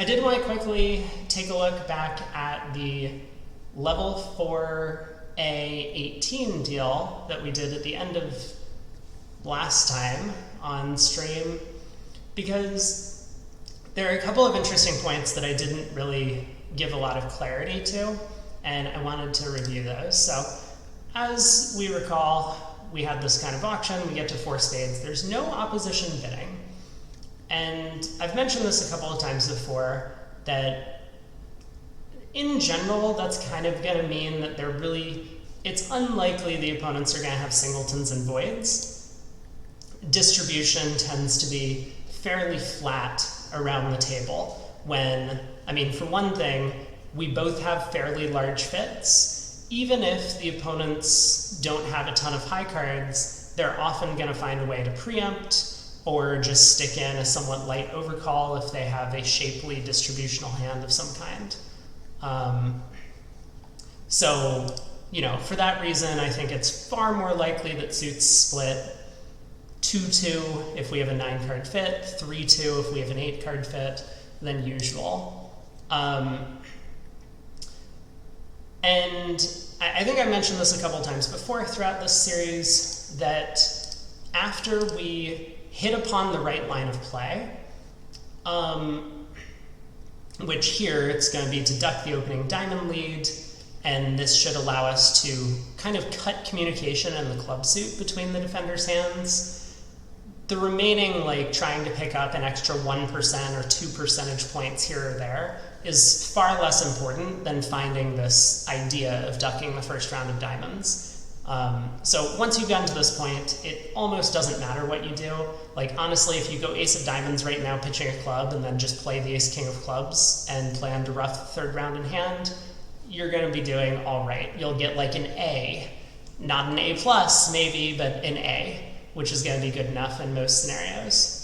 I did want to quickly take a look back at the level 4A18 deal that we did at the end of last time on stream, because there are a couple of interesting points that I didn't really give a lot of clarity to, and I wanted to review those. So, as we recall, we had this kind of auction, we get to 4 spades, there's no opposition bidding. And I've mentioned this a couple of times before, that in general, that's kind of going to mean that it's unlikely the opponents are going to have singletons and voids. Distribution tends to be fairly flat around the table when, for one thing, we both have fairly large fits. Even if the opponents don't have a ton of high cards, they're often going to find a way to preempt or just stick in a somewhat light overcall if they have a shapely distributional hand of some kind. So, for that reason, I think it's far more likely that suits split 2-2 if we have a 9-card fit, 3-2 if we have an 8-card fit, than usual. And I think I mentioned this a couple times before throughout this series, that after we hit upon the right line of play, which here it's going to be to duck the opening diamond lead, and this should allow us to kind of cut communication in the club suit between the defender's hands. The remaining, trying to pick up an extra 1% or 2 percentage points here or there is far less important than finding this idea of ducking the first round of diamonds. So once you've gotten to this point, it almost doesn't matter what you do. Honestly, if you go ace of diamonds right now pitching a club and then just play the ace king of clubs and plan to rough the third round in hand, you're going to be doing all right. You'll get an A. Not an A plus maybe, but an A, which is going to be good enough in most scenarios.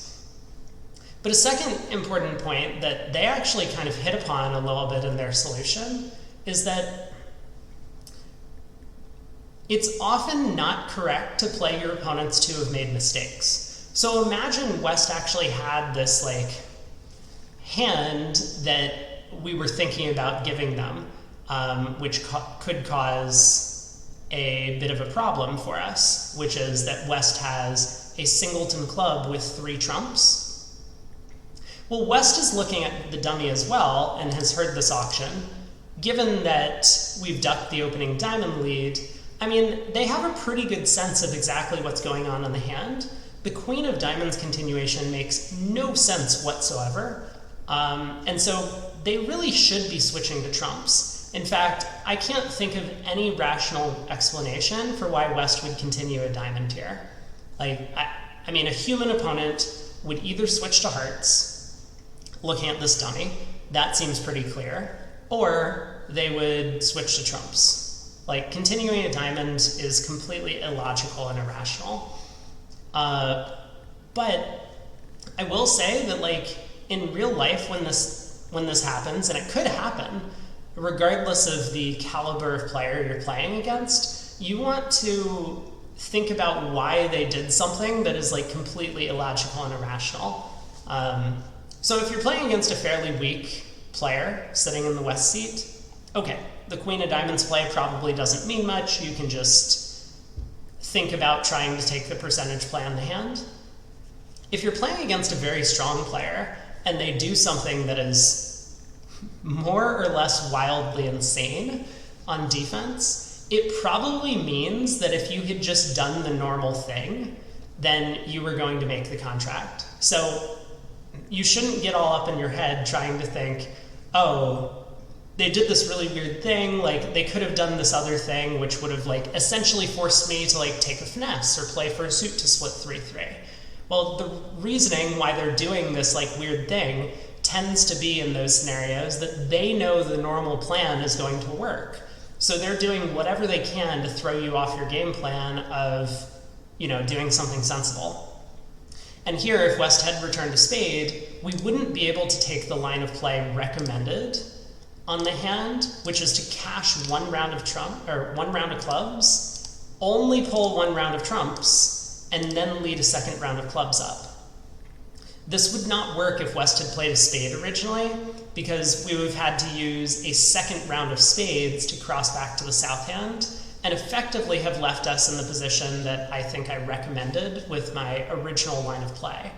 But a second important point that they actually kind of hit upon a little bit in their solution is that it's often not correct to play your opponents to have made mistakes. So imagine West actually had this hand that we were thinking about giving them, which could cause a bit of a problem for us, which is that West has a singleton club with 3 trumps. Well, West is looking at the dummy as well and has heard this auction. Given that we've ducked the opening diamond lead, they have a pretty good sense of exactly what's going on in the hand. The queen of diamonds continuation makes no sense whatsoever, and so they really should be switching to trumps. In fact, I can't think of any rational explanation for why West would continue a diamond here. A human opponent would either switch to hearts, looking at this dummy, that seems pretty clear, or they would switch to trumps. Continuing a diamond is completely illogical and irrational. But I will say that in real life when this happens, and it could happen, regardless of the caliber of player you're playing against, you want to think about why they did something that is completely illogical and irrational. So if you're playing against a fairly weak player sitting in the West seat, okay, the queen of diamonds play probably doesn't mean much. You can just think about trying to take the percentage play on the hand. If you're playing against a very strong player and they do something that is more or less wildly insane on defense, it probably means that if you had just done the normal thing, then you were going to make the contract. So you shouldn't get all up in your head trying to think, oh, they did this really weird thing, they could have done this other thing which would have essentially forced me to take a finesse or play for a suit to split 3-3. Well, the reasoning why they're doing this weird thing tends to be in those scenarios that they know the normal plan is going to work. So they're doing whatever they can to throw you off your game plan of, doing something sensible. And here, if West had returned a spade, we wouldn't be able to take the line of play recommended on the hand, which is to cash 1 round of clubs, only pull 1 round of trumps, and then lead a 2nd round of clubs up. This would not work if West had played a spade originally, because we would have had to use a second round of spades to cross back to the south hand, and effectively have left us in the position that I think I recommended with my original line of play.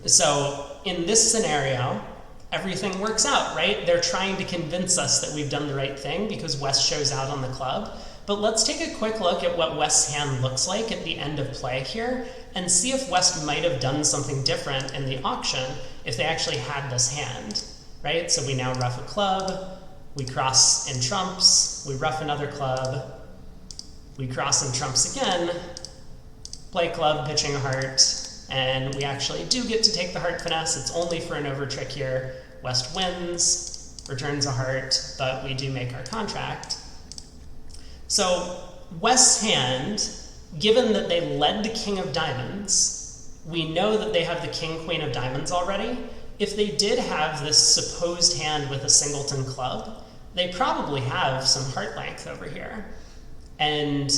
So in this scenario, everything works out, right? They're trying to convince us that we've done the right thing because West shows out on the club. But let's take a quick look at what West's hand looks like at the end of play here and see if West might have done something different in the auction if they actually had this hand, right? So we now ruff a club, we cross in trumps, we ruff another club, we cross in trumps again, play club, pitching a heart, and we actually do get to take the heart finesse. It's only for an over trick here. West wins, returns a heart, but we do make our contract. So West's hand, given that they led the king of diamonds, we know that they have the king, queen of diamonds already. If they did have this supposed hand with a singleton club, they probably have some heart length over here. And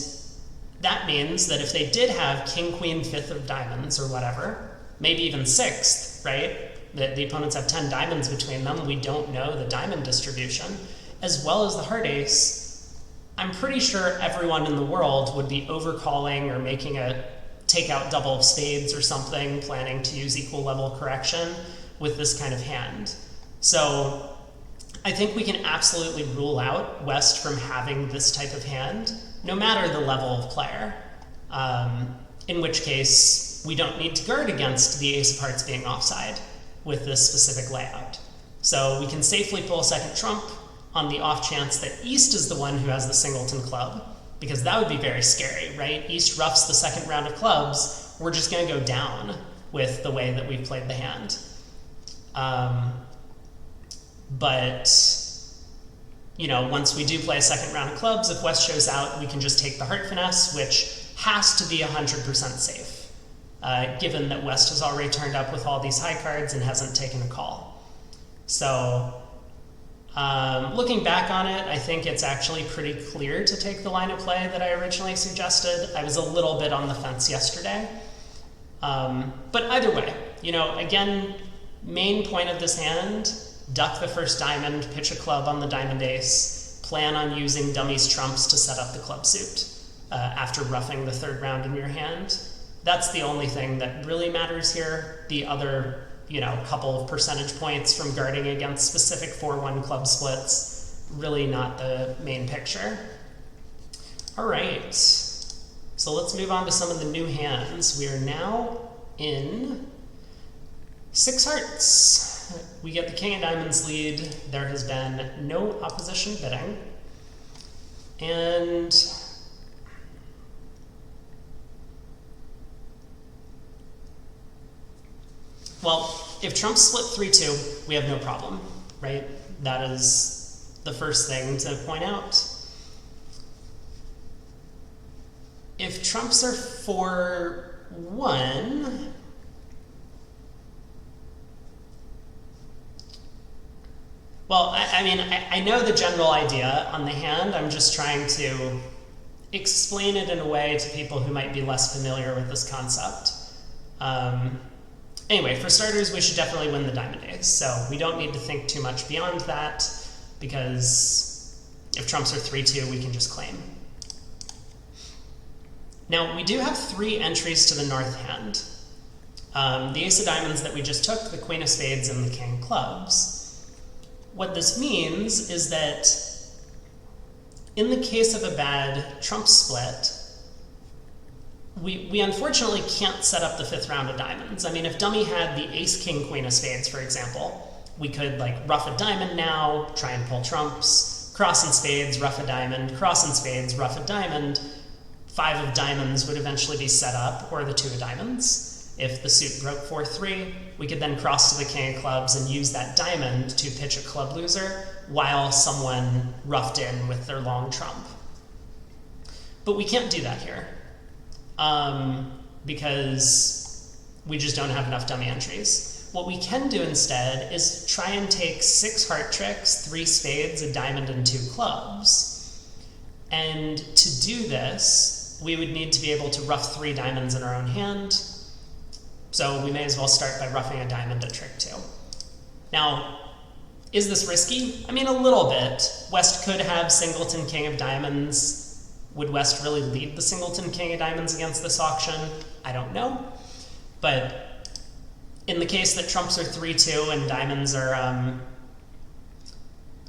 that means that if they did have king, queen, fifth of diamonds or whatever, maybe even sixth, right? That the opponents have 10 diamonds between them, we don't know the diamond distribution, as well as the heart ace, I'm pretty sure everyone in the world would be overcalling or making a takeout double of spades or something, planning to use equal level correction with this kind of hand. So I think we can absolutely rule out West from having this type of hand, no matter the level of player, in which case we don't need to guard against the ace of hearts being offside with this specific layout. So we can safely pull a second trump on the off chance that East is the one who has the singleton club, because that would be very scary, right? East roughs the second round of clubs, we're just going to go down with the way that we've played the hand. But, you know, once we do play a second round of clubs, if West shows out, we can just take the heart finesse, which has to be 100% safe, given that West has already turned up with all these high cards and hasn't taken a call. So, looking back on it, I think it's actually pretty clear to take the line of play that I originally suggested. I was a little bit on the fence yesterday. But either way, you know, again, main point of this hand, duck the first diamond, pitch a club on the diamond ace, plan on using dummies trumps to set up the club suit after roughing the third round in your hand. That's the only thing that really matters here. The other, you know, couple of percentage points from guarding against specific 4-1 club splits, really not the main picture. All right, so let's move on to some of the new hands. We are now in 6 hearts. We get the king of diamonds lead. There has been no opposition bidding. And well, if trumps split 3-2, we have no problem, right? That is the first thing to point out. If trumps are 4-1, well, I know the general idea on the hand. I'm just trying to explain it in a way to people who might be less familiar with this concept. Anyway, for starters, we should definitely win the diamond ace, so we don't need to think too much beyond that, because if trumps are 3-2, we can just claim. Now, we do have 3 entries to the north hand. The ace of diamonds that we just took, the queen of spades, and the king of clubs. What this means is that in the case of a bad trump split, we unfortunately can't set up the 5th round of diamonds. I mean, if dummy had the ace, king, queen of spades, for example, we could like rough a diamond now, try and pull trumps, cross and spades, rough a diamond, cross and spades, rough a diamond. 5 of diamonds would eventually be set up, or the 2 of diamonds. If the suit broke 4-3, we could then cross to the king of clubs and use that diamond to pitch a club loser while someone roughed in with their long trump. But we can't do that here. Because we just don't have enough dummy entries. What we can do instead is try and take 6 heart tricks, 3 spades, a diamond, and 2 clubs. And to do this, we would need to be able to rough 3 diamonds in our own hand. So we may as well start by ruffing a diamond at trick 2. Now, is this risky? I mean, a little bit. West could have singleton king of diamonds. Would West really lead the singleton king of diamonds against this auction? I don't know. But in the case that trumps are 3-2 and diamonds are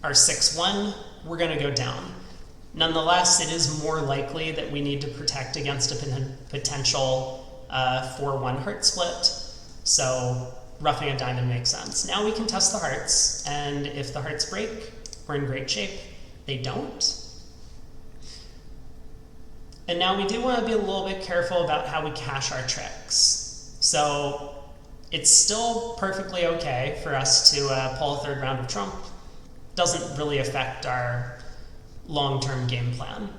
6-1, we're going to go down. Nonetheless, it is more likely that we need to protect against a potential 4-1 heart split. So ruffing a diamond makes sense. Now we can test the hearts, and if the hearts break, we're in great shape. They don't. And now we do want to be a little bit careful about how we cash our tricks. So it's still perfectly okay for us to pull a third round of trump. Doesn't really affect our long-term game plan.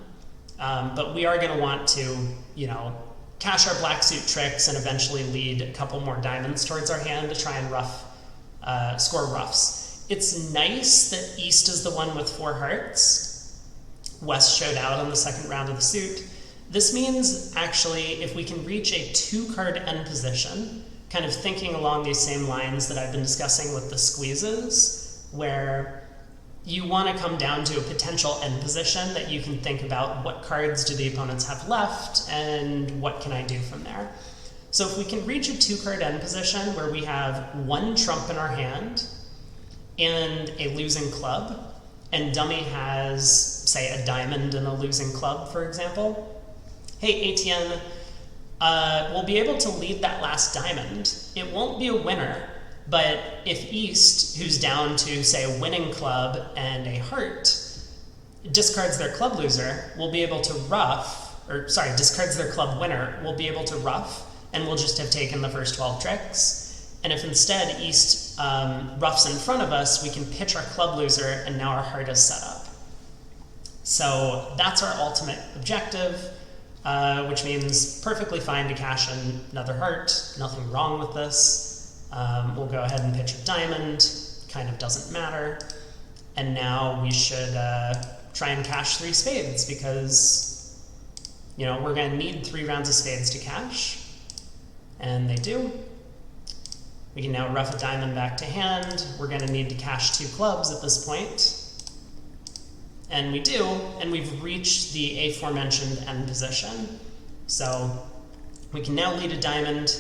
But we are going to want to, cash our black suit tricks and eventually lead a couple more diamonds towards our hand to try and score ruffs. It's nice that East is the one with 4 hearts. West showed out on the second round of the suit. This means, actually, if we can reach a 2-card end position, kind of thinking along these same lines that I've been discussing with the squeezes, where you want to come down to a potential end position that you can think about what cards do the opponents have left and what can I do from there. So if we can reach a 2-card end position where we have 1 trump in our hand and a losing club, and dummy has, say, a diamond and a losing club, for example, hey, Etienne, we'll be able to lead that last diamond. It won't be a winner, but if East, who's down to, say, a winning club and a heart, discards their club loser, we'll be able to discards their club winner, we'll be able to ruff, and we'll just have taken the first 12 tricks. And if instead East ruffs in front of us, we can pitch our club loser, and now our heart is set up. So that's our ultimate objective, which means perfectly fine to cash in another heart, nothing wrong with this. We'll go ahead and pitch a diamond, kind of doesn't matter. And now we should try and cash 3 spades because, we're going to need 3 rounds of spades to cash. And they do. We can now ruff a diamond back to hand. We're going to need to cash 2 clubs at this point. And we do, and we've reached the aforementioned end position. So we can now lead a diamond.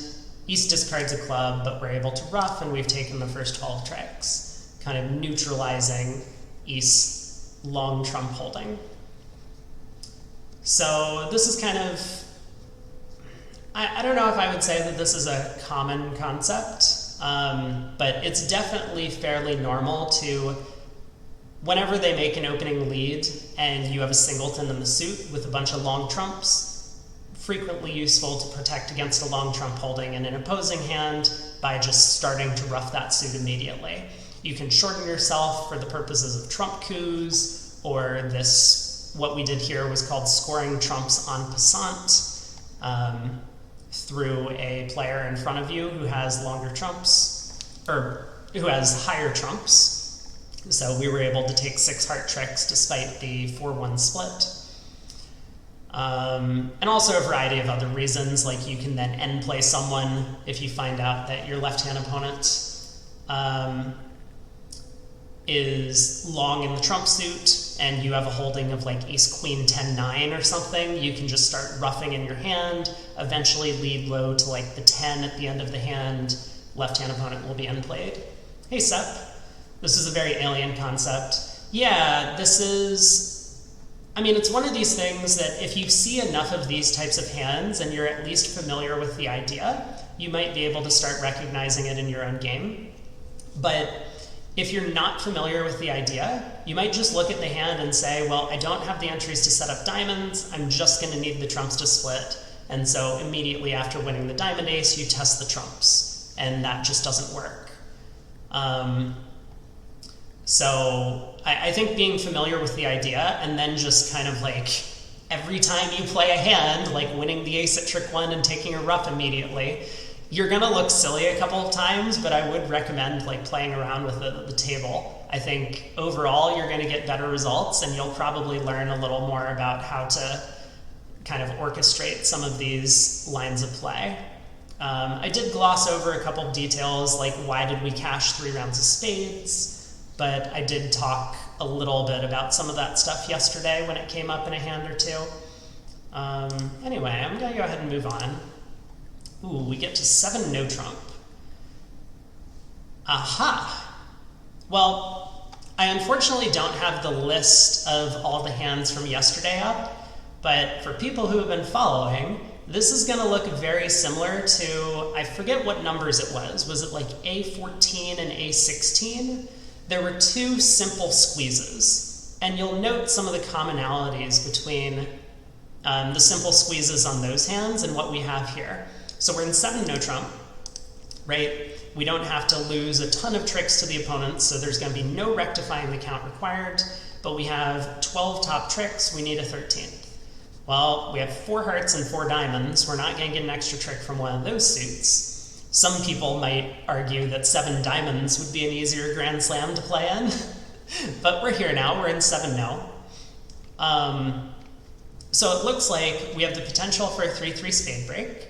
East discards a club, but we're able to ruff, and we've taken the first 12 tricks, kind of neutralizing East's long trump holding. So this is kind of, I don't know if I would say that this is a common concept, but it's definitely fairly normal to, whenever they make an opening lead and you have a singleton in the suit with a bunch of long trumps, frequently useful to protect against a long trump holding in an opposing hand by just starting to ruff that suit immediately. You can shorten yourself for the purposes of trump coups, or this, what we did here was called scoring trumps en passant, through a player in front of you who has longer trumps, or who has higher trumps. So we were able to take 6 heart tricks despite the 4-1 split. And also a variety of other reasons, like you can then end play someone if you find out that your left-hand opponent is long in the trump suit and you have a holding of like ace queen 10-9 or something. You can just start ruffing in your hand, eventually lead low to like the 10 at the end of the hand. Left-hand opponent will be end played. Hey Sep, this is a very alien concept. Yeah, this is, it's one of these things that if you see enough of these types of hands and you're at least familiar with the idea, you might be able to start recognizing it in your own game. But if you're not familiar with the idea, you might just look at the hand and say, well, I don't have the entries to set up diamonds, I'm just going to need the trumps to split. And so immediately after winning the diamond ace, you test the trumps, and that just doesn't work. So I think being familiar with the idea and then just kind of like every time you play a hand, like winning the ace at trick 1 and taking a ruff immediately, you're going to look silly a couple of times, but I would recommend like playing around with the table. I think overall you're going to get better results, and you'll probably learn a little more about how to kind of orchestrate some of these lines of play. I did gloss over a couple of details, like why did we cash 3 rounds of spades, but I did talk a little bit about some of that stuff yesterday when it came up in a hand or two. Anyway, I'm going to go ahead and move on. Ooh, we get to 7 no trump. Aha! Well, I unfortunately don't have the list of all the hands from yesterday up, but for people who have been following, this is going to look very similar to, I forget what numbers it was. Was it like A14 and A16? There were 2 simple squeezes, and you'll note some of the commonalities between the simple squeezes on those hands and what we have here. So we're in 7 no trump, right? We don't have to lose a ton of tricks to the opponent, so there's going to be no rectifying the count required, but we have 12 top tricks, we need a 13th. Well, we have 4 hearts and 4 diamonds. We're not going to get an extra trick from one of those suits. Some people might argue that 7 diamonds would be an easier Grand Slam to play in, but we're here now. We're in 7 no. So it looks like we have the potential for a 3-3 spade break,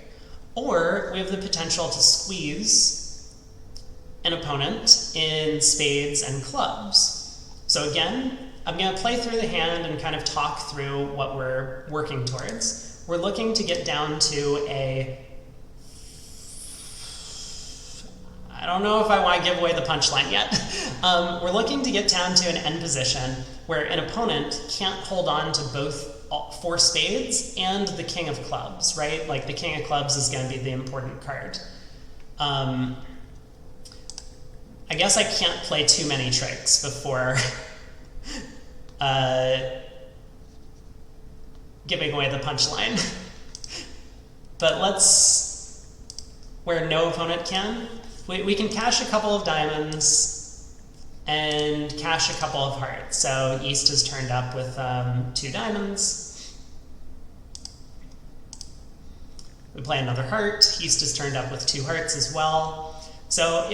or we have the potential to squeeze an opponent in spades and clubs. So again, I'm going to play through the hand and kind of talk through what we're working towards. We're looking to get down to a, I don't know if I want to give away the punchline yet. We're looking to get down to an end position where an opponent can't hold on to both 4 spades and the king of clubs, right? Like the king of clubs is going to be the important card. I guess I can't play too many tricks before giving away the punchline. But let's, where no opponent can, we can cash a couple of diamonds and cash a couple of hearts. So East is turned up with 2 diamonds. We play another heart. East is turned up with 2 hearts as well. So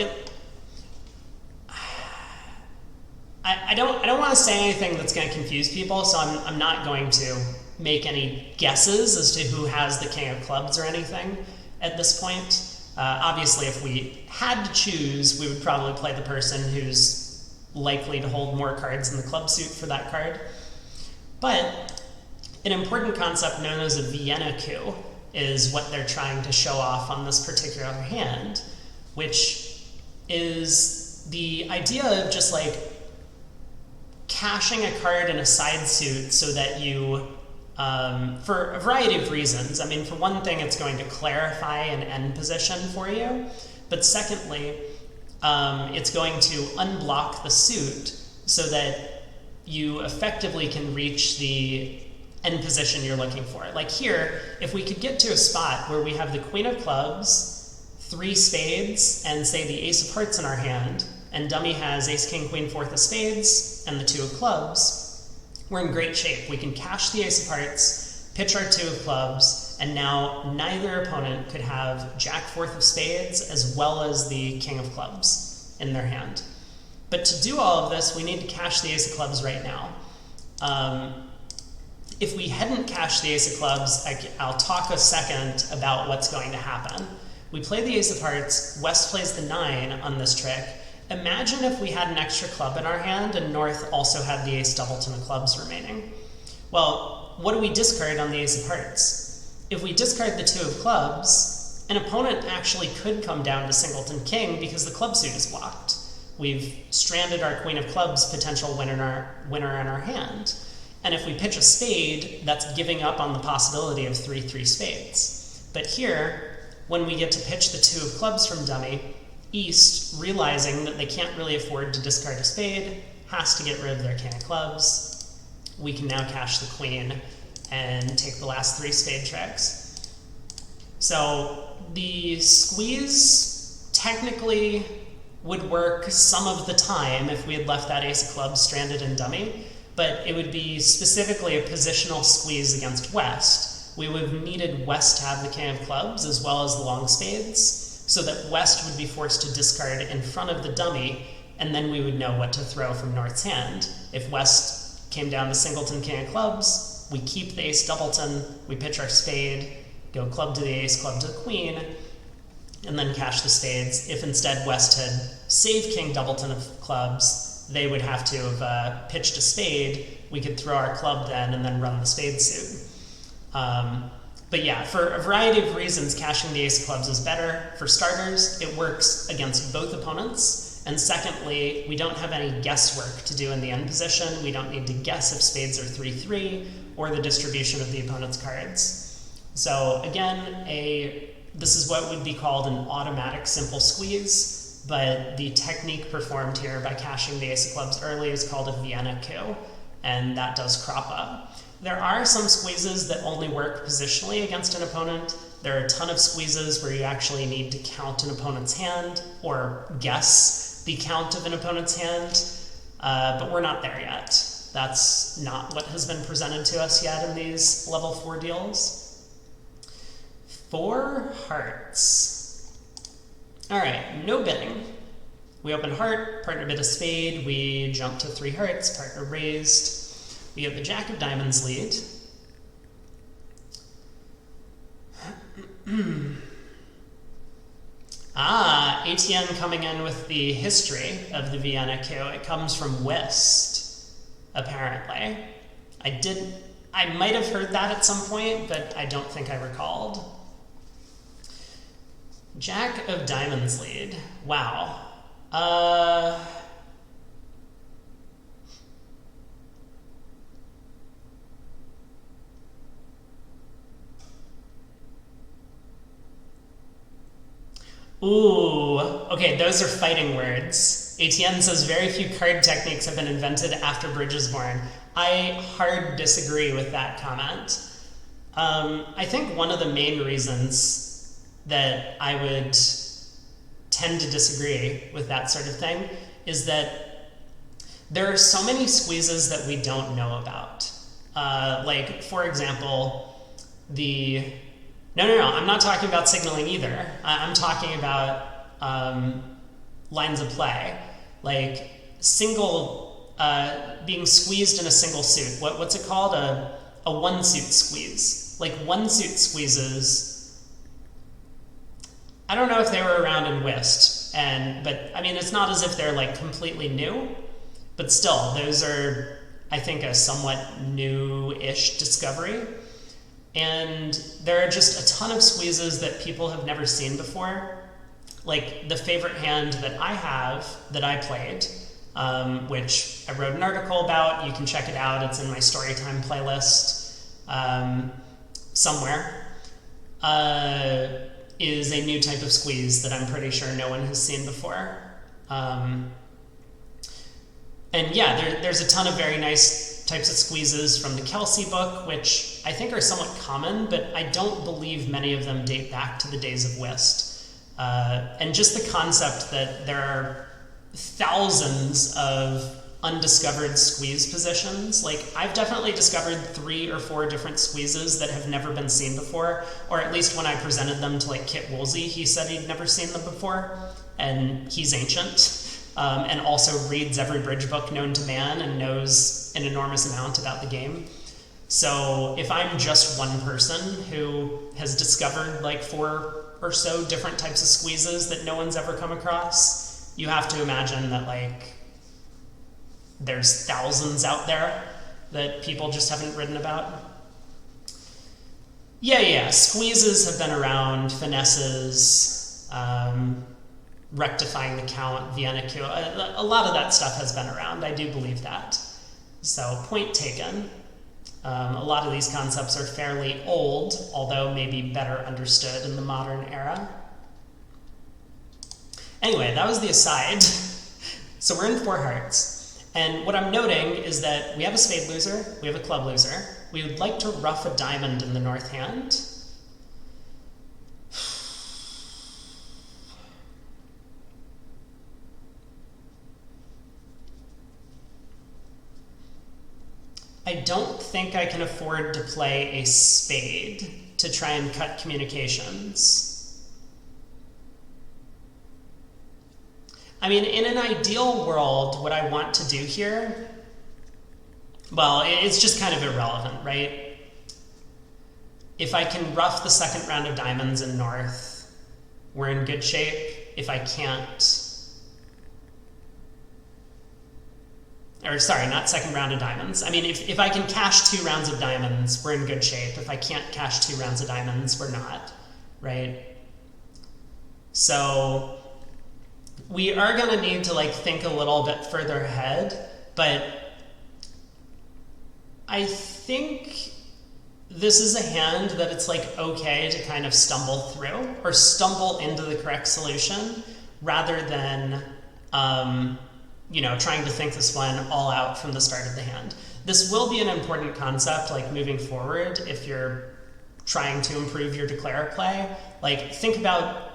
I don't want to say anything that's going to confuse people, so I'm not going to make any guesses as to who has the king of clubs or anything at this point. Obviously, if we had to choose, we would probably play the person who's likely to hold more cards in the club suit for that card. But an important concept known as a Vienna coup is what they're trying to show off on this particular hand, which is the idea of just like cashing a card in a side suit so that you, for a variety of reasons. I mean, for one thing, it's going to clarify an end position for you, but secondly, it's going to unblock the suit so that you effectively can reach the end position you're looking for. Like here, if we could get to a spot where we have the queen of clubs, 3 spades, and say the ace of hearts in our hand, and dummy has ace, king, queen, 4th of spades, and the 2 of clubs, we're in great shape. We can cash the ace of hearts, pitch our 2 of clubs, and now neither opponent could have jack, 4th of spades, as well as the king of clubs in their hand. But to do all of this, we need to cash the ace of clubs right now. If we hadn't cashed the ace of clubs, I'll talk a second about what's going to happen. We play the ace of hearts, West plays the 9 on this trick. Imagine if we had an extra club in our hand and North also had the ace doubleton of clubs remaining. Well, what do we discard on the ace of hearts? If we discard the 2 of clubs, an opponent actually could come down to singleton king because the club suit is blocked. We've stranded our queen of clubs potential winner in our hand. And if we pitch a spade, that's giving up on the possibility of 3-3 spades. But here, when we get to pitch the 2 of clubs from dummy, East, realizing that they can't really afford to discard a spade, has to get rid of their king of clubs. We can now cash the queen and take the last 3 spade tricks. So the squeeze technically would work some of the time if we had left that ace of clubs stranded in dummy, but it would be specifically a positional squeeze against West. We would have needed West to have the king of clubs as well as the long spades, so that West would be forced to discard in front of the dummy, and then we would know what to throw from North's hand. If West came down to singleton king of clubs, we keep the ace doubleton, we pitch our spade, go club to the ace, club to the queen, and then cash the spades. If instead West had saved King Doubleton of clubs, they would have to have pitched a spade. We could throw our club then and then run the spade suit. But yeah, for a variety of reasons, cashing the ace of clubs is better. For starters, it works against both opponents. And secondly, we don't have any guesswork to do in the end position. We don't need to guess if spades are 3-3 or the distribution of the opponent's cards. So again, this is what would be called an automatic simple squeeze, but the technique performed here by cashing the ace of clubs early is called a Vienna coup, and that does crop up. There are some squeezes that only work positionally against an opponent. There are a ton of squeezes where you actually need to count an opponent's hand or guess the count of an opponent's hand, but we're not there yet. That's not what has been presented to us yet in these level 4 deals. 4 hearts. All right, no bidding. We open heart, partner bid a spade, we jump to 3 hearts, partner raised. We have the Jack of Diamonds lead. ATN coming in with the history of the Vienna coup. It comes from whist, apparently. I might have heard that at some point, but I don't think I recalled. Jack of Diamonds lead. Wow. Ooh, okay, those are fighting words. ATN says very few card techniques have been invented after Bridge is born. I hard disagree with that comment. I think one of the main reasons that I would tend to disagree with that sort of thing is that there are so many squeezes that we don't know about. Like, for example, No, I'm not talking about signaling either. I'm talking about lines of play. Like being squeezed in a single suit. What's it called? A one suit squeeze. Like one suit squeezes, I don't know if they were around in whist, but I mean, it's not as if they're like completely new, but still, those are, I think, a somewhat new-ish discovery. And there are just a ton of squeezes that people have never seen before. Like the favorite hand that I have, that I played, which I wrote an article about. You can check it out. It's in my Storytime playlist somewhere, is a new type of squeeze that I'm pretty sure no one has seen before. And yeah, there's a ton of very nice types of squeezes from the Kelsey book, which I think are somewhat common, but I don't believe many of them date back to the days of whist. And just the concept that there are thousands of undiscovered squeeze positions. Like, I've definitely discovered 3 or 4 different squeezes that have never been seen before, or at least when I presented them to like Kit Woolsey, he said he'd never seen them before, and he's ancient. And also reads every bridge book known to man and knows an enormous amount about the game. So if I'm just one person who has discovered like 4 or so different types of squeezes that no one's ever come across, you have to imagine that like there's thousands out there that people just haven't written about. Yeah, squeezes have been around, finesses, rectifying the count, Vienna coup, a lot of that stuff has been around. I do believe that. So, point taken. A lot of these concepts are fairly old, although maybe better understood in the modern era. Anyway, that was the aside. So we're in 4 hearts. And what I'm noting is that we have a spade loser, we have a club loser. We would like to ruff a diamond in the north hand. I don't think I can afford to play a spade to try and cut communications. I mean, in an ideal world, what I want to do here, well, it's just kind of irrelevant, right? If I can ruff the second round of diamonds in north, we're in good shape. If I can't, or sorry, not second round of diamonds. I mean, if I can cash 2 rounds of diamonds, we're in good shape. If I can't cash 2 rounds of diamonds, we're not, right? So we are going to need to like think a little bit further ahead, but I think this is a hand that it's like okay to kind of stumble through or stumble into the correct solution rather than trying to think this one all out from the start of the hand. This will be an important concept like moving forward if you're trying to improve your declare play. Like think about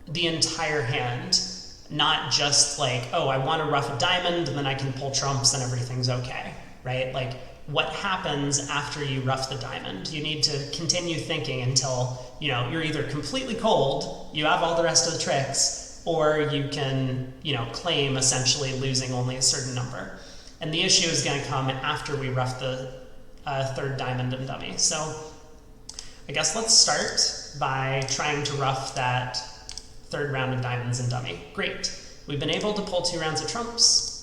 the entire hand, not just like, oh, I want to ruff a diamond and then I can pull trumps and everything's okay, right? Like what happens after you ruff the diamond? You need to continue thinking until, you're either completely cold, you have all the rest of the tricks, or you can, claim essentially losing only a certain number. And the issue is going to come after we ruff the 3rd diamond and dummy. So I guess let's start by trying to ruff that 3rd round of diamonds and dummy. Great. We've been able to pull 2 rounds of trumps.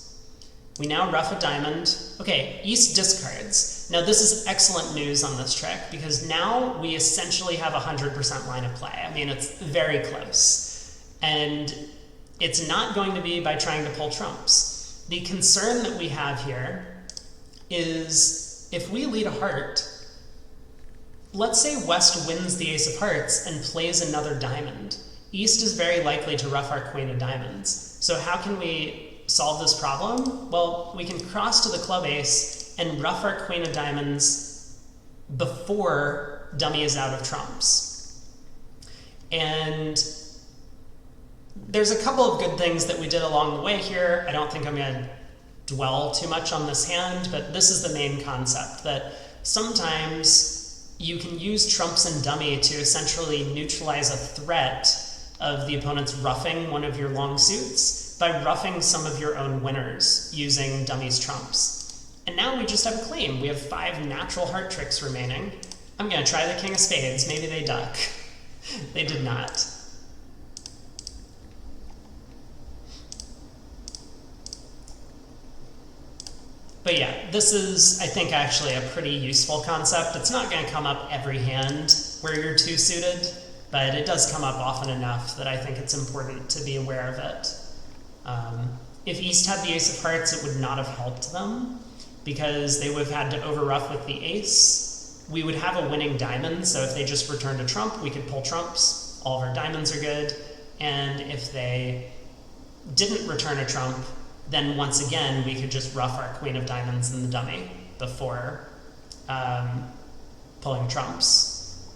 We now ruff a diamond. Okay, East discards. Now this is excellent news on this trick because now we essentially have 100% line of play. I mean, it's very close. And it's not going to be by trying to pull trumps. The concern that we have here is if we lead a heart, let's say West wins the ace of hearts and plays another diamond. East is very likely to ruff our queen of diamonds. So how can we solve this problem? Well, we can cross to the club ace and ruff our queen of diamonds before dummy is out of trumps. And there's a couple of good things that we did along the way here. I don't think I'm going to dwell too much on this hand, but this is the main concept, that sometimes you can use trumps and dummy to essentially neutralize a threat of the opponent's ruffing one of your long suits by ruffing some of your own winners using dummy's trumps. And now we just have a claim. We have 5 natural heart tricks remaining. I'm going to try the king of spades. Maybe they duck. They did not. But yeah, this is, I think, actually a pretty useful concept. It's not going to come up every hand where you're 2 suited, but it does come up often enough that I think it's important to be aware of it. If East had the ace of hearts, it would not have helped them because they would have had to over-ruff with the ace. We would have a winning diamond, so if they just returned a trump, we could pull trumps. All of our diamonds are good. And if they didn't return a trump, then once again, we could just ruff our queen of diamonds in the dummy before pulling trumps.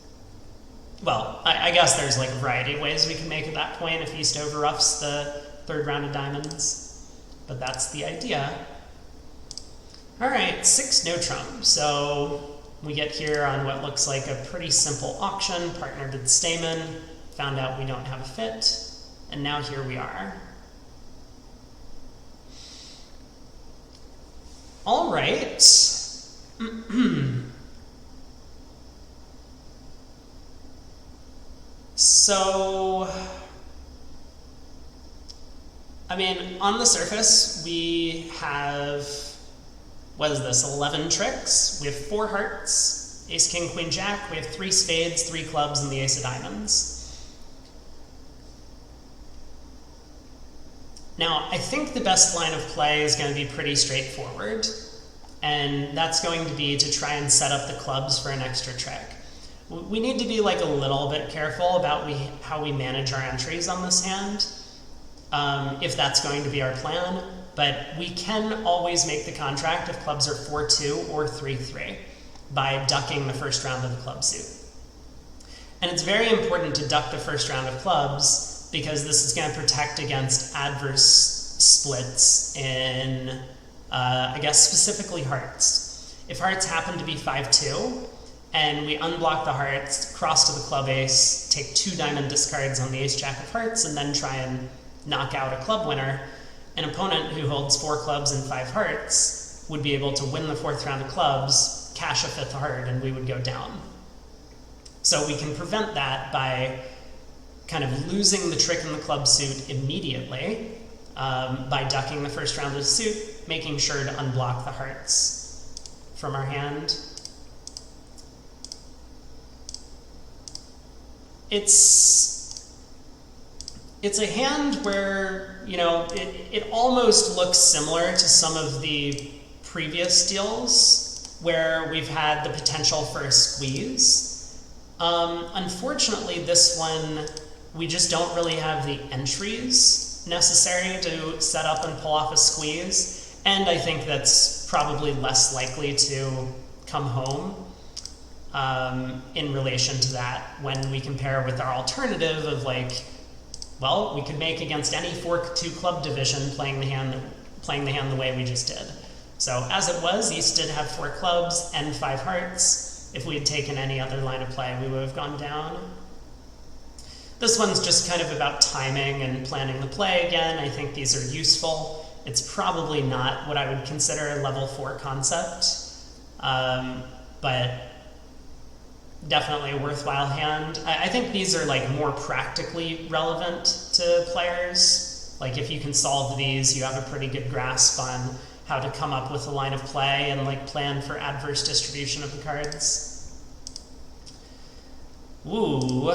Well, I guess there's like a variety of ways we can make at that point if East over-ruffs the 3rd round of diamonds. But that's the idea. All right, 6 no trump. So we get here on what looks like a pretty simple auction. Partner did Stamen, found out we don't have a fit, and now here we are. All right. So, I mean, on the surface, we have, what is this, 11 tricks. We have 4 hearts, ace, king, queen, jack. We have 3 spades, 3 clubs, and the ace of diamonds. Now, I think the best line of play is going to be pretty straightforward, and that's going to be to try and set up the clubs for an extra trick. We need to be like a little bit careful about how we manage our entries on this hand, if that's going to be our plan, but we can always make the contract if clubs are 4-2 or 3-3 by ducking the first round of the club suit. And it's very important to duck the first round of clubs because this is going to protect against adverse splits in, I guess, specifically hearts. If hearts happen to be 5-2, and we unblock the hearts, cross to the club ace, take 2 diamond discards on the ace jack of hearts, and then try and knock out a club winner, an opponent who holds 4 clubs and 5 hearts would be able to win the 4th round of clubs, cash a 5th heart, and we would go down. So we can prevent that by kind of losing the trick in the club suit immediately by ducking the first round of the suit, making sure to unblock the hearts from our hand. It's a hand where, you know, it almost looks similar to some of the previous deals where we've had the potential for a squeeze. Unfortunately, this one, we just don't really have the entries necessary to set up and pull off a squeeze, and I think that's probably less likely to come home in relation to that when we compare with our alternative of like, well, we could make against any 4-2 club division playing the hand the way we just did. So as it was, East did have 4 clubs and 5 hearts. If we had taken any other line of play, we would have gone down. This one's just kind of about timing and planning the play again. I think these are useful. It's probably not what I would consider a level 4 concept, but definitely a worthwhile hand. I think these are like more practically relevant to players. Like if you can solve these, you have a pretty good grasp on how to come up with a line of play and like plan for adverse distribution of the cards. Ooh.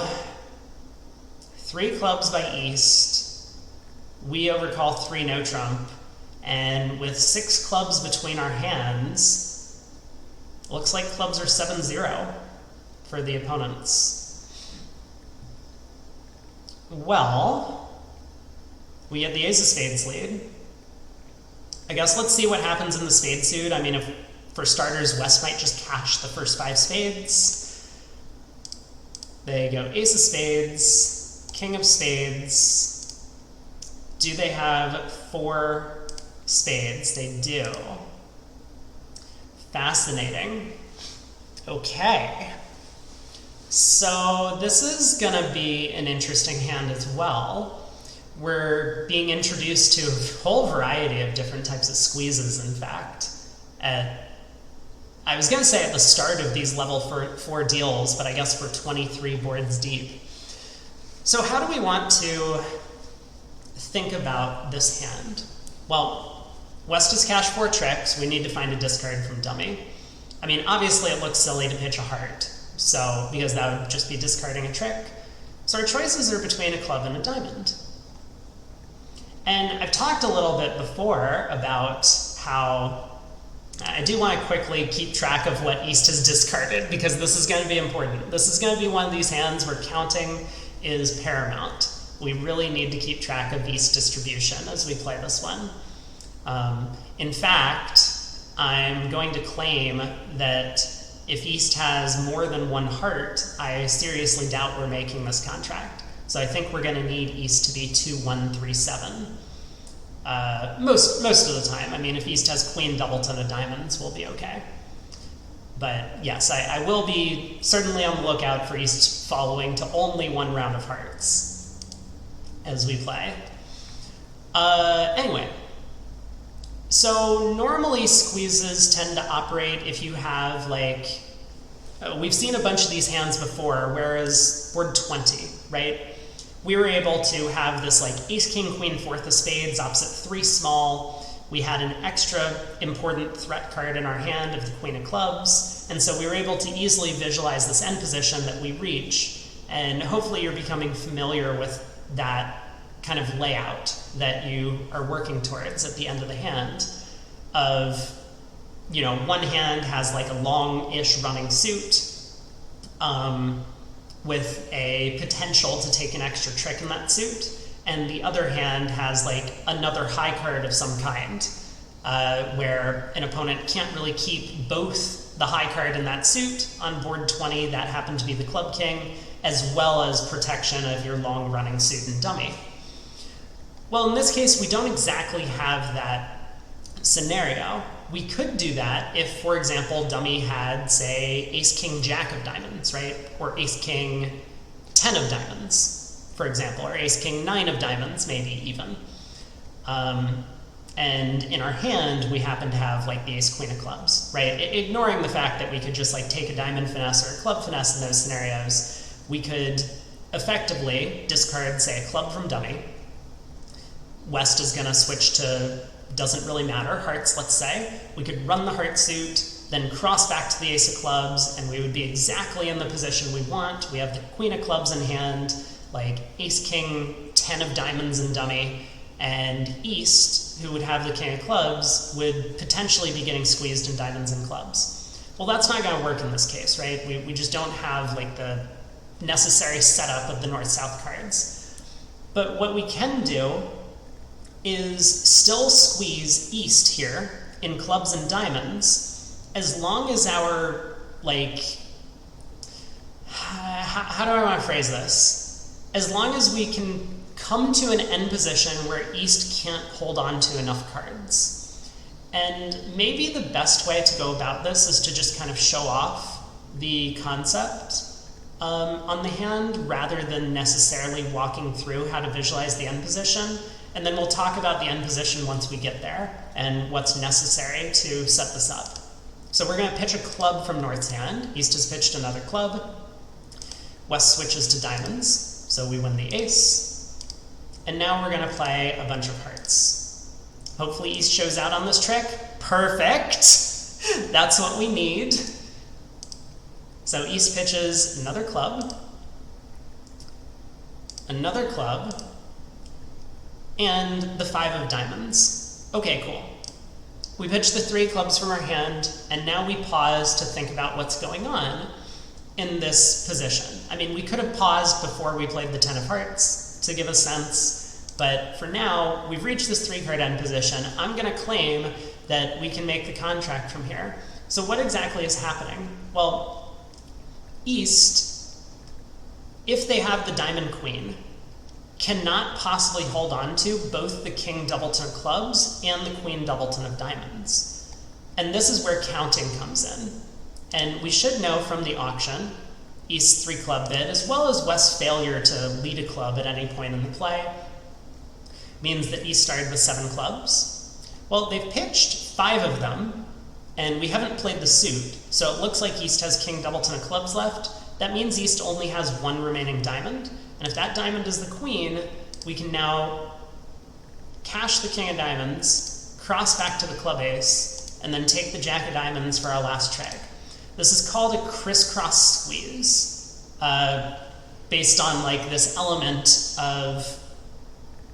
3 clubs by East. We overcall 3 no trump. And with 6 clubs between our hands, looks like clubs are 7-0 for the opponents. Well, we get the ace of spades lead. I guess let's see what happens in the spade suit. I mean, if for starters, West might just cash the first 5 spades. They go ace of spades, king of spades. Do they have 4 spades? They do. Fascinating. Okay. So this is gonna be an interesting hand as well. We're being introduced to a whole variety of different types of squeezes, in fact. I was going to say at the start of these level 4 deals, but I guess we're 23 boards deep. So how do we want to think about this hand? Well, West has cashed 4 tricks. We need to find a discard from dummy. I mean, obviously it looks silly to pitch a heart, so because that would just be discarding a trick. So our choices are between a club and a diamond. And I've talked a little bit before about how I do want to quickly keep track of what East has discarded, because this is going to be important. This is going to be one of these hands where counting is paramount. We really need to keep track of East distribution as we play this one. In fact, I'm going to claim that if East has more than 1 heart, I seriously doubt we're making this contract. So I think we're going to need East to be 2-1-3-7 most of the time. I mean, if East has queen doubleton of diamonds, we'll be okay. But yes, I will be certainly on the lookout for East following to only 1 round of hearts as we play. Anyway, so normally squeezes tend to operate if you have like, we've seen a bunch of these hands before, whereas board 20, right? We were able to have this like ace, king, queen, 4th of spades opposite 3 small. We had an extra important threat card in our hand of the queen of clubs. And so we were able to easily visualize this end position that we reach. And hopefully you're becoming familiar with that kind of layout that you are working towards at the end of the hand of, you know, one hand has like a long-ish running suit, with a potential to take an extra trick in that suit, and the other hand has like another high card of some kind, where an opponent can't really keep both the high card in that suit on board 20, that happened to be the club king, as well as protection of your long running suit and dummy. Well, in this case, we don't exactly have that scenario. We could do that if, for example, dummy had, say, ace, king, jack of diamonds, right? Or ace, king, 10 of diamonds, for example, or ace, king, 9 of diamonds, maybe even. And in our hand, we happen to have like the ace, queen of clubs, right? Ignoring the fact that we could just like take a diamond finesse or a club finesse in those scenarios, we could effectively discard, say, a club from dummy. West is going to switch to doesn't really matter, hearts, let's say. We could run the heart suit, then cross back to the ace of clubs, and we would be exactly in the position we want. We have the queen of clubs in hand, like ace, king, 10 of diamonds in dummy, and East, who would have the king of clubs, would potentially be getting squeezed in diamonds and clubs. Well, that's not going to work in this case, right? We just don't have like the necessary setup of the north-south cards. But what we can do is still squeeze East here in clubs and diamonds, as long as our, like, how do I want to phrase this? As long as we can come to an end position where East can't hold on to enough cards. And maybe the best way to go about this is to just kind of show off the concept on the hand, rather than necessarily walking through how to visualize the end position. And then we'll talk about the end position once we get there and what's necessary to set this up. So we're going to pitch a club from North's hand. East has pitched another club. West switches to diamonds, so we win the ace. And now we're going to play a bunch of hearts. Hopefully East shows out on this trick. Perfect! That's what we need. So East pitches another club, and the 5 of diamonds. Okay, cool. We pitch the 3 clubs from our hand, and now we pause to think about what's going on in this position. I mean, we could have paused before we played the 10 of hearts to give a sense, but for now, we've reached this 3-card end position. I'm going to claim that we can make the contract from here. So what exactly is happening? Well, East, if they have the diamond queen, cannot possibly hold on to both the king doubleton of clubs and the queen doubleton of diamonds. And this is where counting comes in. And we should know from the auction, East's 3-club bid, as well as West's failure to lead a club at any point in the play, means that East started with 7 clubs. Well, they've pitched 5 of them, and we haven't played the suit, so it looks like East has king doubleton of clubs left. That means East only has 1 remaining diamond, and if that diamond is the queen, we can now cash the king of diamonds, cross back to the club ace, and then take the jack of diamonds for our last trick. This is called a crisscross squeeze, based on like this element of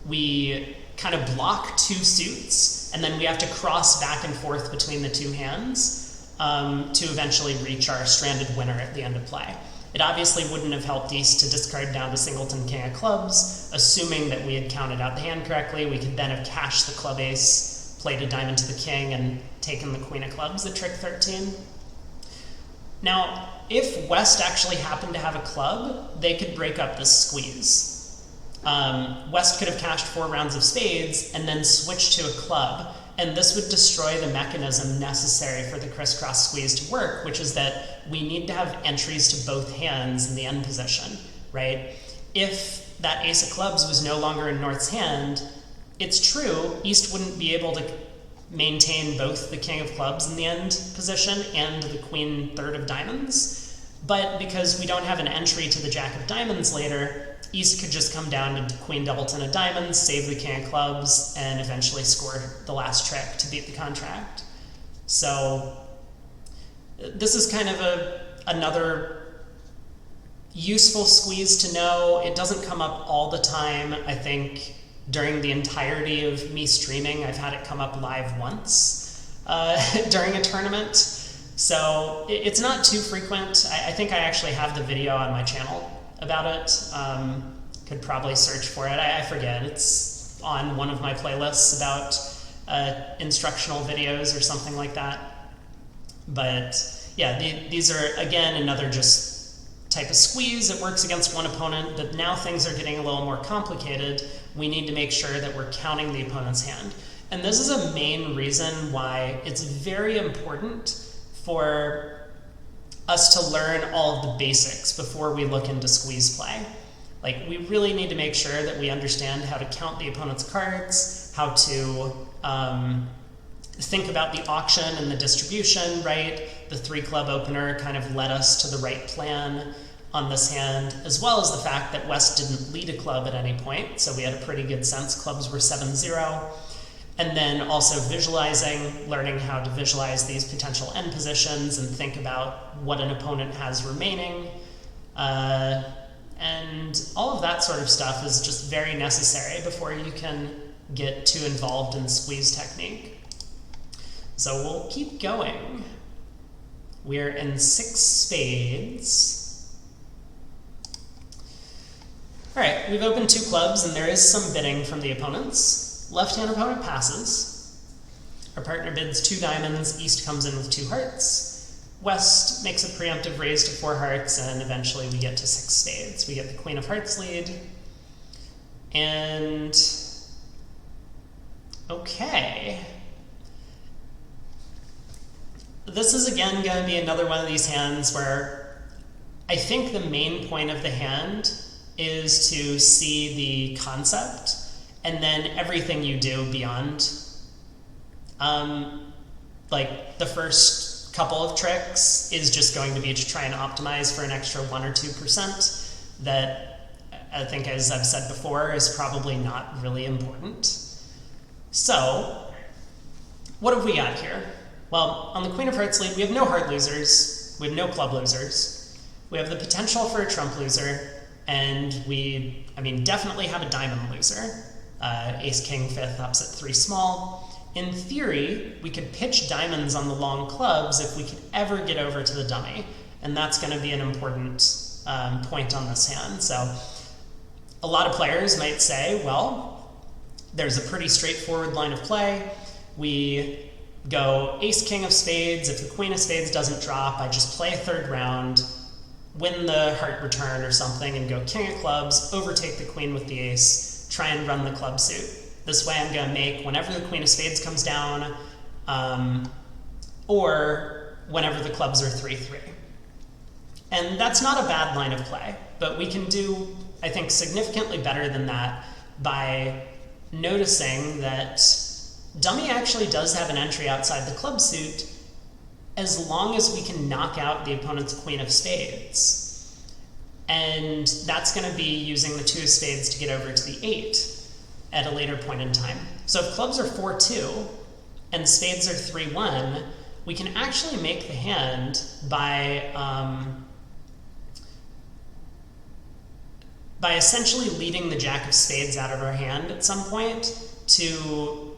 we kind of block 2 suits, and then we have to cross back and forth between the 2 hands to eventually reach our stranded winner at the end of play. It obviously wouldn't have helped East to discard down to singleton king of clubs, assuming that we had counted out the hand correctly. We could then have cashed the club ace, played a diamond to the king, and taken the queen of clubs at trick 13. Now, if West actually happened to have a club, they could break up this squeeze. West could have cashed 4 rounds of spades and then switched to a club, and this would destroy the mechanism necessary for the crisscross squeeze to work, which is that we need to have entries to both hands in the end position, right? If that ace of clubs was no longer in North's hand, it's true, East wouldn't be able to maintain both the king of clubs in the end position and the queen third of diamonds, but because we don't have an entry to the jack of diamonds later, East could just come down to queen doubleton of diamonds, save the king of clubs, and eventually score the last trick to beat the contract. So this is kind of another useful squeeze to know. It doesn't come up all the time. I think during the entirety of me streaming, I've had it come up live once during a tournament. So it's not too frequent. I think I actually have the video on my channel about it. Could probably search for it. I forget. It's on one of my playlists about instructional videos or something like that. But yeah, these are, again, another just type of squeeze. It works against one opponent, but now things are getting a little more complicated. We need to make sure that we're counting the opponent's hand. And this is a main reason why it's very important for us to learn all of the basics before we look into squeeze play. Like, we really need to make sure that we understand how to count the opponent's cards, how to think about the auction and the distribution, right? The 3-club opener kind of led us to the right plan. on this hand, as well as the fact that West didn't lead a club at any point, so we had a pretty good sense clubs were 7-0. And then also visualizing, learning how to visualize these potential end positions and think about what an opponent has remaining. And all of that sort of stuff is just very necessary before you can get too involved in squeeze technique. So we'll keep going. We're in 6 spades. All right, we've opened 2 clubs and there is some bidding from the opponents. Left-hand opponent passes. Our partner bids 2 diamonds, East comes in with 2 hearts. West makes a preemptive raise to 4 hearts, and eventually we get to 6 spades. We get the Queen of Hearts lead. And okay. This is again going to be another one of these hands where I think the main point of the hand is to see the concept and then everything you do beyond. Like the first couple of tricks is just going to be to try and optimize for an extra 1 or 2% that I think, as I've said before, is probably not really important. So what have we got here? Well, on the Queen of Hearts lead, we have no heart losers, we have no club losers, we have the potential for a trump loser, and we, definitely have a diamond loser. Ace, King, 5th, ups at 3 small. In theory, we could pitch diamonds on the long clubs if we could ever get over to the dummy, and that's going to be an important point on this hand. So a lot of players might say, well, there's a pretty straightforward line of play. We go Ace, King of spades. If the Queen of spades doesn't drop, I just play a 3rd round, win the heart return or something, and go King of clubs, overtake the Queen with the Ace, try and run the club suit. This way I'm going to make whenever the Queen of spades comes down, or whenever the clubs are 3-3. And that's not a bad line of play, but we can do, I think, significantly better than that by noticing that dummy actually does have an entry outside the club suit as long as we can knock out the opponent's Queen of spades. And that's going to be using the 2 of spades to get over to the 8 at a later point in time. So if clubs are 4-2 and spades are 3-1, we can actually make the hand by essentially leading the Jack of spades out of our hand at some point to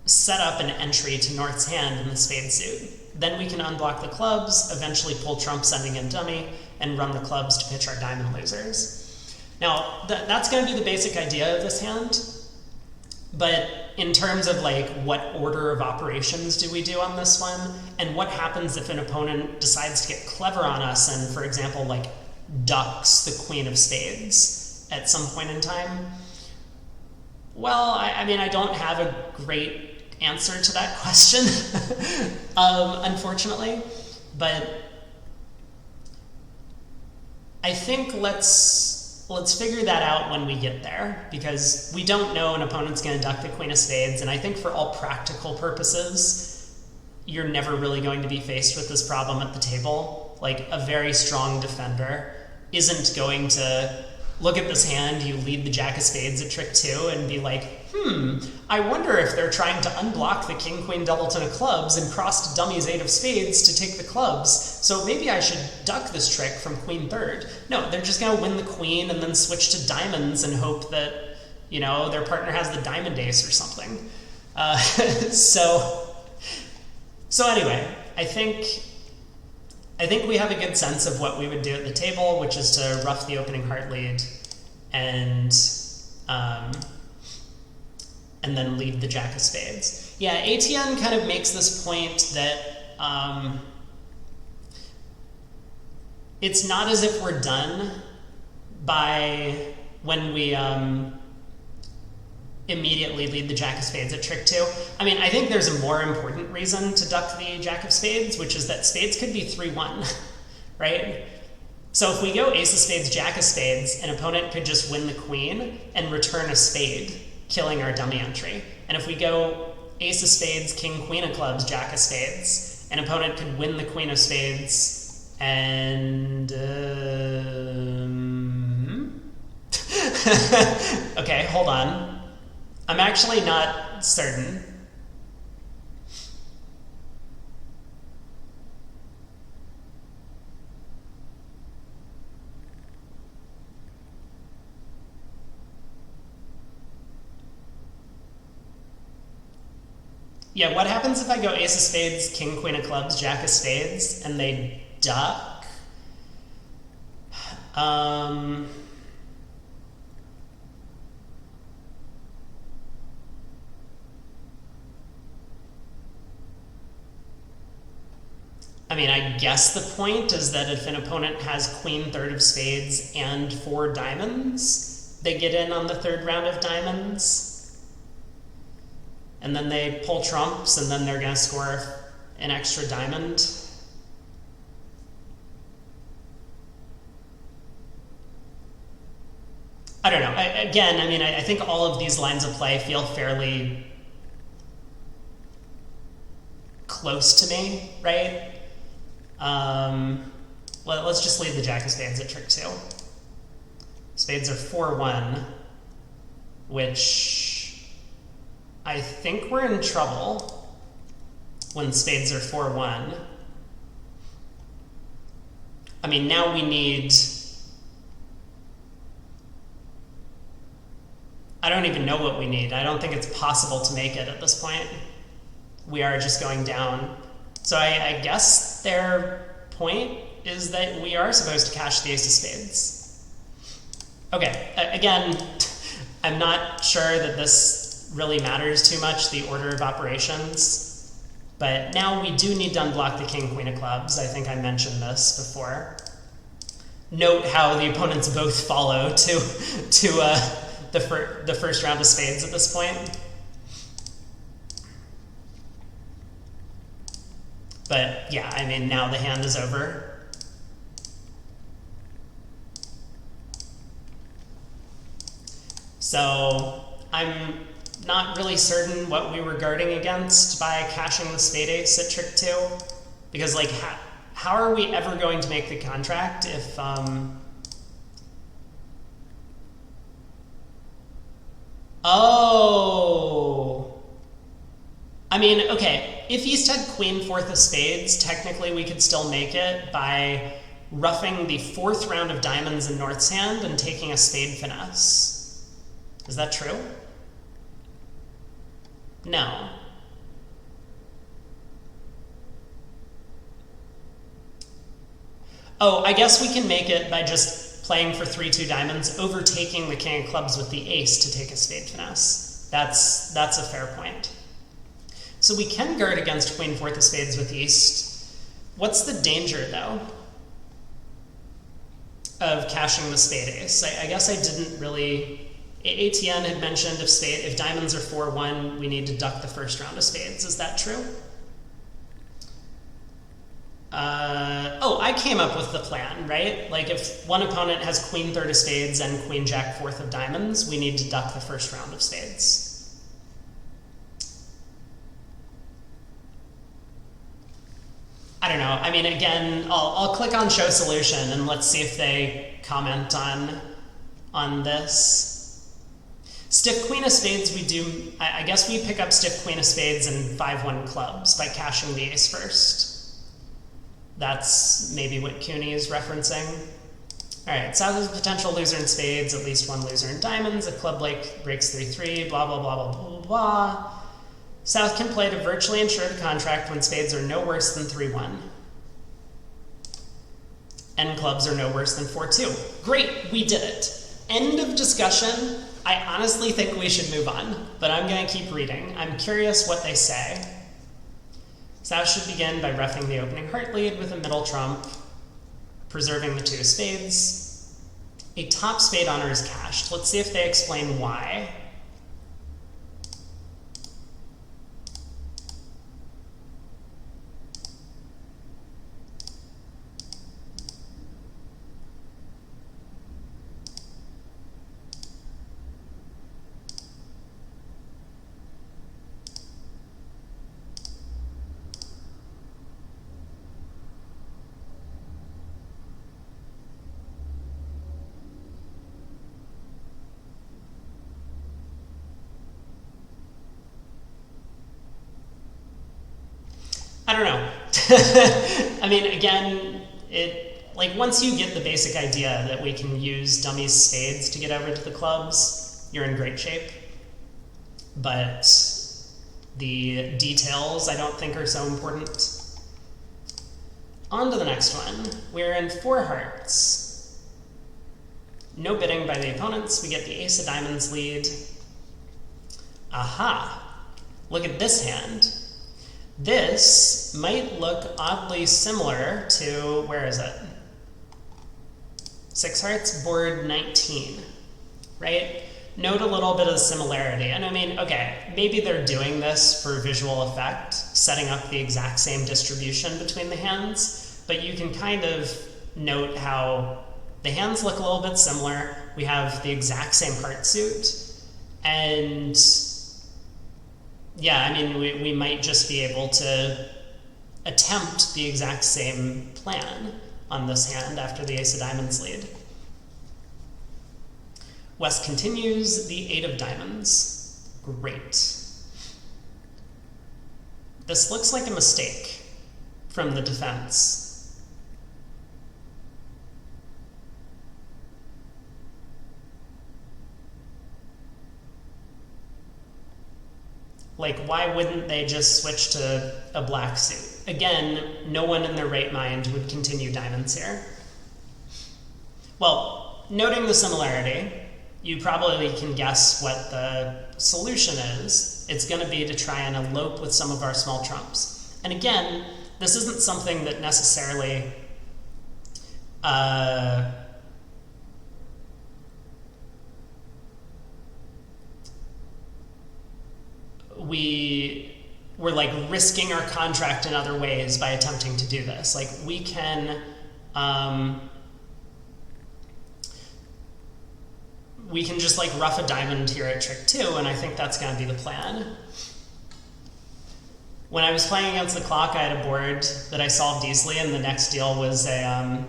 set up an entry to North's hand in the spade suit. Then we can unblock the clubs, eventually pull trump sending in dummy, and run the clubs to pitch our diamond losers. Now, that's going to be the basic idea of this hand, but in terms of like what order of operations do we do on this one, and what happens if an opponent decides to get clever on us and, for example, like ducks the Queen of spades at some point in time? Well, I don't have a great answer to that question, unfortunately, but I think let's figure that out when we get there, because we don't know an opponent's going to duck the Queen of spades, and I think for all practical purposes, you're never really going to be faced with this problem at the table. Like, a very strong defender isn't going to look at this hand, you lead the Jack of spades at trick 2, and be like, I wonder if they're trying to unblock the King, Queen, Doubleton of clubs and cross to dummy's 8 of spades to take the clubs, so maybe I should duck this trick from Queen 3rd. No, they're just going to win the Queen and then switch to diamonds and hope that, their partner has the diamond ace or something. So anyway, I think we have a good sense of what we would do at the table, which is to rough the opening heart lead and then lead the Jack of spades. Yeah, ATN kind of makes this point that it's not as if we're done by when we immediately lead the Jack of spades at trick 2. I think there's a more important reason to duck the Jack of spades, which is that spades could be 3-1, right? So if we go Ace of spades, Jack of spades, an opponent could just win the Queen and return a spade, killing our dummy entry. And if we go Ace of spades, King, Queen of clubs, Jack of spades, an opponent could win the Queen of spades, And okay, hold on. I'm actually not certain. Yeah, what happens if I go ace of spades, king, queen of clubs, jack of spades, and they duck? I mean, I guess the point is that if an opponent has queen, third of spades, and 4 diamonds, they get in on the third round of diamonds. And then they pull trumps, and then they're going to score an extra diamond. I don't know. I think all of these lines of play feel fairly close to me, right? Let's just leave the jack of spades at trick 2. Spades are 4-1, which I think we're in trouble when spades are 4-1. I mean, now we need... I don't even know what we need. I don't think it's possible to make it at this point. We are just going down. So I guess their point is that we are supposed to cash the ace of spades. Okay, again, I'm not sure that this really matters too much, the order of operations. But now we do need to unblock the king, queen of clubs. I think I mentioned this before. Note how the opponents both follow to the first round of spades at this point. But yeah, I mean, now the hand is over. So I'm not really certain what we were guarding against by cashing the spade ace at trick 2. Because, like, how are we ever going to make the contract if... Oh! I mean, okay, if East had queen, 4th of spades, technically we could still make it by roughing the 4th round of diamonds in North's hand and taking a spade finesse. Is that true? No. Oh, I guess we can make it by just playing for 3-2 diamonds, overtaking the king of clubs with the ace to take a spade finesse. That's a fair point. So we can guard against queen, 4th of spades with East. What's the danger, though, of cashing the spade ace? I guess I didn't really... ATN had mentioned if diamonds are 4-1, we need to duck the first round of spades. Is that true? Oh, I came up with the plan, right? Like, if one opponent has queen, 3rd of spades and queen, jack, 4th of diamonds, we need to duck the first round of spades. I don't know. I mean, again, I'll click on show solution and let's see if they comment on this. Stiff queen of spades, I guess we pick up stiff queen of spades and 5-1 clubs by cashing the ace first. That's maybe what CUNY is referencing. All right, South is a potential loser in spades, at least one loser in diamonds. If club breaks 3-3, blah, blah, blah, blah, blah, blah, blah. South can play to virtually ensure the contract when spades are no worse than 3-1. And clubs are no worse than 4-2. Great, we did it. End of discussion. I honestly think we should move on, but I'm going to keep reading. I'm curious what they say. South should begin by roughing the opening heart lead with a middle trump, preserving the 2 of spades. A top spade honor is cashed. Let's see if they explain why. I don't know. I mean, again, once you get the basic idea that we can use dummies spades to get over to the clubs, you're in great shape. But the details I don't think are so important. On to the next one. We're in 4 hearts. No bidding by the opponents. We get the ace of diamonds lead. Aha! Look at this hand. This might look oddly similar to, where is it? 6 hearts, board 19, right? Note a little bit of similarity. And I mean, okay, maybe they're doing this for visual effect, setting up the exact same distribution between the hands, but you can kind of note how the hands look a little bit similar. We have the exact same heart suit, and yeah, I mean, we might just be able to attempt the exact same plan on this hand after the ace of diamonds lead. West continues, the 8 of diamonds. Great. This looks like a mistake from the defense. Like, why wouldn't they just switch to a black suit? Again, no one in their right mind would continue diamonds here. Well, noting the similarity, you probably can guess what the solution is. It's going to be to try and elope with some of our small trumps. And again, this isn't something that necessarily we're like risking our contract in other ways by attempting to do this. Like, we can just like rough a diamond here at trick 2, and I think that's going to be the plan. When I was playing against the clock, I had a board that I solved easily, and the next deal was a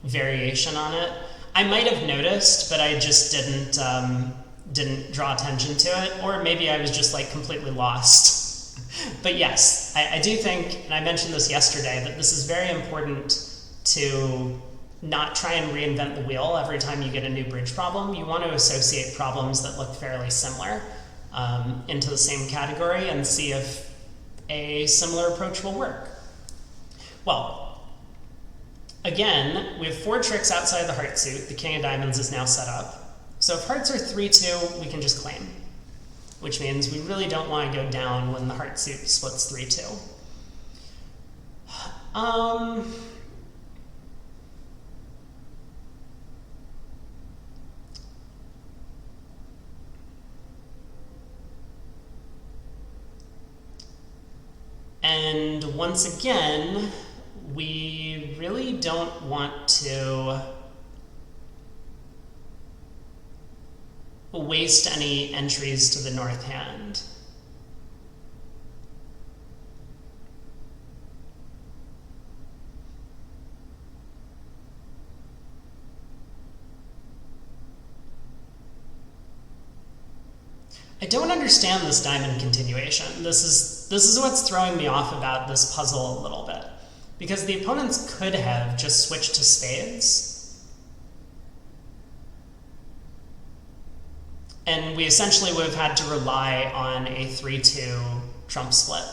variation on it. I might have noticed, but I just didn't draw attention to it, or maybe I was just like completely lost. But yes, I do think, and I mentioned this yesterday, that this is very important to not try and reinvent the wheel every time you get a new bridge problem. You want to associate problems that look fairly similar into the same category and see if a similar approach will work. Well, again, we have 4 tricks outside the heart suit. The king of diamonds is now set up. So if hearts are 3-2, we can just claim, which means we really don't want to go down when the heart suit splits 3-2. And once again, we really don't want to waste any entries to the north hand. I don't understand this diamond continuation. This is what's throwing me off about this puzzle a little bit. Because the opponents could have just switched to spades, and we essentially would have had to rely on a 3-2 trump split.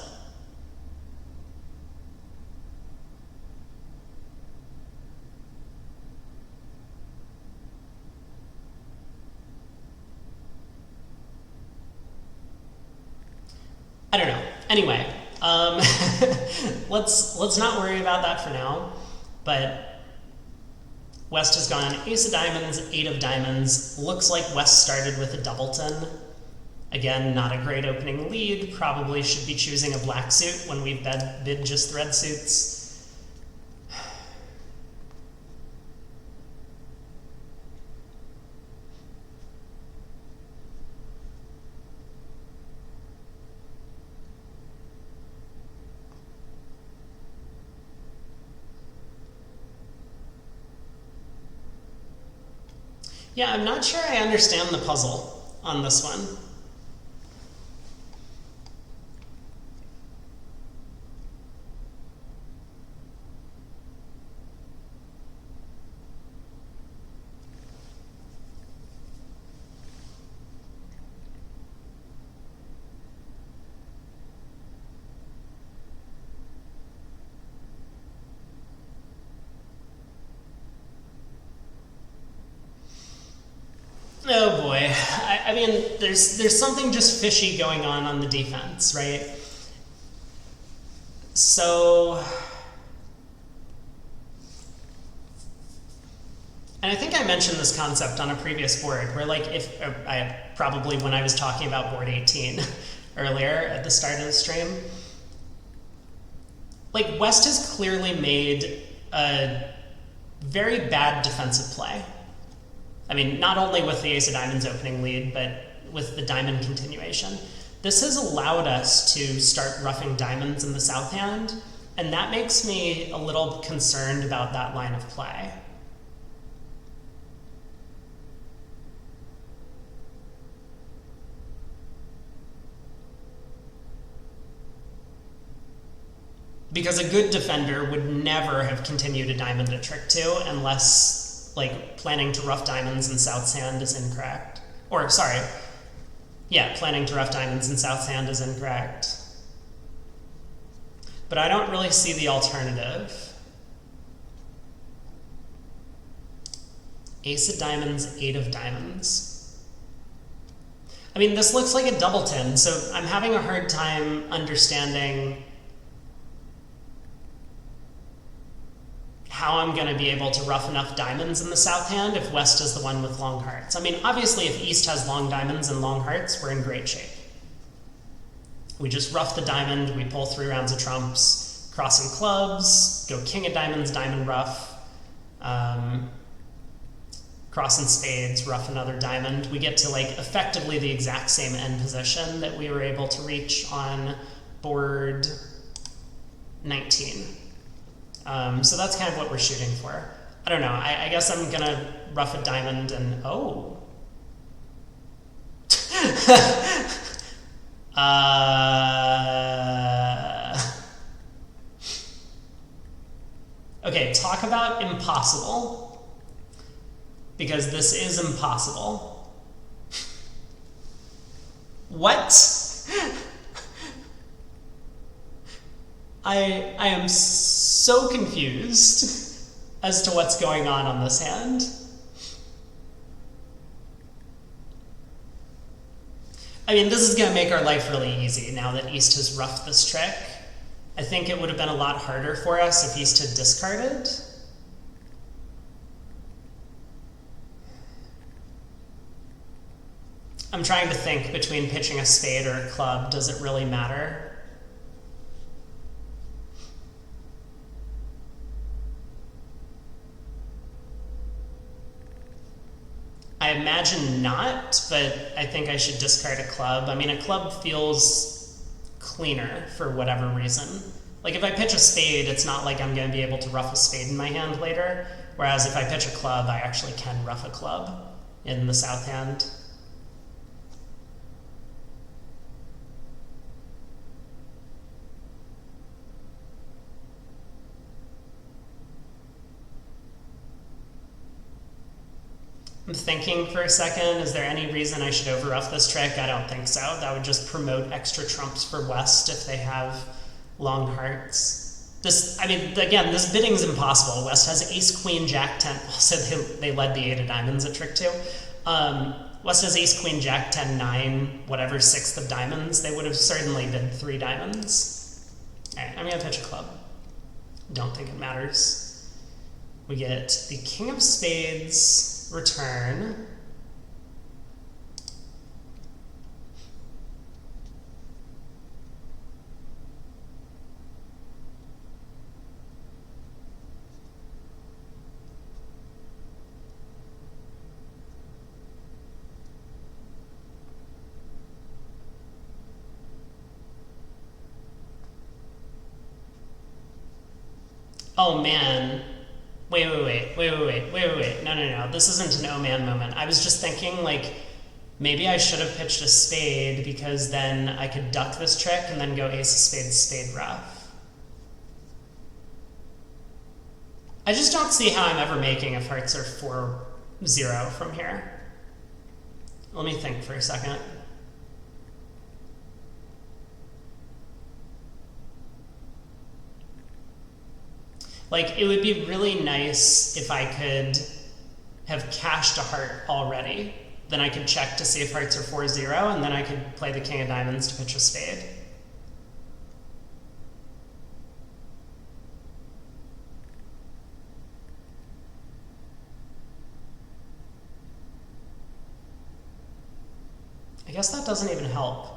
I don't know. Anyway, let's not worry about that for now. But West has gone ace of diamonds, 8 of diamonds. Looks like West started with a doubleton. Again, not a great opening lead. Probably should be choosing a black suit when we bid just red suits. Yeah, I'm not sure I understand the puzzle on this one. Oh boy. I mean, there's something just fishy going on the defense, right? So, and I think I mentioned this concept on a previous board where, like, probably when I was talking about board 18 earlier at the start of the stream, like, West has clearly made a very bad defensive play. I mean, not only with the ace of diamonds opening lead, but with the diamond continuation. This has allowed us to start roughing diamonds in the south hand, and that makes me a little concerned about that line of play. Because a good defender would never have continued a diamond at trick 2 unless, like, planning to rough diamonds in south's hand is incorrect. Or, sorry, yeah, planning to rough diamonds in south's hand is incorrect. But I don't really see the alternative. Ace of diamonds, 8 of diamonds. I mean, this looks like a doubleton, so I'm having a hard time understanding how I'm going to be able to rough enough diamonds in the south hand if West is the one with long hearts. I mean, obviously, if East has long diamonds and long hearts, we're in great shape. We just rough the diamond, we pull 3 rounds of trumps, crossing clubs, go king of diamonds, diamond rough, crossing spades, rough another diamond. We get to, like, effectively the exact same end position that we were able to reach on board 19. So that's kind of what we're shooting for. I don't know. I guess I'm going to rough a diamond and... Oh. Okay, talk about impossible. Because this is impossible. What? I am so confused as to what's going on this hand. I mean, this is going to make our life really easy now that East has roughed this trick. I think it would have been a lot harder for us if East had discarded. I'm trying to think between pitching a spade or a club. Does it really matter? I imagine not, but I think I should discard a club. I mean, a club feels cleaner for whatever reason. Like, if I pitch a spade, it's not like I'm going to be able to rough a spade in my hand later, whereas if I pitch a club, I actually can rough a club in the south hand. I'm thinking for a second, is there any reason I should over-ruff this trick? I don't think so. That would just promote extra trumps for West if they have long hearts. This, I mean, again, this bidding's impossible. West has ace, queen, jack, 10. Also, they led the 8 of diamonds at trick 2. West has ace, queen, jack, 10, 9, whatever, 6th of diamonds. They would have certainly bid 3 diamonds. All right, I'm going to pitch a club. Don't think it matters. We get the king of spades, return. Oh man. Wait. No. This isn't an oh man moment. I was just thinking, like, maybe I should have pitched a spade because then I could duck this trick and then go ace of spades, spade rough. I just don't see how I'm ever making if hearts are 4-0 from here. Let me think for a second. Like, it would be really nice if I could have cashed a heart already then I could check to see if hearts are 4-0, and then I could play the king of diamonds to pitch a spade. I guess that doesn't even help.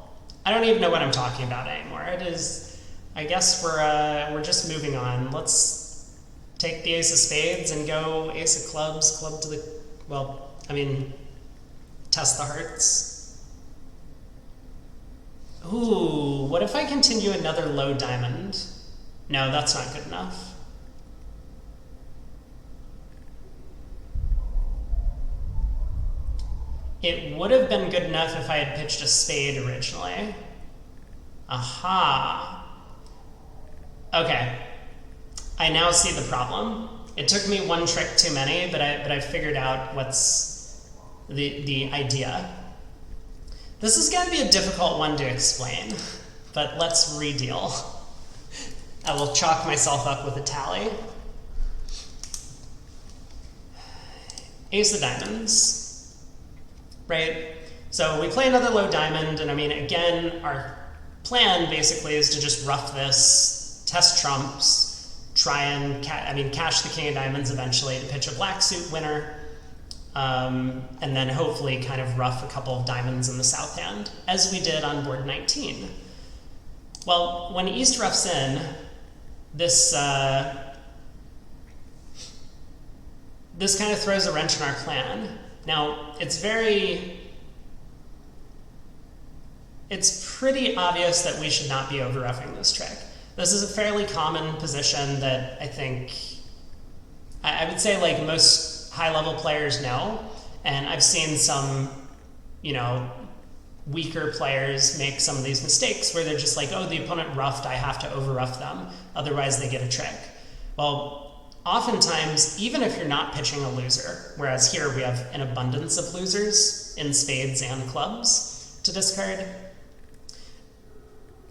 I don't even know what I'm talking about anymore. It is, I guess we're just moving on. Let's take the ace of spades and go ace of clubs, club to the, well, I mean, test the hearts. Ooh, what if I continue another low diamond? No, that's not good enough. It would have been good enough if I had pitched a spade originally. Aha. Okay. I now see the problem. It took me one trick too many, but I figured out what's the idea. This is going to be a difficult one to explain, but let's redeal. I will chalk myself up with a tally. Ace of diamonds. Right? So we play another low diamond, and I mean, again, our plan basically is to just rough this, test trumps, try and cash the king of diamonds eventually to pitch a black suit winner, and then hopefully kind of rough a couple of diamonds in the south hand, as we did on board 19. Well, when East roughs in, this kind of throws a wrench in our plan. Now, it's pretty obvious that we should not be over-ruffing this trick. This is a fairly common position that I think, I would say like most high-level players know, and I've seen some, weaker players make some of these mistakes where they're just like, oh, the opponent roughed, I have to over-ruff them, otherwise they get a trick. Well, oftentimes, even if you're not pitching a loser, whereas here we have an abundance of losers in spades and clubs to discard,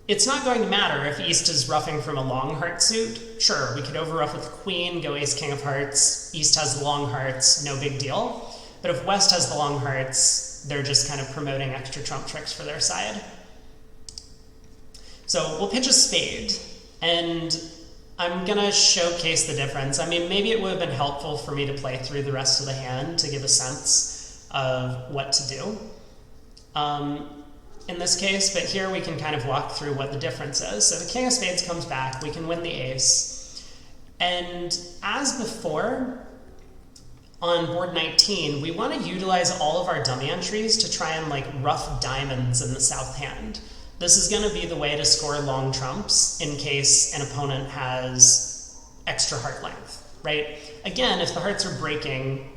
it's not going to matter if East is roughing from a long heart suit. Sure, we could over-ruff with queen, go ace, king of hearts, East has the long hearts, no big deal. But if West has the long hearts, they're just kind of promoting extra trump tricks for their side. So we'll pitch a spade, and I'm going to showcase the difference. I mean, maybe it would have been helpful for me to play through the rest of the hand to give a sense of what to do in this case, but here we can kind of walk through what the difference is. So the king of spades comes back, we can win the ace, and as before, on board 19, we want to utilize all of our dummy entries to try and like rough diamonds in the south hand. This is going to be the way to score long trumps in case an opponent has extra heart length, right? Again, if the hearts are breaking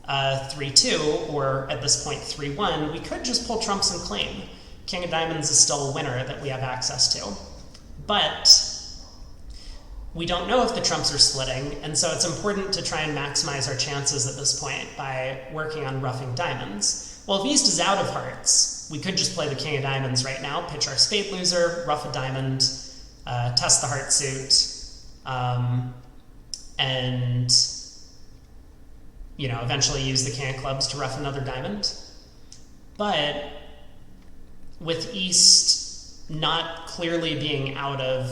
3-2, or at this point 3-1, we could just pull trumps and claim. King of diamonds is still a winner that we have access to. But we don't know if the trumps are splitting, and so it's important to try and maximize our chances at this point by working on roughing diamonds. Well, if East is out of hearts, we could just play the king of diamonds right now, pitch our spade loser, rough a diamond, test the heart suit, and eventually use the king of clubs to rough another diamond. But with East not clearly being out of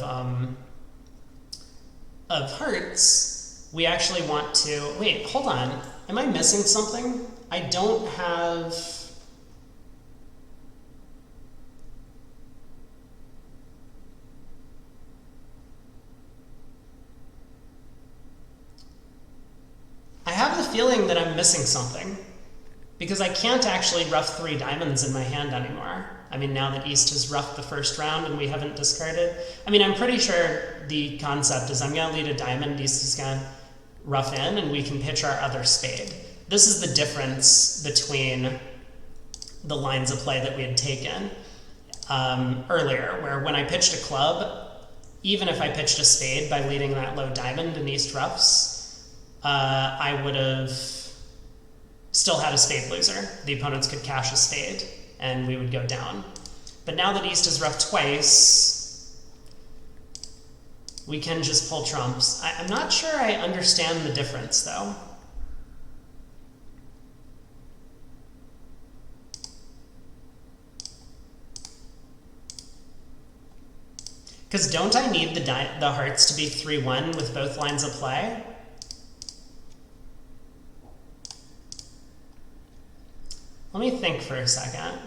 hearts, we actually want to, wait, hold on, am I missing something? I don't have, I have the feeling that I'm missing something, because I can't actually rough 3 diamonds in my hand anymore. I mean, now that East has roughed the first round and we haven't discarded. I mean, I'm pretty sure the concept is I'm going to lead a diamond, East is going to rough in, and we can pitch our other spade. This is the difference between the lines of play that we had taken earlier, where when I pitched a club, even if I pitched a spade by leading that low diamond and East roughs, I would have still had a spade loser. The opponents could cash a spade, and we would go down. But now that East has roughed twice, we can just pull trumps. I'm not sure I understand the difference, though. Because don't I need the hearts to be 3-1 with both lines of play? Let me think for a second.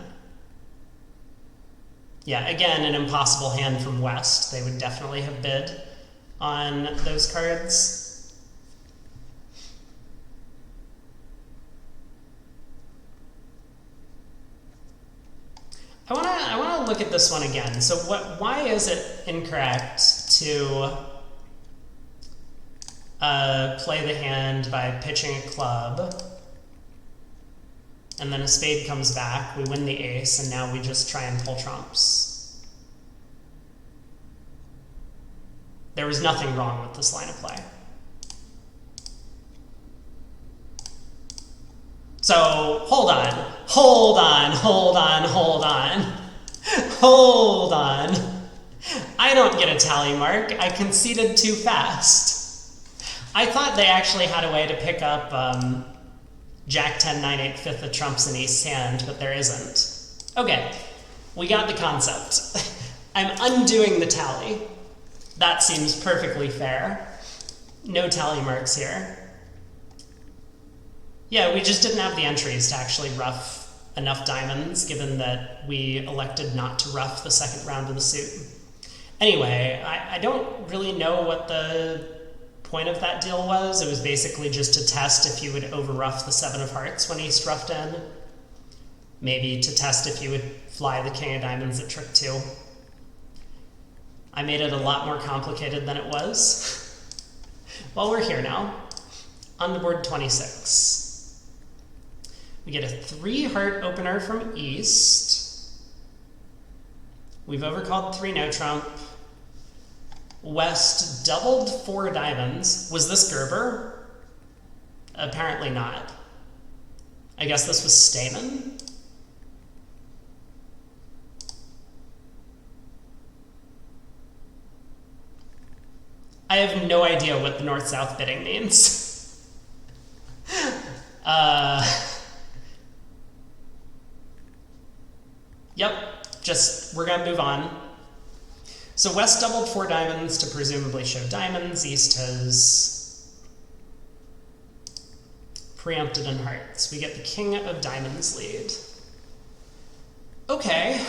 Yeah, again, an impossible hand from West. They would definitely have bid on those cards. I want to look at this one again. So why is it incorrect to play the hand by pitching a club, and then a spade comes back, we win the ace, and now we just try and pull trumps? There was nothing wrong with this line of play. So, hold on. I don't get a tally mark. I conceded too fast. I thought they actually had a way to pick up Jack 10, 9, 8, 5th of trumps in East's hand, but there isn't. Okay, we got the concept. I'm undoing the tally. That seems perfectly fair. No tally marks here. Yeah, we just didn't have the entries to actually ruff enough diamonds, given that we elected not to ruff the second round of the suit. Anyway, I don't really know what the point of that deal was. It was basically just to test if you would over-ruff the 7 of hearts when East ruffed in. Maybe to test if you would fly the king of diamonds at trick 2. I made it a lot more complicated than it was. Well, we're here now. On to board 26. We get a 3-heart opener from East. We've overcalled 3 no trump. West doubled 4 diamonds. Was this Gerber? Apparently not. I guess this was Stamen. I have no idea what the north-south bidding means. Yep, we're gonna move on. So West doubled 4 diamonds to presumably show diamonds. East has preempted in hearts. We get the king of diamonds lead. Okay.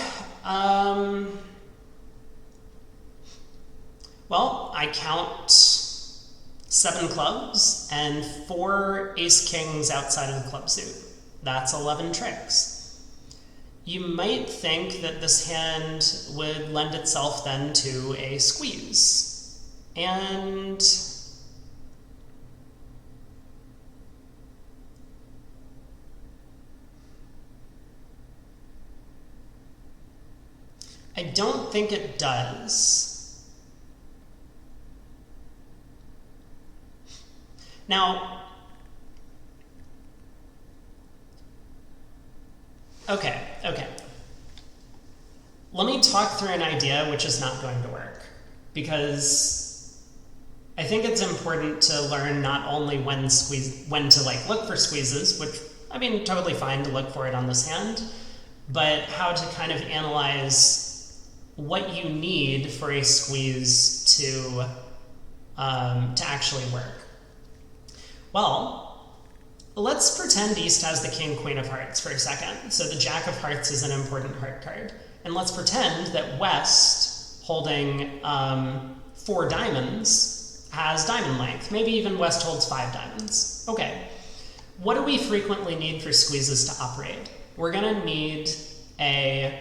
Well, I count 7 clubs and 4 ace-kings outside of the club suit. That's 11 tricks. You might think that this hand would lend itself then to a squeeze. And I don't think it does. Now, okay. Let me talk through an idea which is not going to work, because I think it's important to learn not only when to look for squeezes, which, I mean, totally fine to look for it on this hand, but how to kind of analyze what you need for a squeeze to actually work. Well, let's pretend East has the king, queen of hearts for a second. So the jack of hearts is an important heart card. And let's pretend that West, holding 4 diamonds, has diamond length. Maybe even West holds 5 diamonds. Okay. What do we frequently need for squeezes to operate? We're gonna need a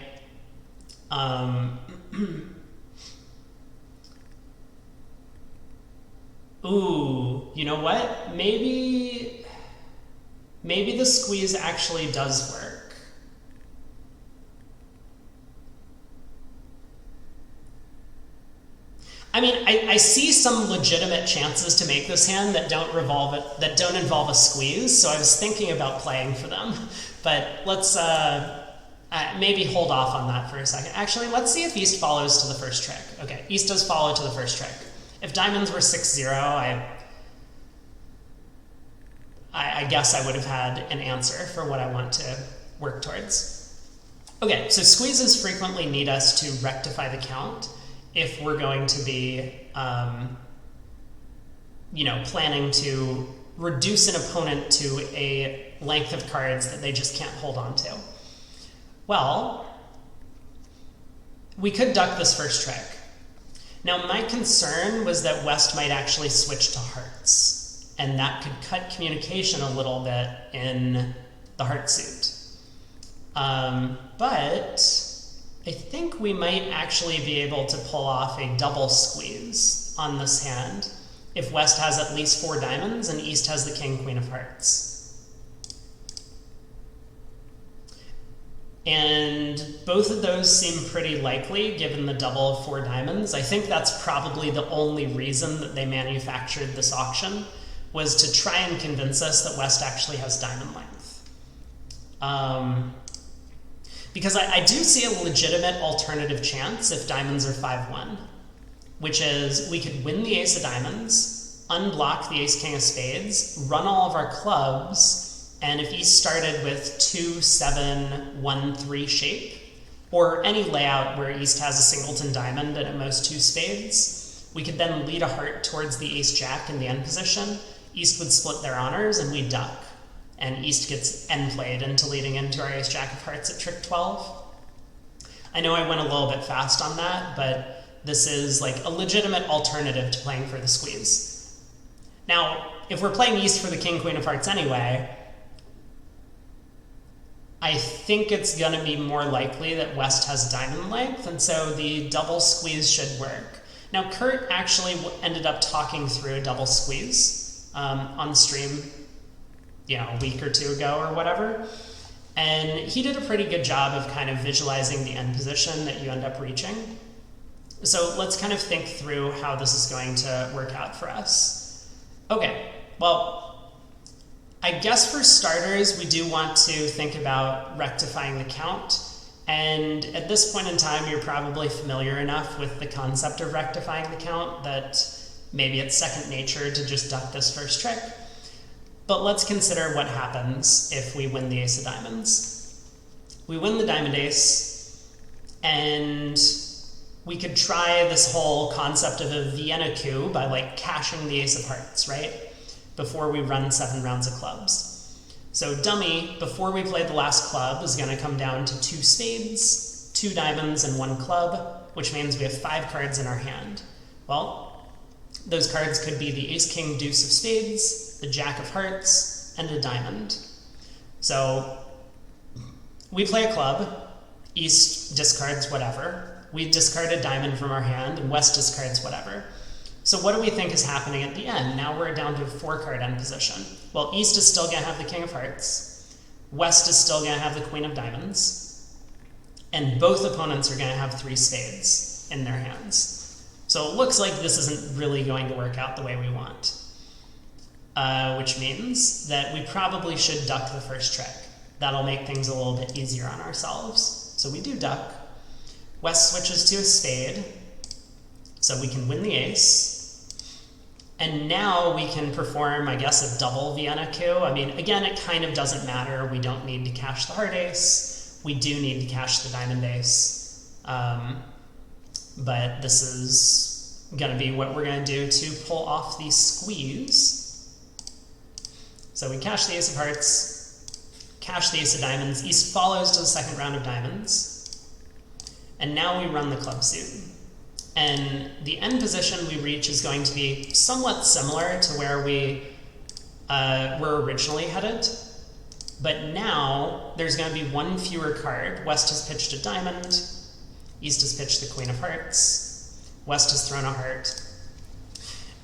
ooh, you know what? Maybe the squeeze actually does work. I mean, I see some legitimate chances to make this hand that don't involve a squeeze, so I was thinking about playing for them. But let's maybe hold off on that for a second. Actually, let's see if East follows to the first trick. Okay, East does follow to the first trick. If diamonds were 6-0, I guess I would have had an answer for what I want to work towards. Okay, so squeezes frequently need us to rectify the count. if we're going to be, planning to reduce an opponent to a length of cards that they just can't hold on to. Well, we could duck this first trick. Now, my concern was that West might actually switch to hearts, and that could cut communication a little bit in the heart suit. But I think we might actually be able to pull off a double squeeze on this hand if West has at least 4 diamonds and East has the king, queen of hearts. And both of those seem pretty likely given the double of 4 diamonds. I think that's probably the only reason that they manufactured this auction, was to try and convince us that West actually has diamond length. Because I do see a legitimate alternative chance if diamonds are 5-1, which is we could win the ace of diamonds, unblock the ace king of spades, run all of our clubs, and if East started with 2-7-1-3 shape, or any layout where East has a singleton diamond and at most 2 spades, we could then lead a heart towards the ace-jack in the end position. East would split their honors and we duck, and East gets end played into leading into our ace-jack of hearts at trick 12. I know I went a little bit fast on that, but this is like a legitimate alternative to playing for the squeeze. Now, if we're playing East for the king, queen of hearts anyway, I think it's going to be more likely that West has diamond length, and so the double squeeze should work. Now, Kurt actually ended up talking through a double squeeze on the stream, a week or 2 ago or whatever, and he did a pretty good job of kind of visualizing the end position that you end up reaching. So let's kind of think through how this is going to work out for us. Okay, well, I guess for starters, we do want to think about rectifying the count. And at this point in time, you're probably familiar enough with the concept of rectifying the count that maybe it's second nature to just duck this first trick. But let's consider what happens if we win the ace of diamonds. We win the diamond ace, and we could try this whole concept of a Vienna coup by cashing the ace of hearts, right? Before we run 7 rounds of clubs. So dummy, before we play the last club, is going to come down to 2 spades, 2 diamonds, and 1 club, which means we have 5 cards in our hand. Well, those cards could be the ace, king, deuce of spades, the jack of hearts, and a diamond. So we play a club, East discards whatever, we discard a diamond from our hand, and West discards whatever. So what do we think is happening at the end? Now we're down to a 4-card end position. Well, East is still going to have the king of hearts, West is still going to have the queen of diamonds, and both opponents are going to have 3 spades in their hands. So it looks like this isn't really going to work out the way we want, which means that we probably should duck the first trick. That'll make things a little bit easier on ourselves. So we do duck. West switches to a spade, so we can win the ace. And now we can perform, I guess, a double Vienna coup. I mean, again, it kind of doesn't matter. We don't need to cash the heart ace. We do need to cash the diamond ace. But this is going to be what we're going to do to pull off the squeeze. So we cash the ace of hearts, cash the ace of diamonds. East follows to the second round of diamonds. And now we run the club suit. And the end position we reach is going to be somewhat similar to where we were originally headed. But now there's going to be 1 fewer card. West has pitched a diamond. East has pitched the queen of hearts. West has thrown a heart.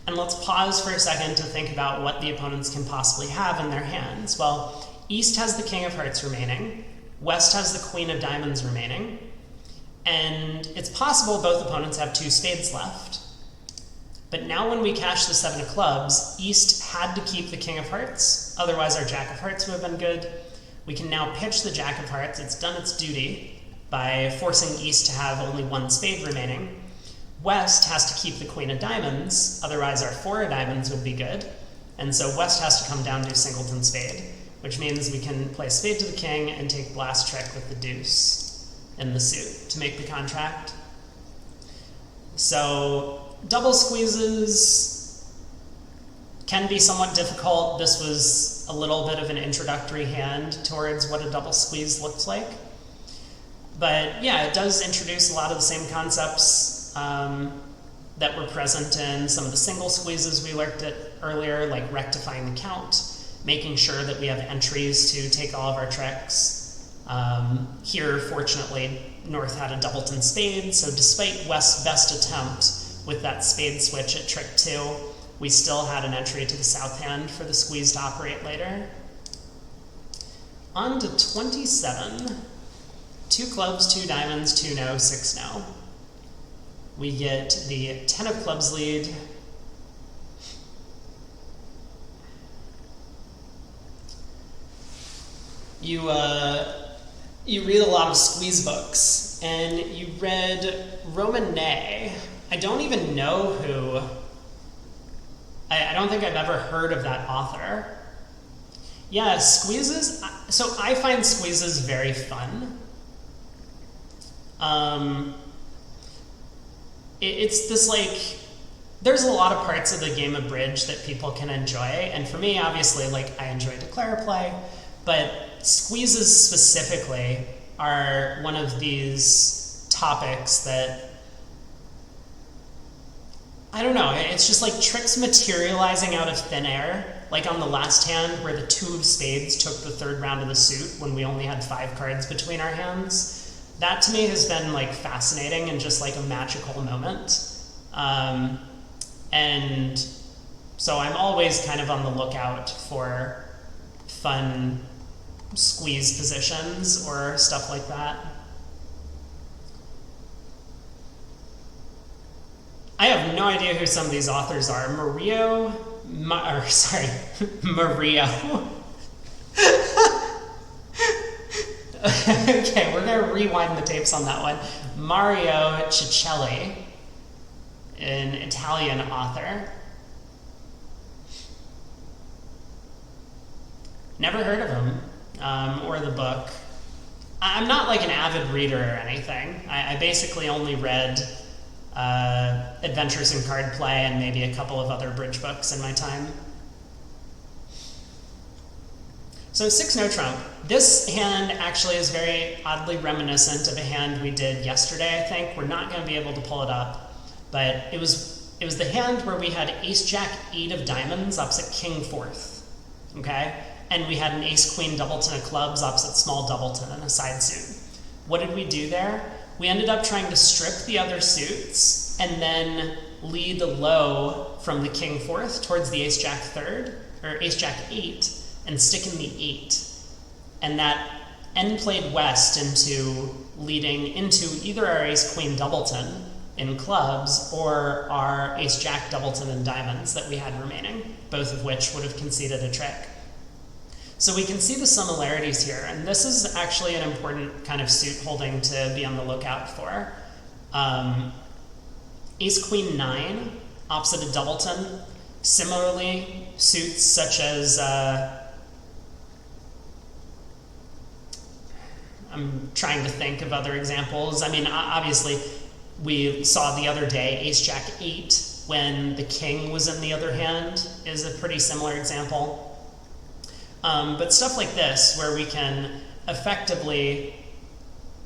And let's pause for a second to think about what the opponents can possibly have in their hands. Well, East has the king of hearts remaining. West has the queen of diamonds remaining. And it's possible both opponents have 2 spades left. But now when we cash the 7 of clubs, East had to keep the king of hearts. Otherwise, our jack of hearts would have been good. We can now pitch the jack of hearts. It's done its duty by forcing East to have only 1 spade remaining. West has to keep the queen of diamonds. Otherwise, our 4 of diamonds would be good. And so West has to come down to a singleton spade, which means we can play spade to the king and take blast trick with the deuce in the suit to make the contract. So double squeezes can be somewhat difficult. This was a little bit of an introductory hand towards what a double squeeze looks like. But yeah, it does introduce a lot of the same concepts that were present in some of the single squeezes we looked at earlier, like rectifying the count, making sure that we have entries to take all of our tricks. Here, fortunately, North had a doubleton spade, so despite West's best attempt with that spade switch at trick 2, we still had an entry to the south hand for the squeeze to operate later. On to 27. 2 clubs, 2 diamonds, 2 no, 6 no. We get the 10 of clubs lead. You read a lot of squeeze books, and you read Romanet. I don't even know who. I don't think I've ever heard of that author. Yeah, squeezes. So I find squeezes very fun. It's this like, there's a lot of parts of the game of bridge that people can enjoy, and for me, obviously, like I enjoy declare play, but squeezes specifically are one of these topics that, I don't know, it's just like tricks materializing out of thin air, like on the last hand where the 2 of spades took the 3rd round of the suit when we only had 5 cards between our hands. That to me has been like fascinating and just like a magical moment. And so I'm always kind of on the lookout for fun squeeze positions or stuff like that. I have no idea who some of these authors are. Mario. Okay, we're going to rewind the tapes on that one. Mario Ciccelli, an Italian author. Never heard of him, or the book. I'm not like an avid reader or anything. I basically only read Adventures in Card Play and maybe a couple of other bridge books in my time. So 6 no trump. This hand actually is very oddly reminiscent of a hand we did yesterday, I think. We're not going to be able to pull it up, but it was the hand where we had ace jack 8 of diamonds opposite king 4th, okay? And we had an ace queen doubleton of clubs opposite small doubleton and a side suit. What did we do there? We ended up trying to strip the other suits and then lead the low from the king 4th towards the ace jack 3rd, or ace jack 8, and stick in the 8. And that end played West into leading into either our ace queen doubleton in clubs or our ace jack doubleton in diamonds that we had remaining, both of which would have conceded a trick. So we can see the similarities here, and this is actually an important kind of suit holding to be on the lookout for. Ace queen 9 opposite a doubleton. Similarly, suits such as I'm trying to think of other examples. I mean, obviously, we saw the other day ace jack 8 when the king was in the other hand is a pretty similar example. But stuff like this, where we can effectively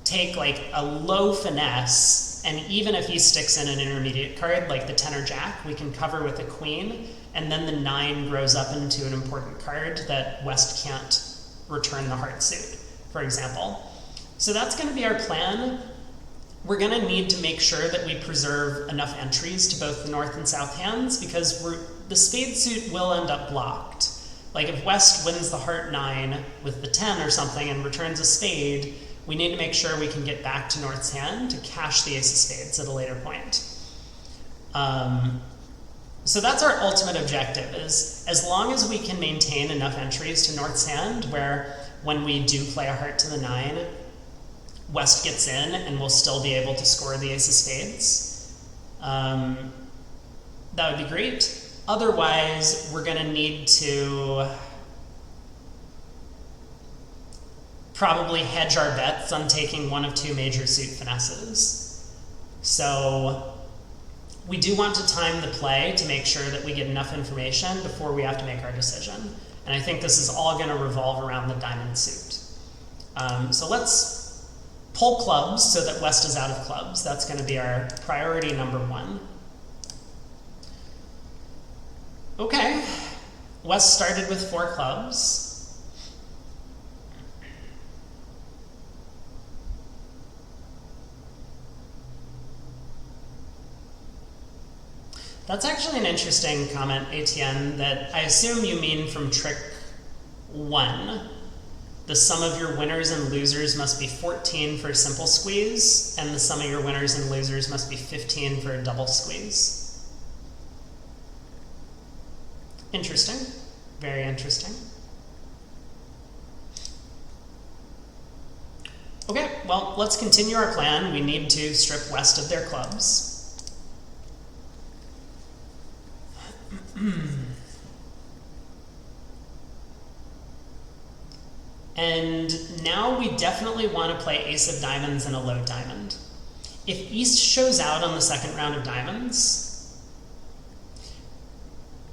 take like a low finesse, and even if he sticks in an intermediate card, like the 10 or jack, we can cover with a queen, and then the 9 grows up into an important card that West can't return the heart suit, for example. So that's going to be our plan. We're going to need to make sure that we preserve enough entries to both the north and south hands, because the spade suit will end up blocked. Like if West wins the heart 9 with the 10 or something and returns a spade, we need to make sure we can get back to North's hand to cash the ace of spades at a later point. So that's our ultimate objective, is as long as we can maintain enough entries to North's hand where when we do play a heart to the 9, West gets in and we'll still be able to score the ace of spades, that would be great. Otherwise, we're going to need to probably hedge our bets on taking one of 2 major suit finesses. So we do want to time the play to make sure that we get enough information before we have to make our decision. And I think this is all going to revolve around the diamond suit. So let's pull clubs so that West is out of clubs. That's going to be our priority number 1. Okay, West started with 4 clubs. That's actually an interesting comment, ATN, that I assume you mean from trick 1. The sum of your winners and losers must be 14 for a simple squeeze, and the sum of your winners and losers must be 15 for a double squeeze. Interesting. Very interesting. Okay, well, let's continue our plan. We need to strip West of their clubs. And now we definitely want to play ace of diamonds and a low diamond. If East shows out on the second round of diamonds,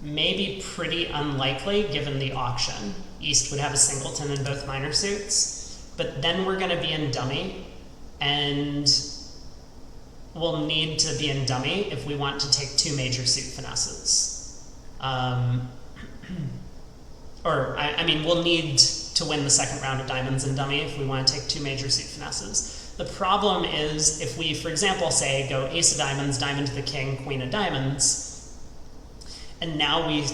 maybe pretty unlikely given the auction. East would have a singleton in both minor suits, but then we're going to be in dummy, and we'll need to be in dummy if we want to take 2 major suit finesses. I mean, we'll need to win the second round of diamonds in dummy if we want to take 2 major suit finesses. The problem is if we, for example, say go ace of diamonds, diamond to the king, queen of diamonds, and now we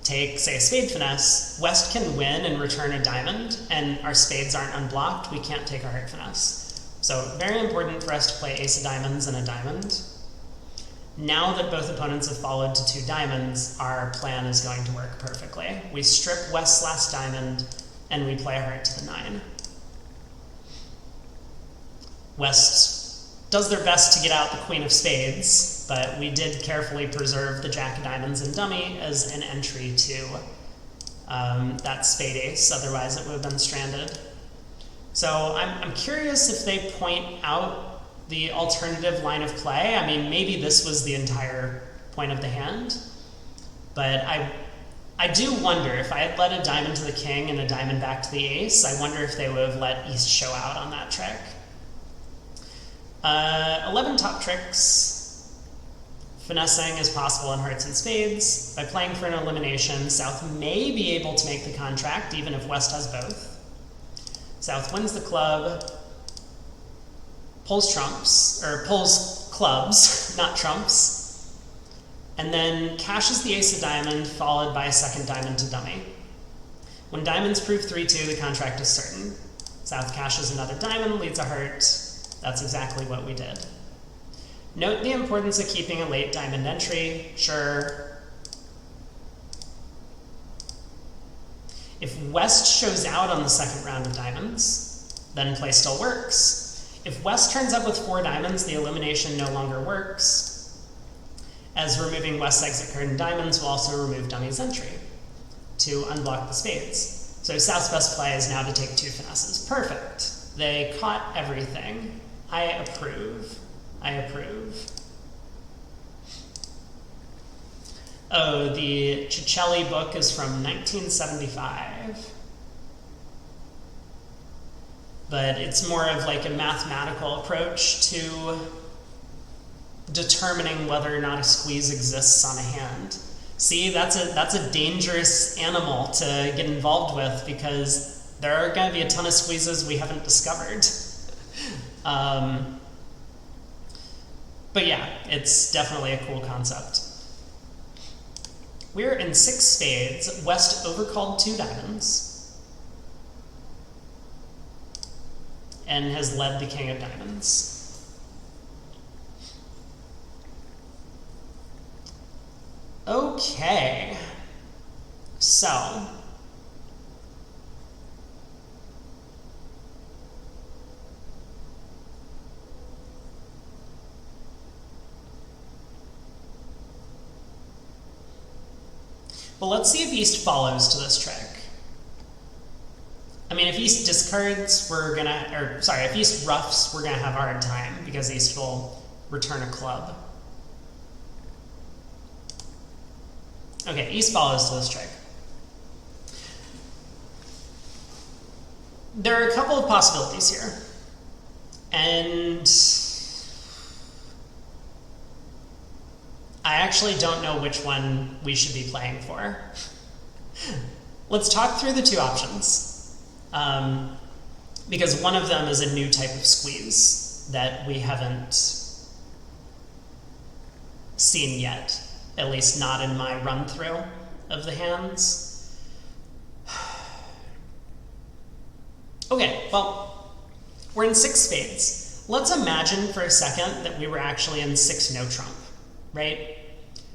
take, say, a spade finesse, West can win and return a diamond, and our spades aren't unblocked, we can't take our heart finesse. So very important for us to play ace of diamonds and a diamond. Now that both opponents have followed to 2 diamonds, our plan is going to work perfectly. We strip West's last diamond, and we play a heart to the 9. West does their best to get out the queen of spades, but we did carefully preserve the jack of diamonds in dummy as an entry to that spade ace, otherwise it would have been stranded. So I'm curious if they point out the alternative line of play. I mean, maybe this was the entire point of the hand, but I do wonder if I had let a diamond to the king and a diamond back to the ace, I wonder if they would have let East show out on that trick. 11 top tricks. Finessing is possible in hearts and spades. By playing for an elimination, South may be able to make the contract, even if West has both. South wins the club, pulls trumps, or pulls clubs, not trumps, and then cashes the ace of diamond, followed by a second diamond to dummy. When diamonds prove 3-2, the contract is certain. South cashes another diamond, leads a heart. That's exactly what we did. Note the importance of keeping a late diamond entry. Sure. If West shows out on the second round of diamonds, then play still works. If West turns up with 4 diamonds, the elimination no longer works, as removing West's exit card and diamonds will also remove dummy's entry to unblock the spades. So South's best play is now to take 2 finesses. Perfect. They caught everything. I approve. I approve. Oh, the Cicelli book is from 1975. But it's more of like a mathematical approach to determining whether or not a squeeze exists on a hand. See, that's a dangerous animal to get involved with because there are going to be a ton of squeezes we haven't discovered. But yeah, it's definitely a cool concept. We're in 6 spades. West overcalled 2 diamonds and has led the king of diamonds. Okay, so well, let's see if East follows to this trick. I mean, if East discards, if East ruffs, we're gonna have a hard time because East will return a club. Okay, East follows to this trick. There are a couple of possibilities here. And I actually don't know which one we should be playing for. Let's talk through the two options. Because one of them is a new type of squeeze that we haven't seen yet, at least not in my run-through of the hands. Okay, well, we're in 6 spades. Let's imagine for a second that we were actually in 6 no trump, right?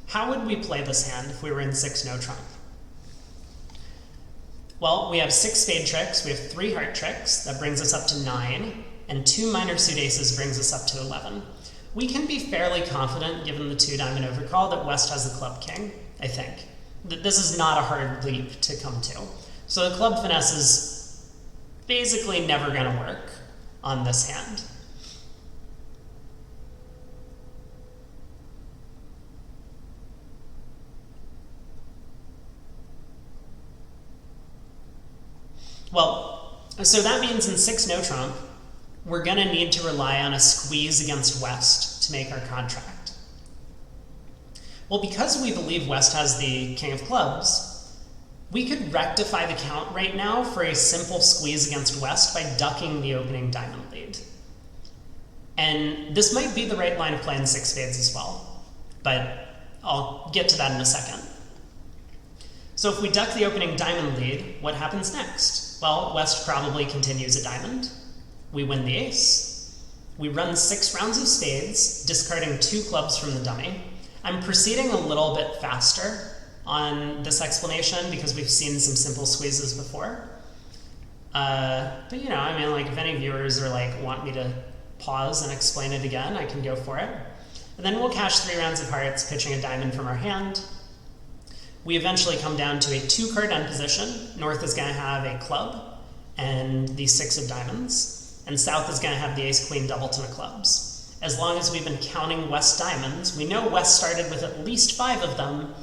How would we play this hand if we were in 6 no trump? Well, we have 6 spade tricks, we have 3 heart tricks, that brings us up to 9, and 2 minor suit aces brings us up to 11. We can be fairly confident, given the 2 diamond overcall, that West has the club king, I think. This is not a hard leap to come to. So the club finesse is basically never going to work on this hand. Well, so that means in 6 no trump, we're going to need to rely on a squeeze against West to make our contract. Well, because we believe West has the king of clubs, we could rectify the count right now for a simple squeeze against West by ducking the opening diamond lead. And this might be the right line of play in 6 spades as well, but I'll get to that in a second. So if we duck the opening diamond lead, what happens next? Well, West probably continues a diamond. We win the ace. We run 6 rounds of spades, discarding 2 clubs from the dummy. I'm proceeding a little bit faster on this explanation because we've seen some simple squeezes before. But you know, I mean, like if any viewers are like want me to pause and explain it again, I can go for it. And then we'll cash 3 rounds of hearts, pitching a diamond from our hand. We eventually come down to a 2-card end position. North is going to have a club and the 6 of diamonds, and South is going to have the ace, queen, doubleton of clubs. As long as we've been counting West diamonds, we know West started with at least 5 of them.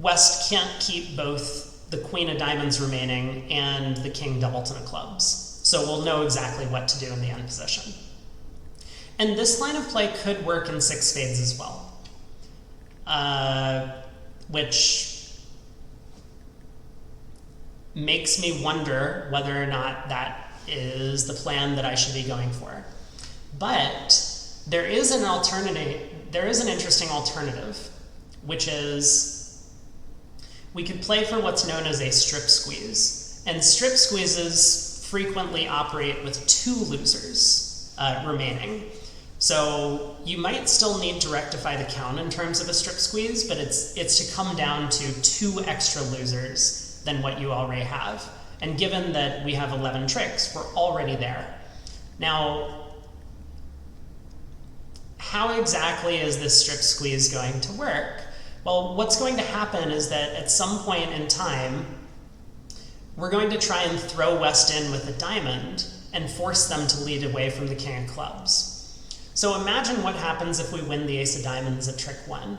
West can't keep both the queen of diamonds remaining and the king, doubleton of clubs. So we'll know exactly what to do in the end position. And this line of play could work in 6 spades as well. Which makes me wonder whether or not that is the plan that I should be going for. But there is an interesting alternative, which is we could play for what's known as a strip squeeze. And strip squeezes frequently operate with 2 losers remaining. So you might still need to rectify the count in terms of a strip squeeze, but it's to come down to 2 extra losers than what you already have. And given that we have 11 tricks, we're already there. Now, how exactly is this strip squeeze going to work? Well, what's going to happen is that at some point in time, we're going to try and throw West in with a diamond and force them to lead away from the king of clubs. So imagine what happens if we win the ace of diamonds at trick 1.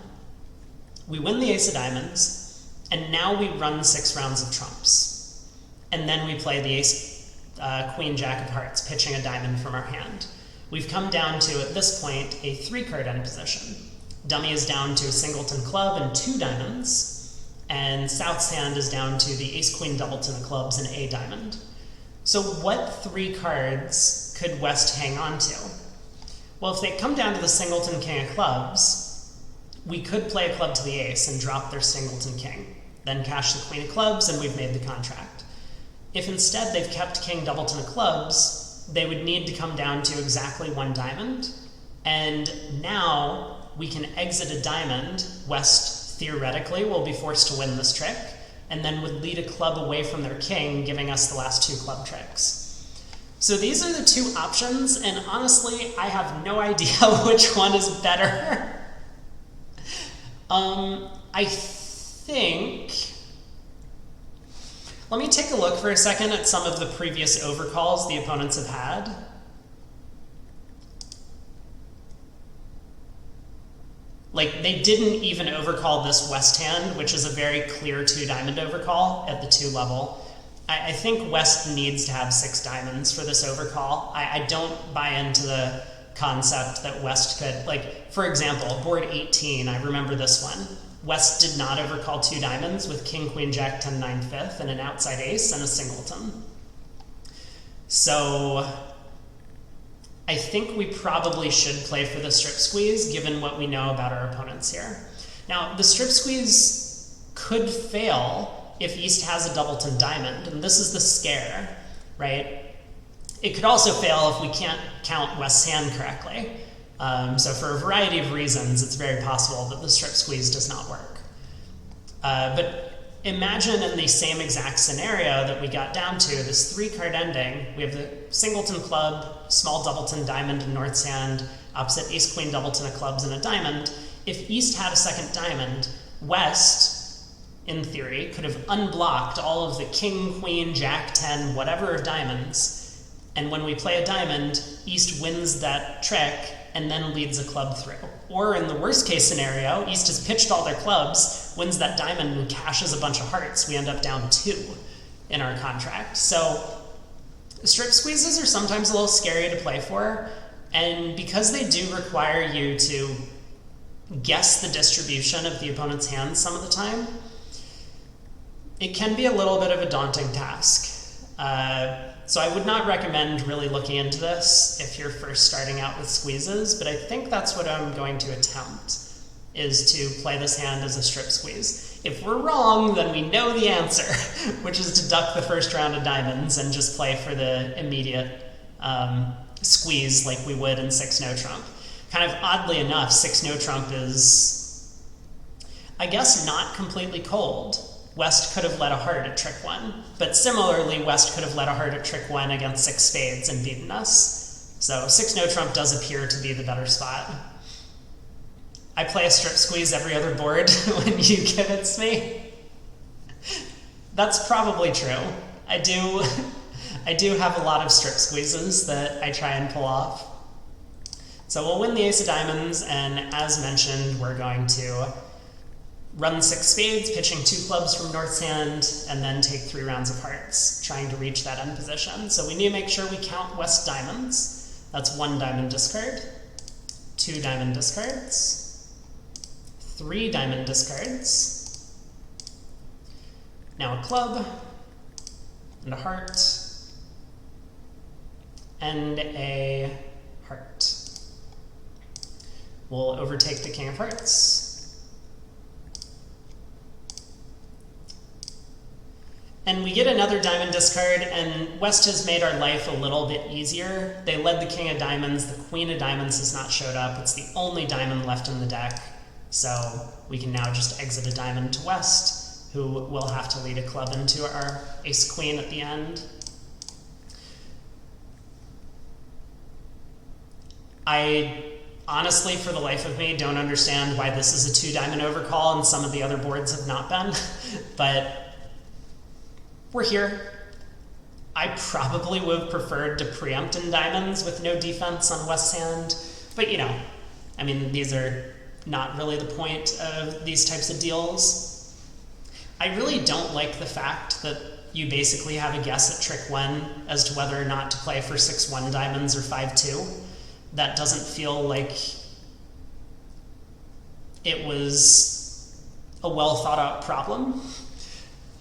We win the ace of diamonds, and now we run 6 rounds of trumps. And then we play the ace, queen, jack of hearts, pitching a diamond from our hand. We've come down to, at this point, a 3-card end position. Dummy is down to a singleton club and 2 diamonds, and South's hand is down to the ace, queen, doubleton of clubs and a diamond. So what 3 cards could West hang on to? Well, if they come down to the singleton king of clubs, we could play a club to the ace and drop their singleton king, then cash the queen of clubs, and we've made the contract. If instead they've kept king, doubleton of clubs, they would need to come down to exactly 1 diamond, and now we can exit a diamond. West, theoretically, will be forced to win this trick, and then would lead a club away from their king, giving us the last 2 club tricks. So these are the 2 options, and honestly, I have no idea which one is better. I think... Let me take a look for a second at some of the previous overcalls the opponents have had. Like, they didn't even overcall this West hand, which is a very clear 2-diamond overcall at the 2 level. I think West needs to have 6 diamonds for this overcall. I don't buy into the concept that West could, like, for example, board 18, I remember this one. West did not overcall 2 diamonds with King, Queen, Jack, 10, 9, 5th, and an outside ace and a singleton. So I think we probably should play for the strip squeeze, given what we know about our opponents here. Now, the strip squeeze could fail if East has a doubleton diamond, and this is the scare, right? It could also fail if we can't count West's hand correctly. So for a variety of reasons, it's very possible that the strip squeeze does not work. But imagine in the same exact scenario that we got down to, this 3-card ending, we have the singleton club, small doubleton diamond in North's hand, opposite ace, queen, doubleton of clubs, and a diamond. If East had a second diamond, West, in theory, could have unblocked all of the king, queen, jack, 10, whatever of diamonds, and when we play a diamond, East wins that trick and then leads a club through. Or in the worst case scenario, East has pitched all their clubs, wins that diamond, and cashes a bunch of hearts. We end up down 2 in our contract. So strip squeezes are sometimes a little scary to play for, and because they do require you to guess the distribution of the opponent's hands some of the time, it can be a little bit of a daunting task. So I would not recommend really looking into this if you're first starting out with squeezes, but I think that's what I'm going to attempt, is to play this hand as a strip squeeze. If we're wrong, then we know the answer, which is to duck the first round of diamonds and just play for the immediate squeeze like we would in 6 no trump. Kind of oddly enough, 6 no trump is, I guess, not completely cold. West could have led a heart at trick 1, but similarly, West could have led a heart at trick 1 against 6 spades and beaten us. So 6 no trump does appear to be the better spot. I play a strip squeeze every other board when you kibitz me. That's probably true. I do have a lot of strip squeezes that I try and pull off. So we'll win the ace of diamonds, and as mentioned, we're going to run 6 spades, pitching 2 clubs from North's hand, and then take 3 rounds of hearts, trying to reach that end position. So we need to make sure we count West diamonds. That's 1 diamond discard, 2 diamond discards, 3 diamond discards, now a club, and a heart, and a heart. We'll overtake the king of hearts, and we get another diamond discard, and West has made our life a little bit easier. They led the king of diamonds, the queen of diamonds has not showed up. It's the only diamond left in the deck, so we can now just exit a diamond to West, who will have to lead a club into our ace queen at the end. I honestly, for the life of me, don't understand why this is a 2 diamond overcall and some of the other boards have not been, but we're here. I probably would have preferred to preempt in diamonds with no defense on West's hand, but you know, I mean, these are not really the point of these types of deals. I really don't like the fact that you basically have a guess at trick 1 as to whether or not to play for 6-1 diamonds or 5-2. That doesn't feel like it was a well thought out problem.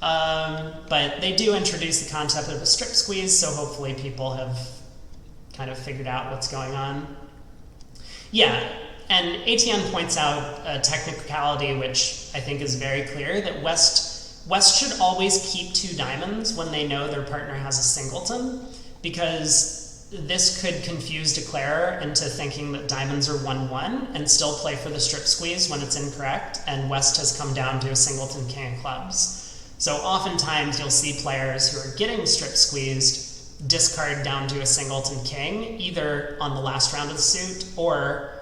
But they do introduce the concept of a strip squeeze, so hopefully people have kind of figured out what's going on. Yeah, and ATN points out a technicality which I think is very clear, that West should always keep 2 diamonds when they know their partner has a singleton, because this could confuse Declarer into thinking that diamonds are 1-1 and still play for the strip squeeze when it's incorrect, and West has come down to a singleton king of clubs. So oftentimes you'll see players who are getting strip squeezed discard down to a singleton king, either on the last round of the suit or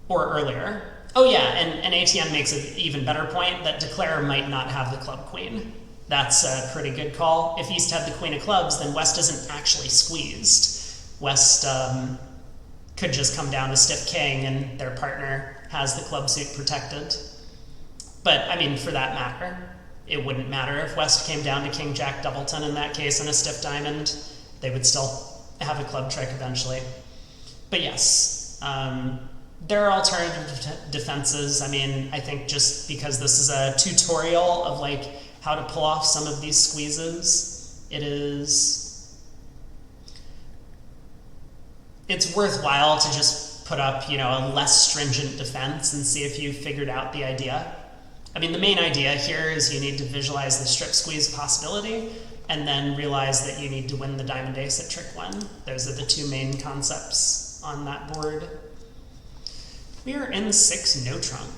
earlier. Oh yeah, and ATN makes an even better point that Declarer might not have the club queen. That's a pretty good call. If East had the queen of clubs, then West isn't actually squeezed. West could just come down to stiff king and their partner has the club suit protected. But, I mean, for that matter, it wouldn't matter if West came down to king jack doubleton in that case and a stiff diamond. They would still have a club trick eventually. But yes, there are alternative defenses. I mean, I think just because this is a tutorial of like how to pull off some of these squeezes, it's worthwhile to just put up, you know, a less stringent defense and see if you've figured out the idea. I mean, the main idea here is you need to visualize the strip squeeze possibility and then realize that you need to win the diamond ace at trick 1. Those are the two main concepts on that board. We are in 6 no trump.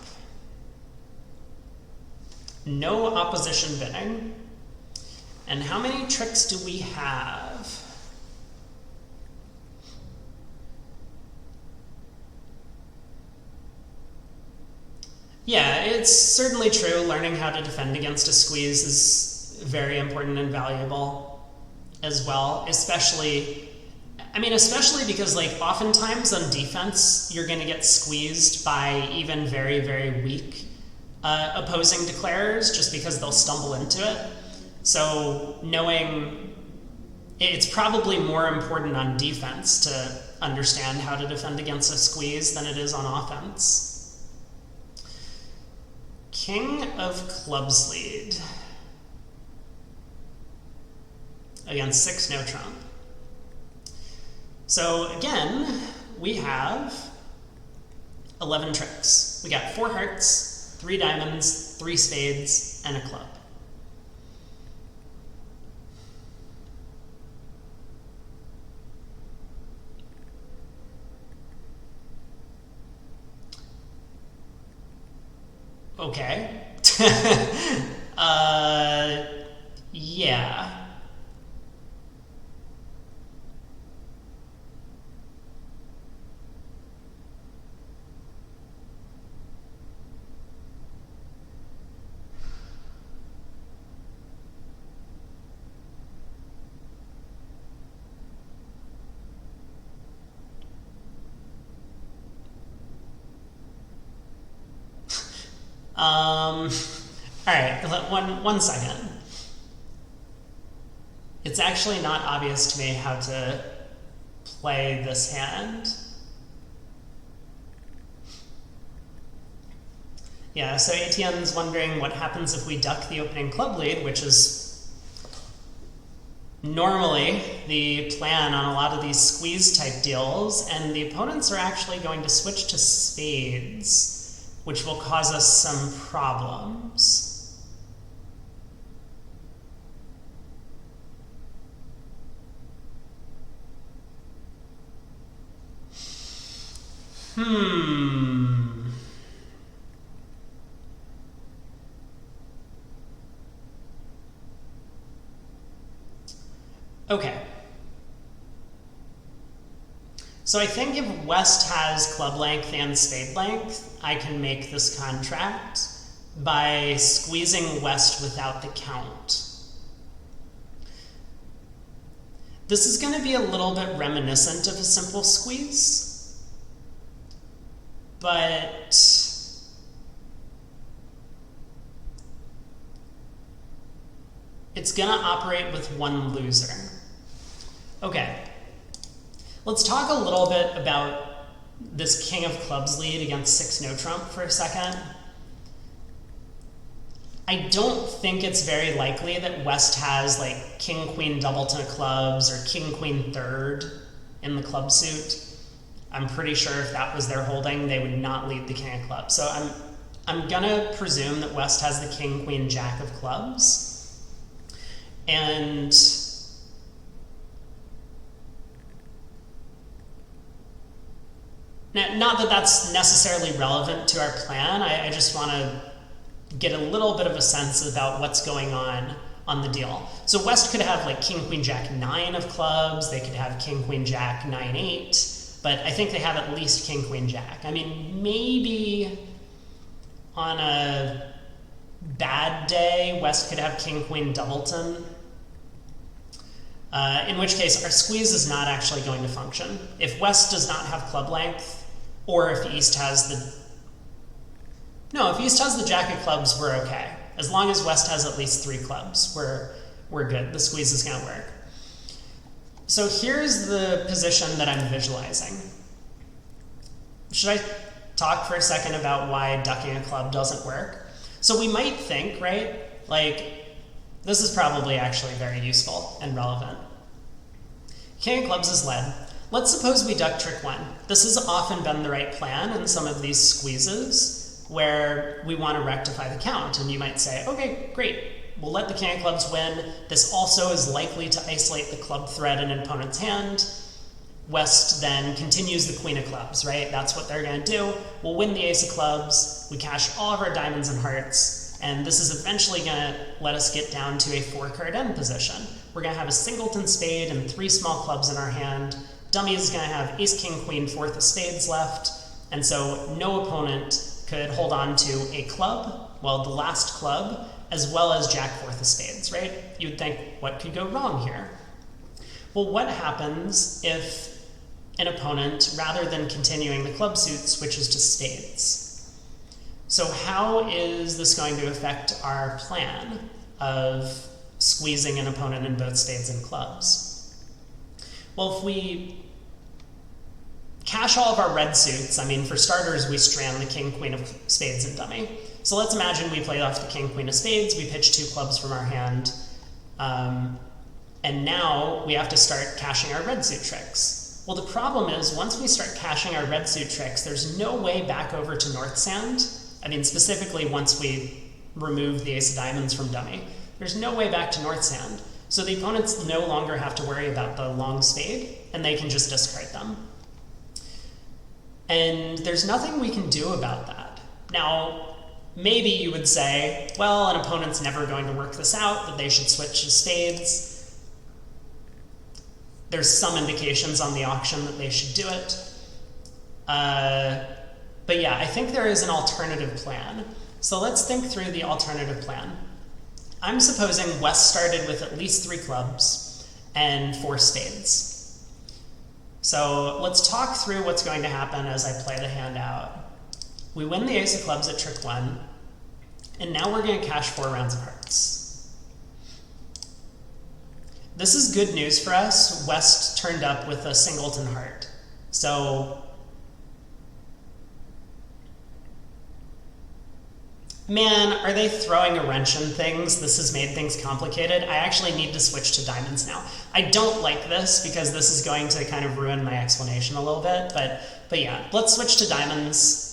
No opposition bidding. And how many tricks do we have? Yeah, it's certainly true. Learning how to defend against a squeeze is very important and valuable as well, especially because like oftentimes on defense, you're going to get squeezed by even very, very weak opposing declarers just because they'll stumble into it. So knowing it's probably more important on defense to understand how to defend against a squeeze than it is on offense. King of clubs lead against 6 no trump. So again, we have 11 tricks. We got 4 hearts, 3 diamonds, 3 spades, and a club. Okay. Yeah. All right, one second. It's actually not obvious to me how to play this hand. Yeah, so Etienne's wondering what happens if we duck the opening club lead, which is normally the plan on a lot of these squeeze type deals, and the opponents are actually going to switch to spades, which will cause us some problems. Okay. So I think if West has club length and spade length, I can make this contract by squeezing West without the count. This is going to be a little bit reminiscent of a simple squeeze, but it's going to operate with one loser. Okay, let's talk a little bit about this king of clubs lead against 6 no trump for a second. I don't think it's very likely that West has like king queen doubleton of clubs or king queen third in the club suit. I'm pretty sure if that was their holding, they would not lead the king of clubs. So I'm gonna presume that West has the king queen jack of clubs. And now, not that that's necessarily relevant to our plan. I just want to get a little bit of a sense about what's going on the deal. So West could have like king queen jack 9 of clubs. They could have king queen jack 9-8, but I think they have at least king queen jack. I mean, maybe on a bad day, West could have king queen doubleton. in which case our squeeze is not actually going to function. If West does not have club length, or if East has if East has the jack of clubs, we're okay. As long as West has at least 3 clubs, we're good. The squeeze is going to work. So here's the position that I'm visualizing. Should I talk for a second about why ducking a club doesn't work? So we might think, right, like, this is probably actually very useful and relevant. King of clubs is led. Let's suppose we duck trick 1. This has often been the right plan in some of these squeezes where we want to rectify the count. And you might say, okay, great, we'll let the king of clubs win. This also is likely to isolate the club threat in an opponent's hand. West then continues the queen of clubs, right? That's what they're going to do. We'll win the ace of clubs. We cash all of our diamonds and hearts. And this is eventually going to let us get down to a 4-card end position. We're going to have a singleton spade and 3 small clubs in our hand. Dummy is going to have ace, king, queen, 4th of spades left. And so no opponent could hold on to a club, well, the last club, as well as jack, 4th of spades, right? You'd think, what could go wrong here? Well, what happens if an opponent, rather than continuing the club suit, switches to spades? So how is this going to affect our plan of squeezing an opponent in both spades and clubs? Well, if we cash all of our red suits, I mean, for starters, we strand the king, queen of spades and dummy. So let's imagine we played off the king, queen of spades, we pitch 2 clubs from our hand, and now we have to start cashing our red suit tricks. Well, the problem is, once we start cashing our red suit tricks, there's no way back over to north sand. I mean, specifically once we remove the ace of diamonds from dummy, there's no way back to north sand. So the opponents no longer have to worry about the long spade, and they can just discard them. And there's nothing we can do about that. Now, maybe you would say, well, an opponent's never going to work this out, that they should switch to spades. There's some indications on the auction that they should do it. But yeah, I think there is an alternative plan. So let's think through the alternative plan. I'm supposing West started with at least 3 clubs and 4 spades. So let's talk through what's going to happen as I play the hand out. We win the ace of clubs at trick 1, and now we're going to cash 4 rounds of hearts. This is good news for us. West turned up with a singleton heart. So, man, are they throwing a wrench in things? This has made things complicated. I actually need to switch to diamonds now. I don't like this because this is going to kind of ruin my explanation a little bit, but yeah, let's switch to diamonds.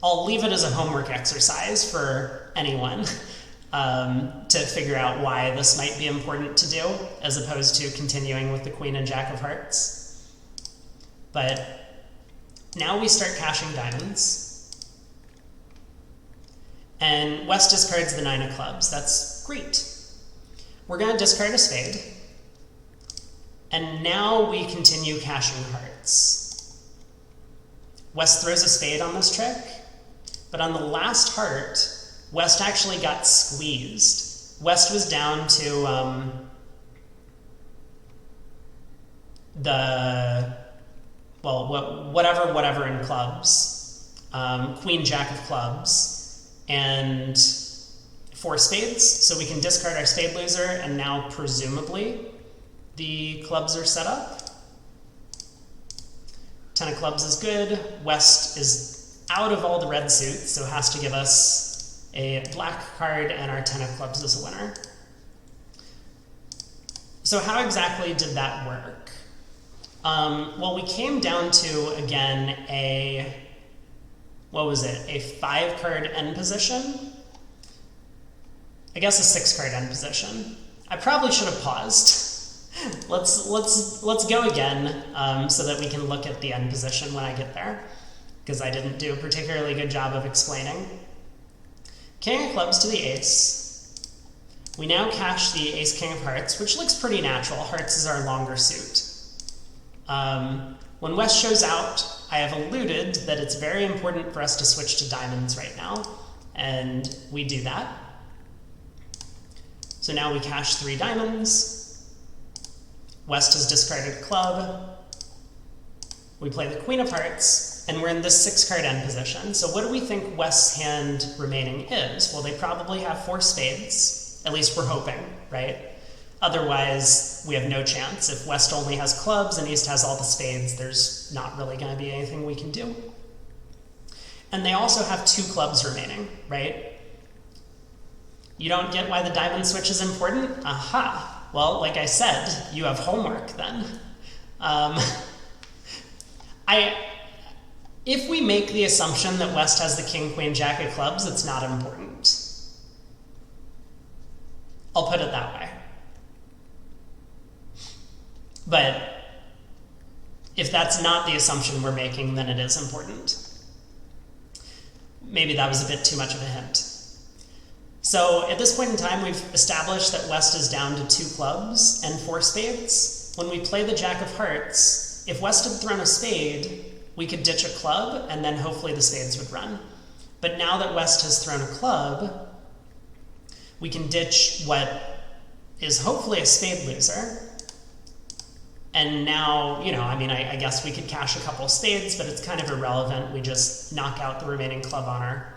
I'll leave it as a homework exercise for anyone to figure out why this might be important to do, as opposed to continuing with the queen and jack of hearts. But now we start cashing diamonds. And West discards the 9 of clubs. That's great. We're going to discard a spade. And now we continue cashing hearts. West throws a spade on this trick, but on the last heart, West actually got squeezed. West was down to whatever in clubs, queen, jack of clubs, and 4 spades. So we can discard our spade loser, and now presumably the clubs are set up. 10 of clubs is good. West is out of all the red suits, so has to give us a black card, and our 10 of clubs is a winner. So how exactly did that work? Well, we came down to, again, a 5-card end position? I guess a 6-card end position. I probably should have paused. Let's go again so that we can look at the end position when I get there, because I didn't do a particularly good job of explaining. King of clubs to the ace. We now cash the ace king of hearts, which looks pretty natural. Hearts is our longer suit. When West shows out, I have alluded that it's very important for us to switch to diamonds right now, and we do that. So now we cash 3 diamonds. West has discarded a club. We play the Queen of Hearts, and we're in this 6-card end position. So what do we think West's hand remaining is? Well, they probably have 4 spades. At least we're hoping, right? Otherwise, we have no chance. If West only has clubs and East has all the spades, there's not really going to be anything we can do. And they also have 2 clubs remaining, right? You don't get why the diamond switch is important? Aha. Well, like I said, you have homework then. If we make the assumption that West has the king, queen, jack of clubs, it's not important. I'll put it that way. But if that's not the assumption we're making, then it is important. Maybe that was a bit too much of a hint. So at this point in time, we've established that West is down to 2 clubs and 4 spades. When we play the jack of hearts, if West had thrown a spade, we could ditch a club, and then hopefully the spades would run. But now that West has thrown a club, we can ditch what is hopefully a spade loser. And now, I guess we could cash a couple spades, but it's kind of irrelevant. We just knock out the remaining club honor.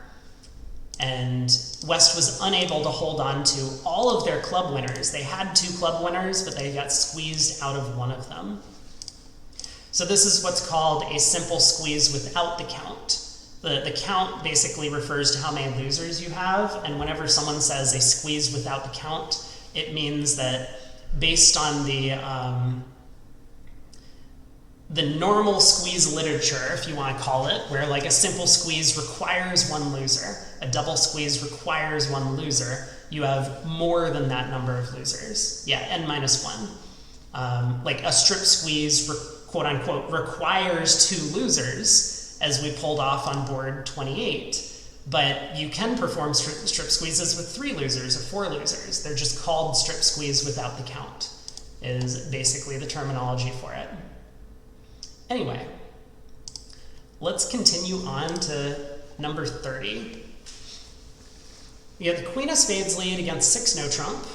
And West was unable to hold on to all of their club winners. They had 2 club winners, but they got squeezed out of one of them. So this is what's called a simple squeeze without the count. The count basically refers to how many losers you have, and whenever someone says a squeeze without the count, it means that based on the normal squeeze literature, if you want to call it, where like a simple squeeze requires 1 loser, a double squeeze requires 1 loser, you have more than that number of losers. Yeah, n-1. Like a strip squeeze, quote unquote, requires 2 losers, as we pulled off on board 28. But you can perform strip squeezes with 3 losers or 4 losers. They're just called strip squeeze without the count, is basically the terminology for it. Anyway, let's continue on to number 30. We have the Queen of Spades lead against 6 no trump.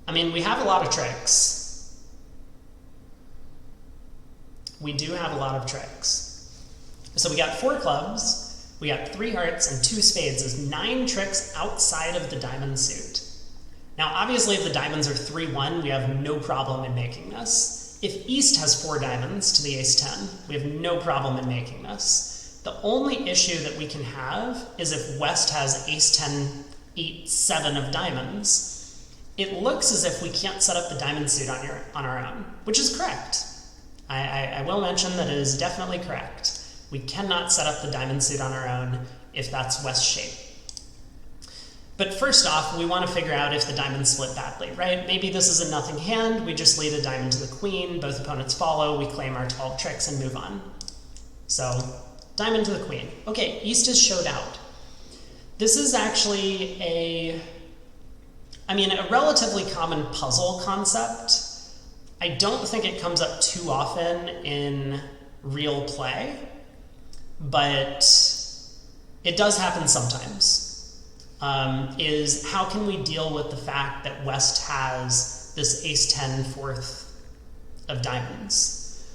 We have a lot of tricks. We do have a lot of tricks. So we got 4 clubs, we got 3 hearts, and 2 spades. There's 9 tricks outside of the diamond suit. Now, obviously, if the diamonds are 3-1, we have no problem in making this. If East has 4 diamonds to the ace-10, we have no problem in making this. The only issue that we can have is if West has ace-10, 8-7 of diamonds. It looks as if we can't set up the diamond suit on our own, which is correct. I will mention that it is definitely correct. We cannot set up the diamond suit on our own if that's West's shape. But first off, we want to figure out if the diamonds split badly, right? Maybe this is a nothing hand, we just lead a diamond to the queen, both opponents follow, we claim our 12 tricks and move on. So, diamond to the queen. Okay, East has showed out. This is actually a relatively common puzzle concept. I don't think it comes up too often in real play, but it does happen sometimes. Is how can we deal with the fact that West has this ace-10 fourth of diamonds?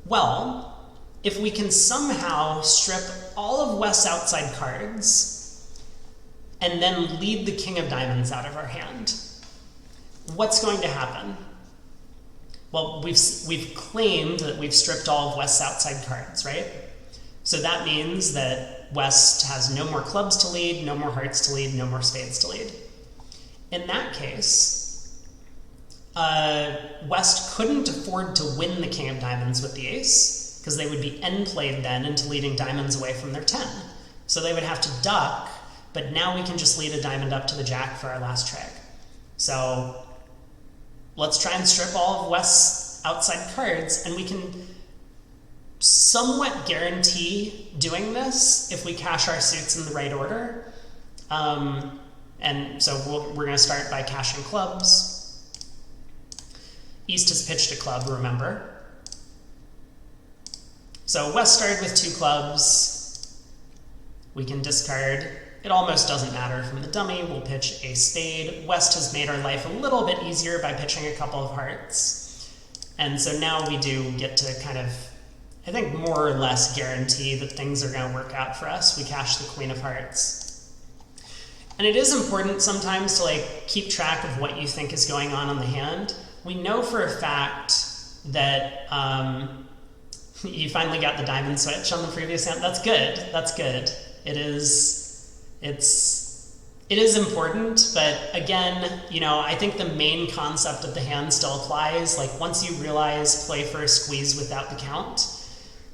Well, if we can somehow strip all of West's outside cards and then lead the king of diamonds out of our hand, what's going to happen? Well, we've claimed that we've stripped all of West's outside cards, right? So that means that West has no more clubs to lead, no more hearts to lead, no more spades to lead. In that case, West couldn't afford to win the king of diamonds with the ace, because they would be end-played then into leading diamonds away from their 10. So they would have to duck, but now we can just lead a diamond up to the jack for our last trick. So let's try and strip all of West's outside cards, and we can somewhat guarantee doing this if we cash our suits in the right order. And so we're going to start by cashing clubs. East has pitched a club, remember. So West started with 2 clubs. We can discard. It almost doesn't matter from the dummy. We'll pitch a spade. West has made our life a little bit easier by pitching a couple of hearts. And so now we do get to kind of, I think, more or less guarantee that things are going to work out for us. We cash the Queen of Hearts. And it is important sometimes to like keep track of what you think is going on the hand. We know for a fact that you finally got the diamond switch on the previous hand. That's good. That's good. It is important, but again, you know, I think the main concept of the hand still applies. Like once you realize play first, squeeze without the count,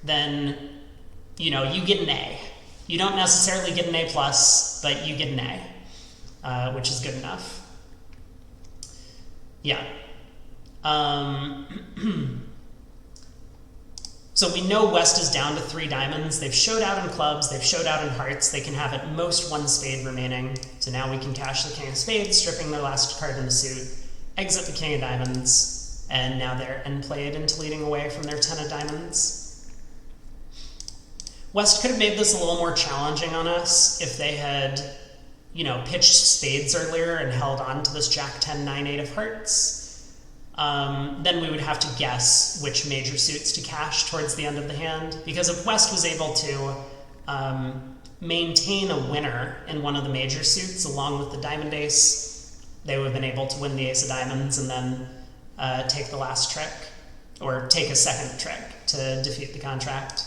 then, you know, you get an A. You don't necessarily get an A+, but you get an A, which is good enough. Yeah. So we know West is down to 3 diamonds. They've showed out in clubs, they've showed out in hearts. They can have at most 1 spade remaining. So now we can cash the King of Spades, stripping their last card in the suit, exit the King of Diamonds, and now they're end played into leading away from their 10 of diamonds. West could have made this a little more challenging on us if they had, you know, pitched spades earlier and held on to this Jack 10, 9, 8 of hearts. Then we would have to guess which major suits to cash towards the end of the hand. Because if West was able to maintain a winner in one of the major suits along with the diamond ace, they would have been able to win the ace of diamonds and then take the last trick, or take a second trick to defeat the contract.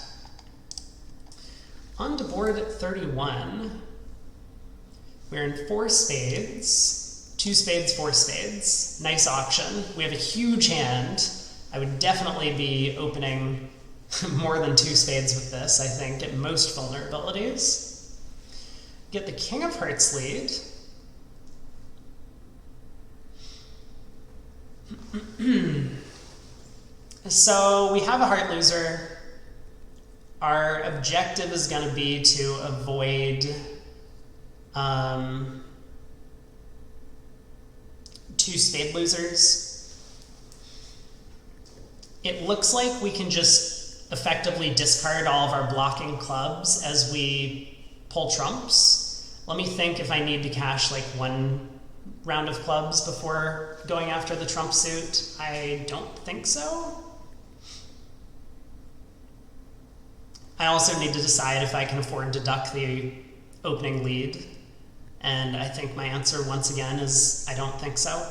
On to board 31, we're in 4 spades. 2 spades, 4 spades. Nice auction. We have a huge hand. I would definitely be opening more than 2 spades with this, I think, at most vulnerabilities. Get the King of Hearts lead. So we have a heart loser. Our objective is going to be to avoid 2 spade losers. It looks like we can just effectively discard all of our blocking clubs as we pull trumps. Let me think if I need to cash like 1 round of clubs before going after the trump suit. I don't think so. I also need to decide if I can afford to duck the opening lead. And I think my answer, once again, is I don't think so.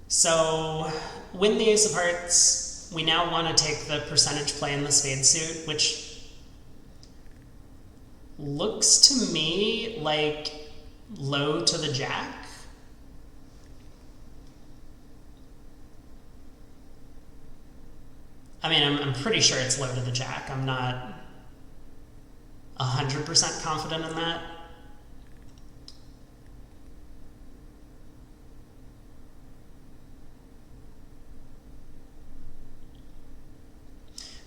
So, win the ace of hearts. We now want to take the percentage play in the spade suit, which looks to me like low to the jack. I mean, I'm pretty sure it's low to the jack. I'm not 100% confident in that.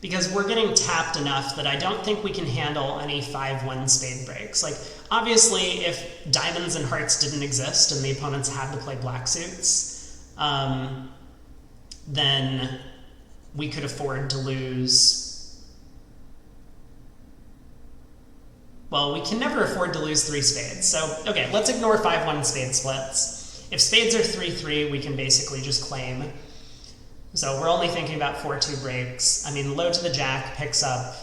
Because we're getting tapped enough that I don't think we can handle any 5-1 spade breaks. Like, obviously, if diamonds and hearts didn't exist and the opponents had to play black suits, then we could afford to lose. Well, we can never afford to lose 3 spades. So, okay, let's ignore 5-1 spade splits. If spades are 3-3, we can basically just claim. So we're only thinking about 4-2 breaks. I mean, low to the jack picks up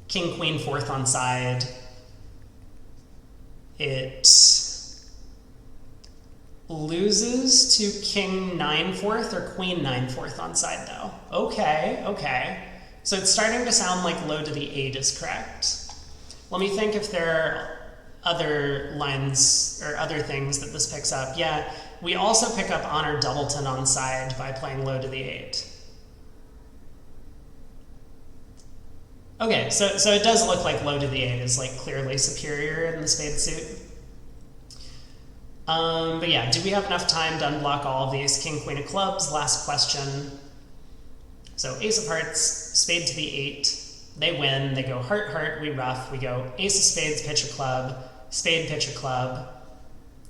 king, queen, 4th on side. It loses to king 9 4th or queen 9 4th on side though. Okay, okay. So it's starting to sound like low to the 8 is correct. Let me think if there are other lines or other things that this picks up. Yeah, we also pick up honor doubleton on side by playing low to the 8. Okay, so it does look like low to the 8 is like clearly superior in the spade suit. But yeah, do we have enough time to unblock all of these? King, queen of clubs, last question. So ace of hearts, spade to the 8. They win, they go heart, heart, we ruff. We go ace of spades, pitch a club, spade, pitch a club.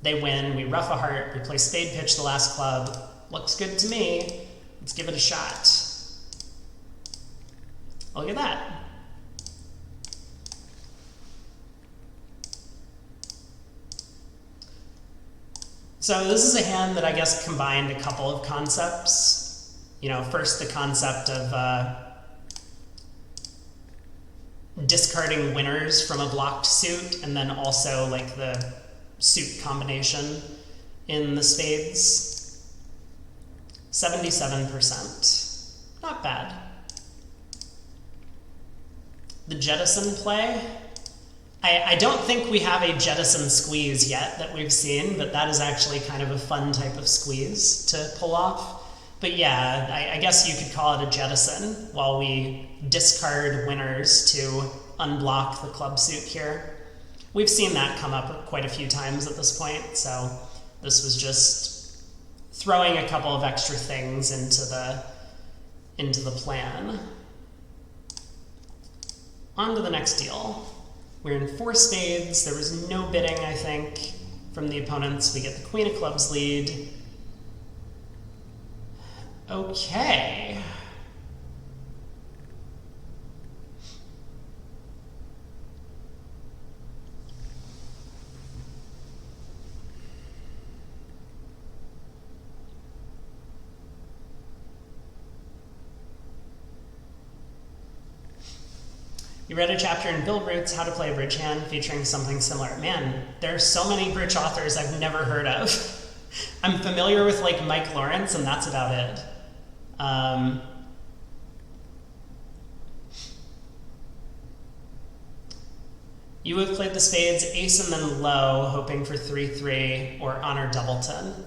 They win, we ruff a heart, we play spade, pitch the last club. Looks good to me. Let's give it a shot. Look at that. So this is a hand that I guess combined a couple of concepts. You know, first the concept of discarding winners from a blocked suit, and then also like the suit combination in the spades. 77%. Not bad. The jettison play. I don't think we have a jettison squeeze yet that we've seen, but that is actually kind of a fun type of squeeze to pull off. But yeah, I guess you could call it a jettison while we discard winners to unblock the club suit here. We've seen that come up quite a few times at this point, so this was just throwing a couple of extra things into the plan. On to the next deal. We're in 4 spades. There was no bidding, I think, from the opponents. We get the queen of clubs lead. Okay. You read a chapter in Bill Root's How to Play a Bridge Hand featuring something similar. Man, there are so many bridge authors I've never heard of. I'm familiar with like Mike Lawrence, and that's about it. You have played the spades ace and then low, hoping for 3-3 or honor doubleton.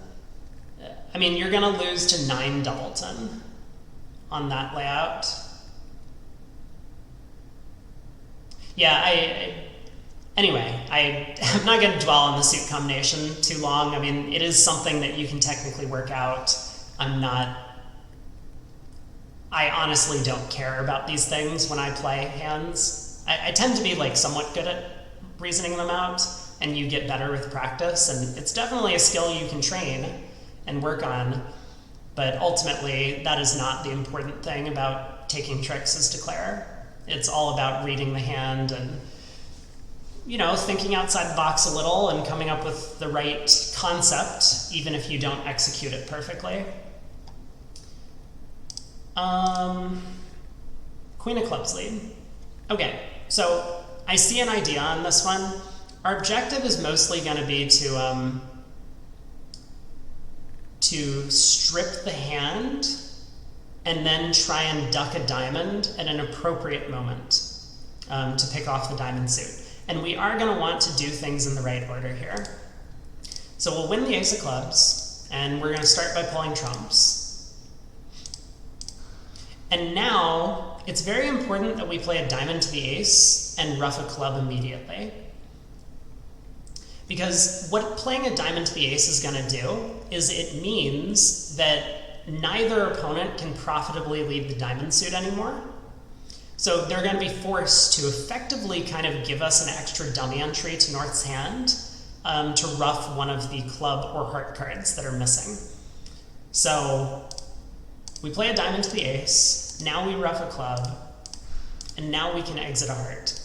I mean, you're gonna lose to 9 doubleton on that layout. Yeah, anyway, I'm not going to dwell on the suit combination too long. I mean, it is something that you can technically work out. I honestly don't care about these things when I play hands. I tend to be like somewhat good at reasoning them out, and you get better with practice, and it's definitely a skill you can train and work on, but ultimately that is not the important thing about taking tricks as declare. It's all about reading the hand and, you know, thinking outside the box a little and coming up with the right concept, even if you don't execute it perfectly. Queen of clubs lead. Okay, so I see an idea on this one. Our objective is mostly going to be to strip the hand and then try and duck a diamond at an appropriate moment to pick off the diamond suit. And we are going to want to do things in the right order here. So we'll win the ace of clubs, and we're going to start by pulling trumps. And now, it's very important that we play a diamond to the ace and ruff a club immediately. Because what playing a diamond to the ace is going to do is it means that neither opponent can profitably lead the diamond suit anymore. So they're going to be forced to effectively kind of give us an extra dummy entry to North's hand to ruff one of the club or heart cards that are missing. So we play a diamond to the ace, now we ruff a club, and now we can exit a heart.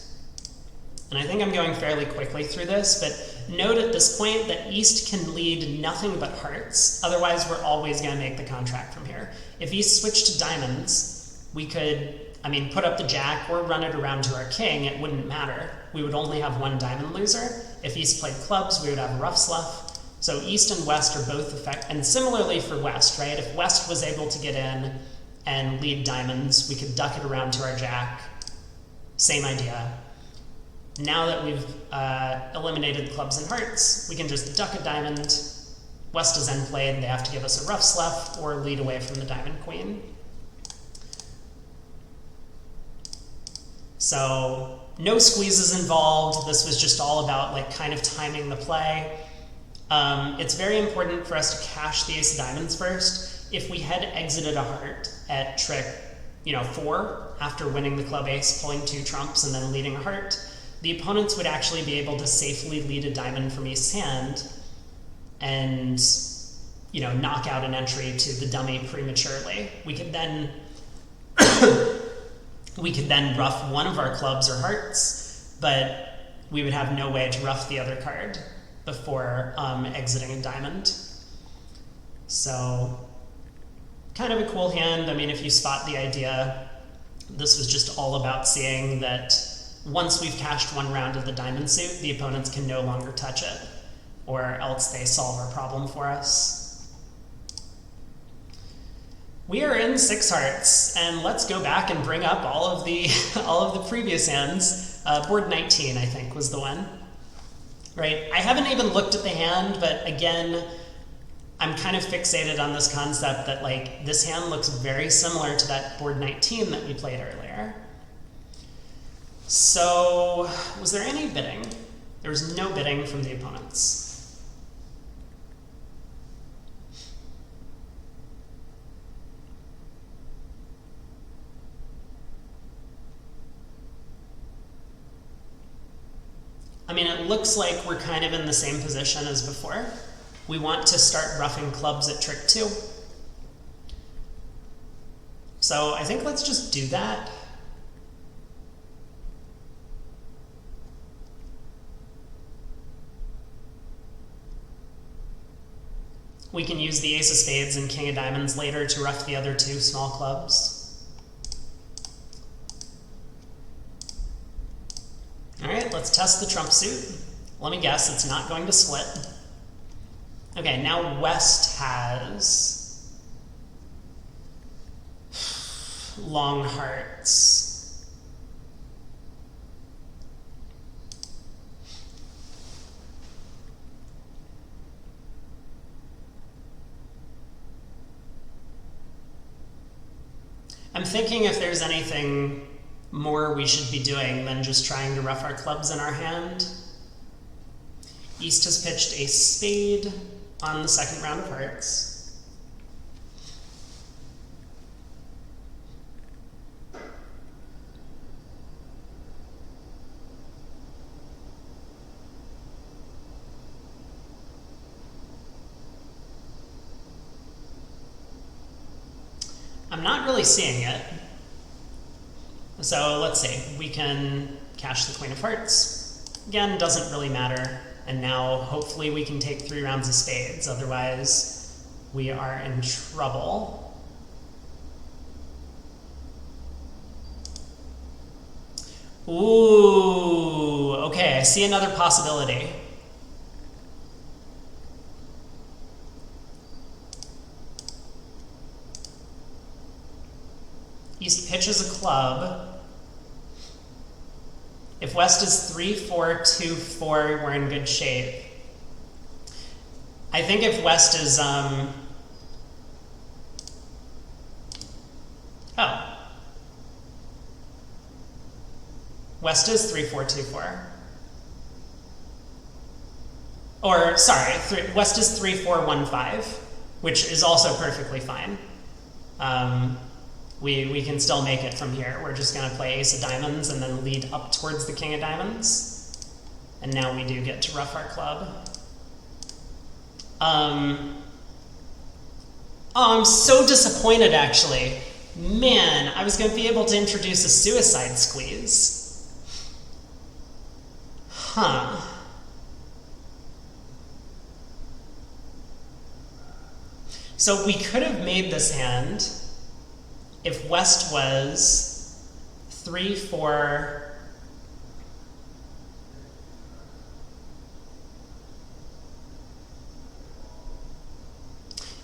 And I think I'm going fairly quickly through this, but note at this point that East can lead nothing but hearts, otherwise we're always going to make the contract from here. If East switched to diamonds, we could, put up the jack or run it around to our king, it wouldn't matter. We would only have one diamond loser. If East played clubs, we would have a rough sluff. So East and West are both effective, and similarly for West, right? If West was able to get in and lead diamonds, we could duck it around to our jack. Same idea. Now that we've eliminated clubs and hearts, we can just duck a diamond. West is end played, they have to give us a rough sluff or lead away from the diamond queen. So no squeezes involved. This was just all about like kind of timing the play. It's very important for us to cash the ace of diamonds first. If we had exited a heart at trick 4 after winning the club ace, pulling 2 trumps and then leading a heart, the opponents would actually be able to safely lead a diamond from East's hand and knock out an entry to the dummy prematurely. We could then we could then ruff one of our clubs or hearts, but we would have no way to ruff the other card before exiting a diamond. So kind of a cool hand. I mean, if you spot the idea, this was just all about seeing that once we've cashed one round of the diamond suit, the opponents can no longer touch it, or else they solve our problem for us. We are in 6 hearts, and let's go back and bring up all of the previous hands. Board 19, I think, was the one. Right? I haven't even looked at the hand, but again, I'm kind of fixated on this concept that like this hand looks very similar to that board 19 that we played earlier. So, was there any bidding? There was no bidding from the opponents. I mean, it looks like we're kind of in the same position as before. We want to start ruffing clubs at trick 2. So I think let's just do that. We can use the ace of spades and king of diamonds later to ruff the other 2 small clubs. All right, let's test the trump suit. Let me guess, it's not going to split. Okay, now West has long hearts. I'm thinking if there's anything more we should be doing than just trying to ruff our clubs in our hand. East has pitched a spade on the second round of hearts. I'm not really seeing it. So let's see, we can cash the queen of hearts. Again, doesn't really matter. And now hopefully we can take 3 rounds of spades, otherwise we are in trouble. Ooh, okay, I see another possibility. East pitches a club. If West is 3-4-2-4, we're in good shape. I think if West is West is 3-4-2-4. Or sorry, West is 3-4-1-5, which is also perfectly fine. We can still make it from here. We're just going to play ace of diamonds and then lead up towards the king of diamonds. And now we do get to ruff our club. Oh, I'm so disappointed, actually. Man, I was going to be able to introduce a suicide squeeze. Huh. So we could have made this hand if West was 3-4.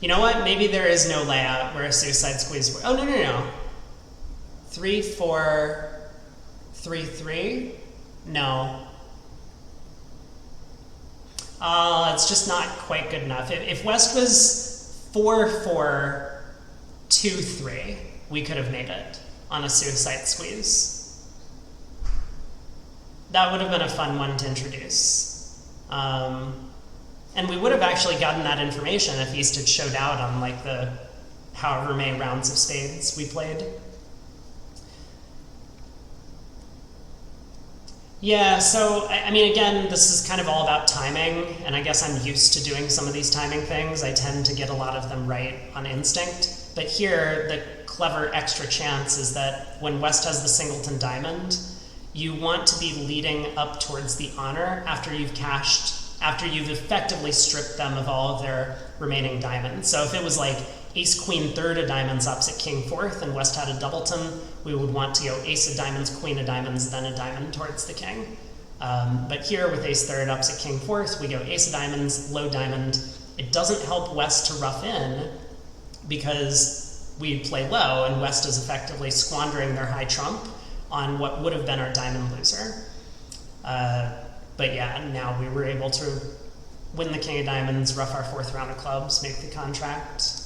You know what? Maybe there is no layout where a suicide squeeze. Oh, no. 3-4-3-3? No. It's just not quite good enough. If West was 4-4-2-3, we could have made it on a suicide squeeze. That would have been a fun one to introduce. And we would have actually gotten that information if East had showed out on like the however many rounds of spades we played. Yeah, so, I mean, again, this is kind of all about timing, and I guess I'm used to doing some of these timing things. I tend to get a lot of them right on instinct. But here, the clever extra chance is that when West has the singleton diamond, you want to be leading up towards the honor after you've effectively stripped them of all of their remaining diamonds. So if it was like ace queen third of diamonds opposite king fourth and West had a doubleton, we would want to go ace of diamonds, queen of diamonds, then a diamond towards the king. But here with ace third opposite king fourth, we go ace of diamonds, low diamond. It doesn't help West to rough in because we play low and West is effectively squandering their high trump on what would have been our diamond loser. But yeah, now we were able to win the king of diamonds, rough our fourth round of clubs, make the contract.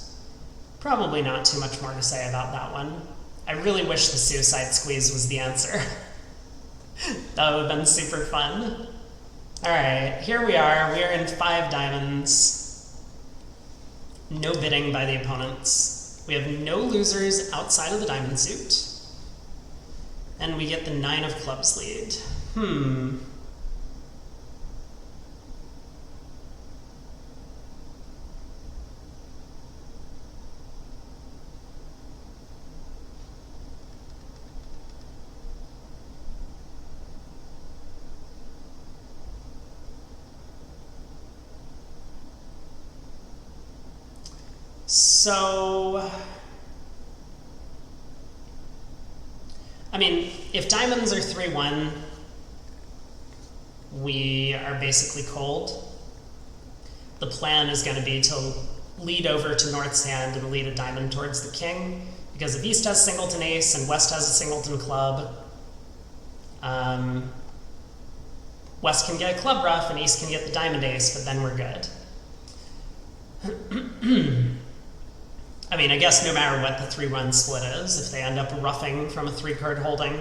Probably not too much more to say about that one. I really wish the suicide squeeze was the answer. That would have been super fun. All right, here we are. We are in 5 diamonds. No bidding by the opponents. We have no losers outside of the diamond suit. And we get the 9 of clubs lead. So, I mean, if diamonds are 3-1, we are basically cold. The plan is going to be to lead over to North's hand and lead a diamond towards the king, because if East has singleton ace and West has a singleton club, West can get a club ruff and East can get the diamond ace, but then we're good. I mean, I guess no matter what the 3-1 split is, if they end up roughing from a 3-card holding,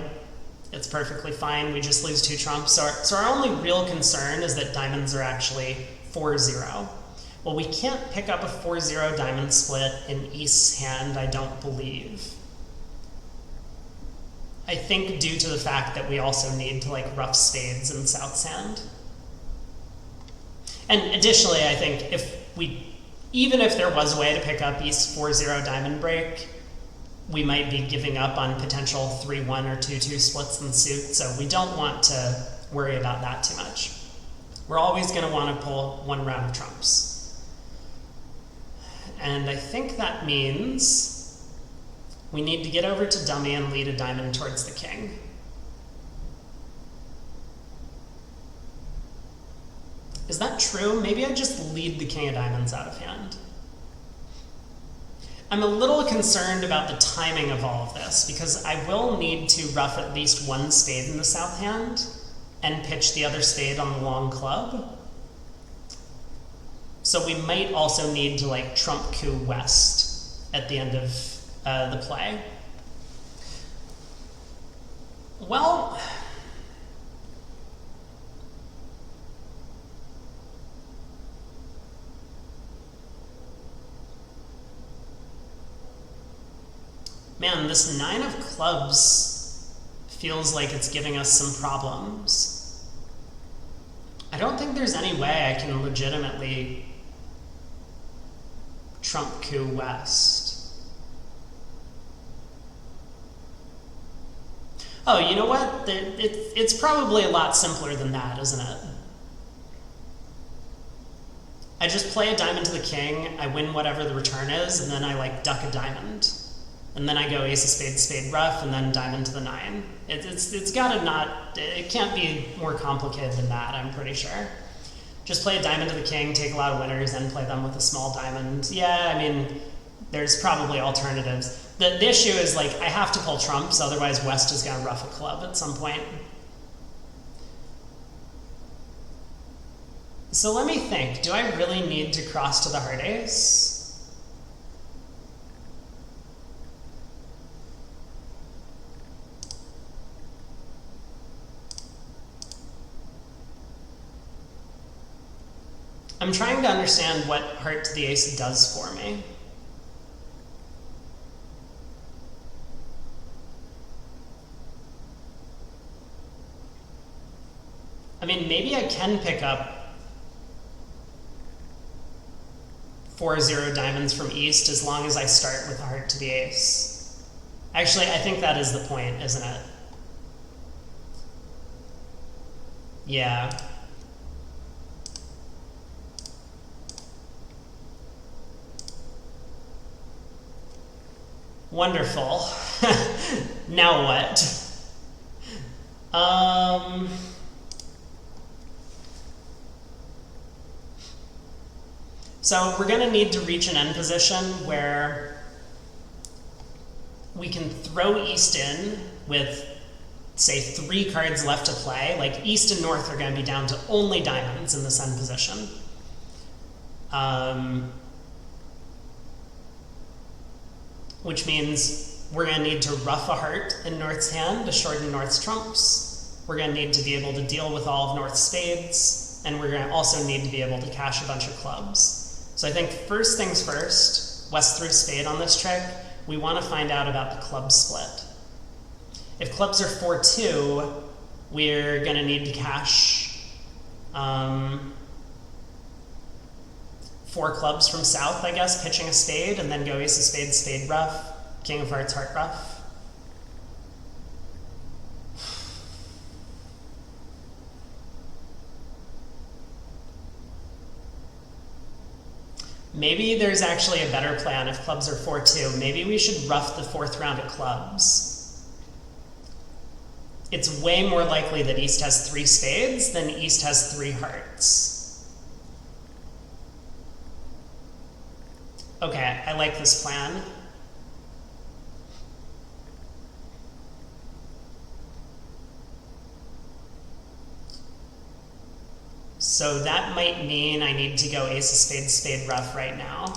it's perfectly fine. We just lose 2 trumps. So our only real concern is that diamonds are actually 4-0. Well, we can't pick up a 4-0 diamond split in East's hand, I don't believe. I think due to the fact that we also need to like rough spades in South's hand. And additionally, I think even if there was a way to pick up East's 4-0 diamond break, we might be giving up on potential 3-1 or 2-2 splits in suit, so we don't want to worry about that too much. We're always going to want to pull 1 round of trumps. And I think that means we need to get over to dummy and lead a diamond towards the king. Is that true? Maybe I just lead the king of diamonds out of hand. I'm a little concerned about the timing of all of this because I will need to rough at least 1 spade in the south hand and pitch the other spade on the long club. So we might also need to like trump coup West at the end of the play. Well, man, this 9 of clubs feels like it's giving us some problems. I don't think there's any way I can legitimately trump coup West. Oh, you know what? It's probably a lot simpler than that, isn't it? I just play a diamond to the king, I win whatever the return is, and then I like duck a diamond. And then I go ace of spades, spade rough, and then diamond to the 9. It's gotta not, it can't be more complicated than that, I'm pretty sure. Just play a diamond to the king, take a lot of winners, then play them with a small diamond. Yeah, I mean, there's probably alternatives. The issue is like, I have to pull trumps, otherwise West is gonna rough a club at some point. So let me think, do I really need to cross to the heart ace? I'm trying to understand what heart to the ace does for me. I mean, maybe I can pick up 4-0 diamonds from east as long as I start with a heart to the ace. Actually, I think that is the point, isn't it? Yeah. Wonderful. Now what? So we're going to need to reach an end position where we can throw east in with, say, 3 cards left to play. Like east and north are going to be down to only diamonds in this end position. Which means we're going to need to ruff a heart in north's hand to shorten north's trumps. We're going to need to be able to deal with all of north's spades, and we're going to also need to be able to cash a bunch of clubs. So I think first things first, west through spade on this trick, we want to find out about the club split. If clubs are 4-2, we're going to need to cash 4 clubs from south, I guess, pitching a spade, and then go ace of spades, spade ruff, king of hearts, heart ruff. Maybe there's actually a better plan if clubs are 4-2. Maybe we should ruff the 4th round at clubs. It's way more likely that east has 3 spades than east has 3 hearts. Okay, I like this plan. So that might mean I need to go ace of spades, spade ruff right now.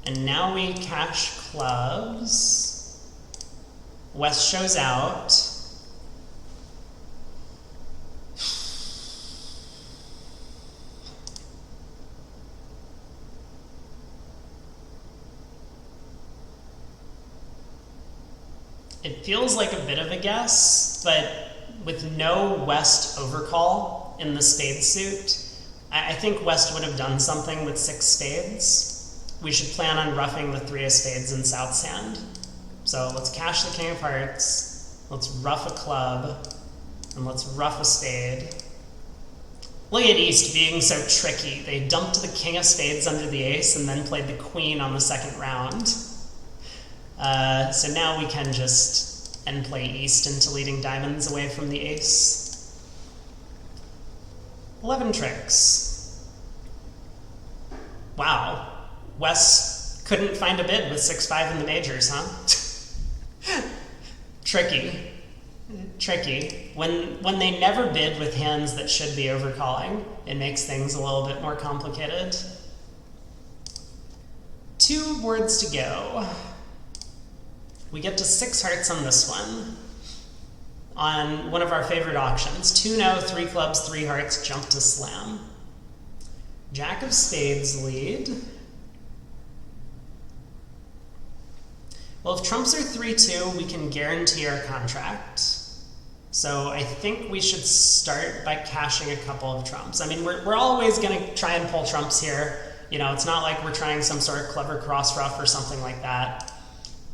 And now we cash clubs. West shows out. It feels like a bit of a guess, but with no West overcall in the spade suit, I think West would have done something with 6 spades. We should plan on ruffing the 3 of spades in South's hand. So let's cash the king of hearts, let's ruff a club, and let's ruff a spade. Look at East being so tricky. They dumped the king of spades under the ace and then played the queen on the 2nd round. So now we can just end play East into leading diamonds away from the ace. 11 tricks. Wow. West couldn't find a bid with 6-5 in the majors, huh? Tricky. Tricky. When they never bid with hands that should be overcalling, it makes things a little bit more complicated. 2 words to go. We get to 6 hearts on this one. On one of our favorite auctions. 2-no, 3 clubs, 3 hearts, jump to slam. Jack of spades lead. Well, if trumps are 3-2, we can guarantee our contract. So I think we should start by cashing a couple of trumps. I mean, we're always going to try and pull trumps here. You know, it's not like we're trying some sort of clever cross ruff or something like that.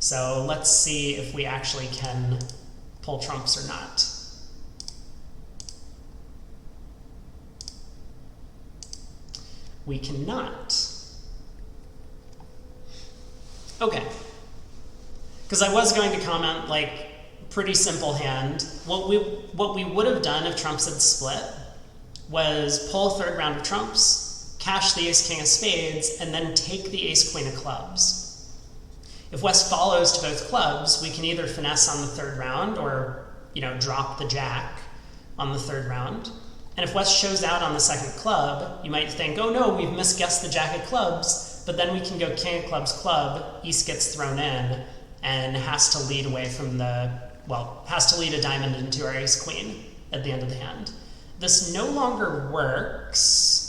So let's see if we actually can pull trumps or not. We cannot. Okay. Because I was going to comment, like, pretty simple hand. What we would have done if trumps had split was pull a 3rd round of trumps, cash the ace king of spades, and then take the ace queen of clubs. If West follows to both clubs, we can either finesse on the 3rd round or, you know, drop the jack on the 3rd round. And if West shows out on the 2nd club, you might think, oh no, we've misguessed the jack of clubs, but then we can go king of clubs club, East gets thrown in, and has to lead away from the, well, has to lead a diamond into our ace queen at the end of the hand. This no longer works,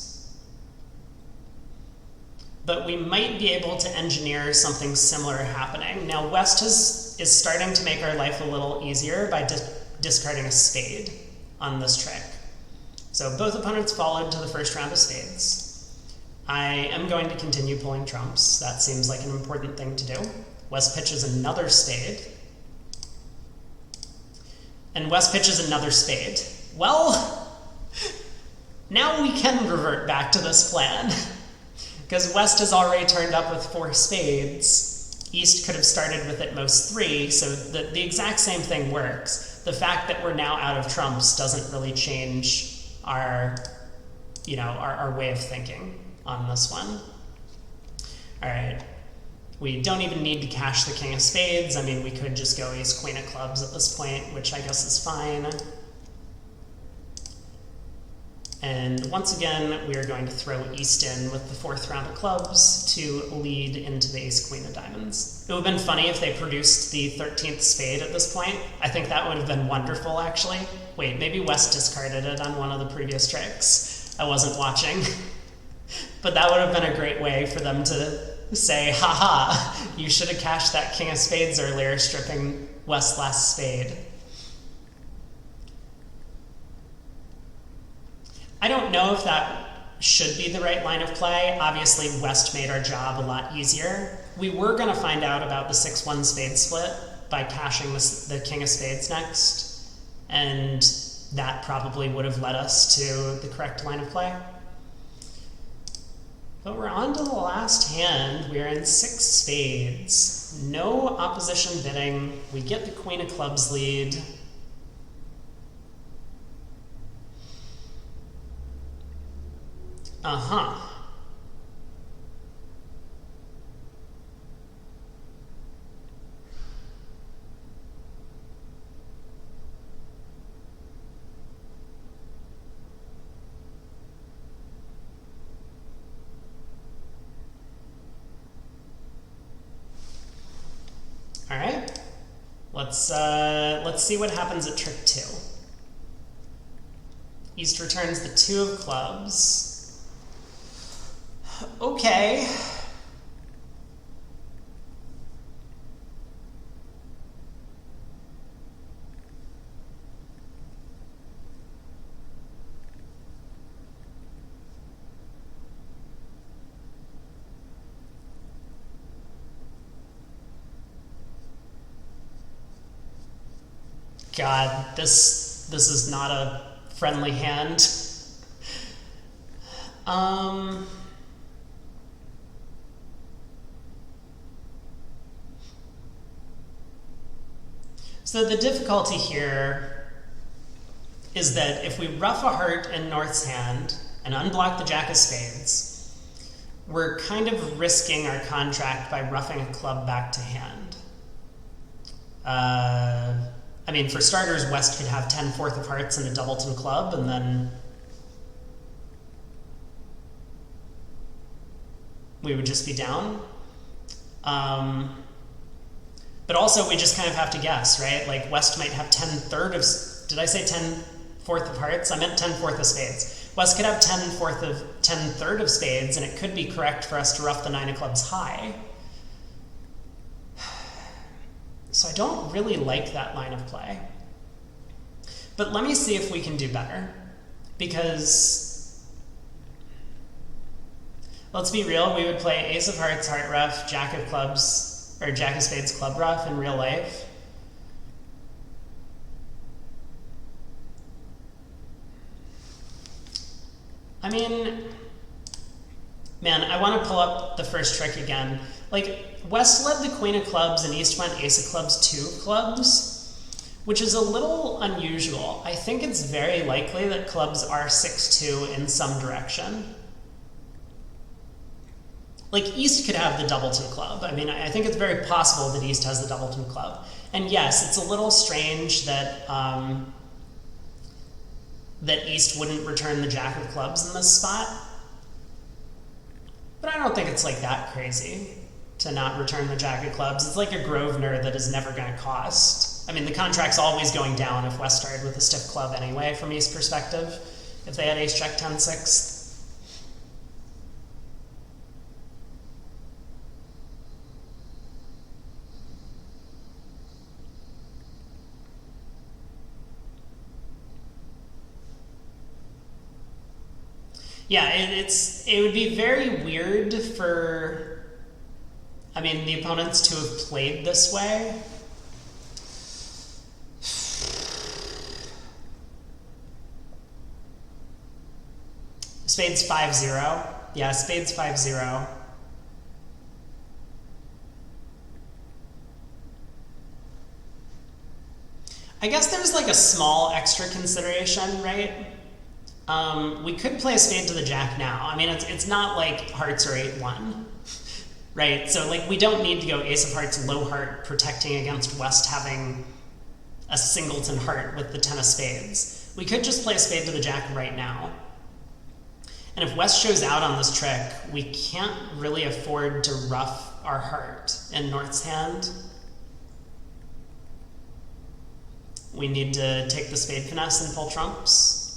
but we might be able to engineer something similar happening. Now, West is starting to make our life a little easier by discarding a spade on this trick. So both opponents followed to the first round of spades. I am going to continue pulling trumps. That seems like an important thing to do. West pitches another spade. And West pitches another spade. Well, now we can revert back to this plan. Because West has already turned up with 4 spades. East could have started with at most 3, so the exact same thing works. The fact that we're now out of trumps doesn't really change our way of thinking on this one. All right, we don't even need to cash the king of spades. I mean, we could just go ace queen of clubs at this point, which I guess is fine. And once again, we are going to throw East in with the 4th round of clubs to lead into the ace queen of diamonds. It would have been funny if they produced the 13th spade at this point. I think that would have been wonderful, actually. Wait, maybe West discarded it on one of the previous tricks. I wasn't watching. But that would have been a great way for them to say, haha, you should have cashed that king of spades earlier, stripping West's last spade. I don't know if that should be the right line of play. Obviously, West made our job a lot easier. We were going to find out about the 6-1 spade split by cashing the king of spades next, and that probably would have led us to the correct line of play. But we're on to the last hand. We're in 6 spades. No opposition bidding. We get the queen of clubs lead. Uh-huh. All right. Let's see what happens at trick 2. East returns the 2 of clubs. Okay. God, this is not a friendly hand. So the difficulty here is that if we ruff a heart in North's hand and unblock the jack of spades, we're kind of risking our contract by roughing a club back to hand. I mean, for starters, West could have 10 4th of hearts and a doubleton club, and then we would just be down. But also, we just kind of have to guess, right? Like, West might have 10 3rd of... Did I say 10 4th of hearts? I meant 10 4th of spades. West could have 10 3rd of spades, and it could be correct for us to rough the 9 of clubs high. So I don't really like that line of play. But let me see if we can do better. Because, let's be real, we would play ace of hearts, heart ruff, jack of clubs, or jack of spades, club ruff in real life. I mean, man, I want to pull up the first trick again. Like, West led the queen of clubs and East went ace of clubs, 2 of clubs, which is a little unusual. I think it's very likely that clubs are 6-2 in some direction. Like, East could have the doubleton club. I mean, I think it's very possible that East has the doubleton club. And yes, it's a little strange that that East wouldn't return the jack of clubs in this spot. But I don't think it's like that crazy to not return the jack of clubs. It's like a Grosvenor that is never going to cost. I mean, the contract's always going down if West started with a stiff club anyway, from East perspective, if they had ace jack 10-6. Yeah, it would be very weird for, I mean, the opponents to have played this way. Spades 5-0. Yeah, spades 5-0. I guess there's like a small extra consideration, right? We could play a spade to the jack now. I mean, it's not like hearts are 8-1, right? So like we don't need to go ace of hearts, low heart, protecting against West having a singleton heart with the 10 of spades. We could just play a spade to the jack right now. And if West shows out on this trick, we can't really afford to ruff our heart in North's hand. We need to take the spade finesse and pull trumps.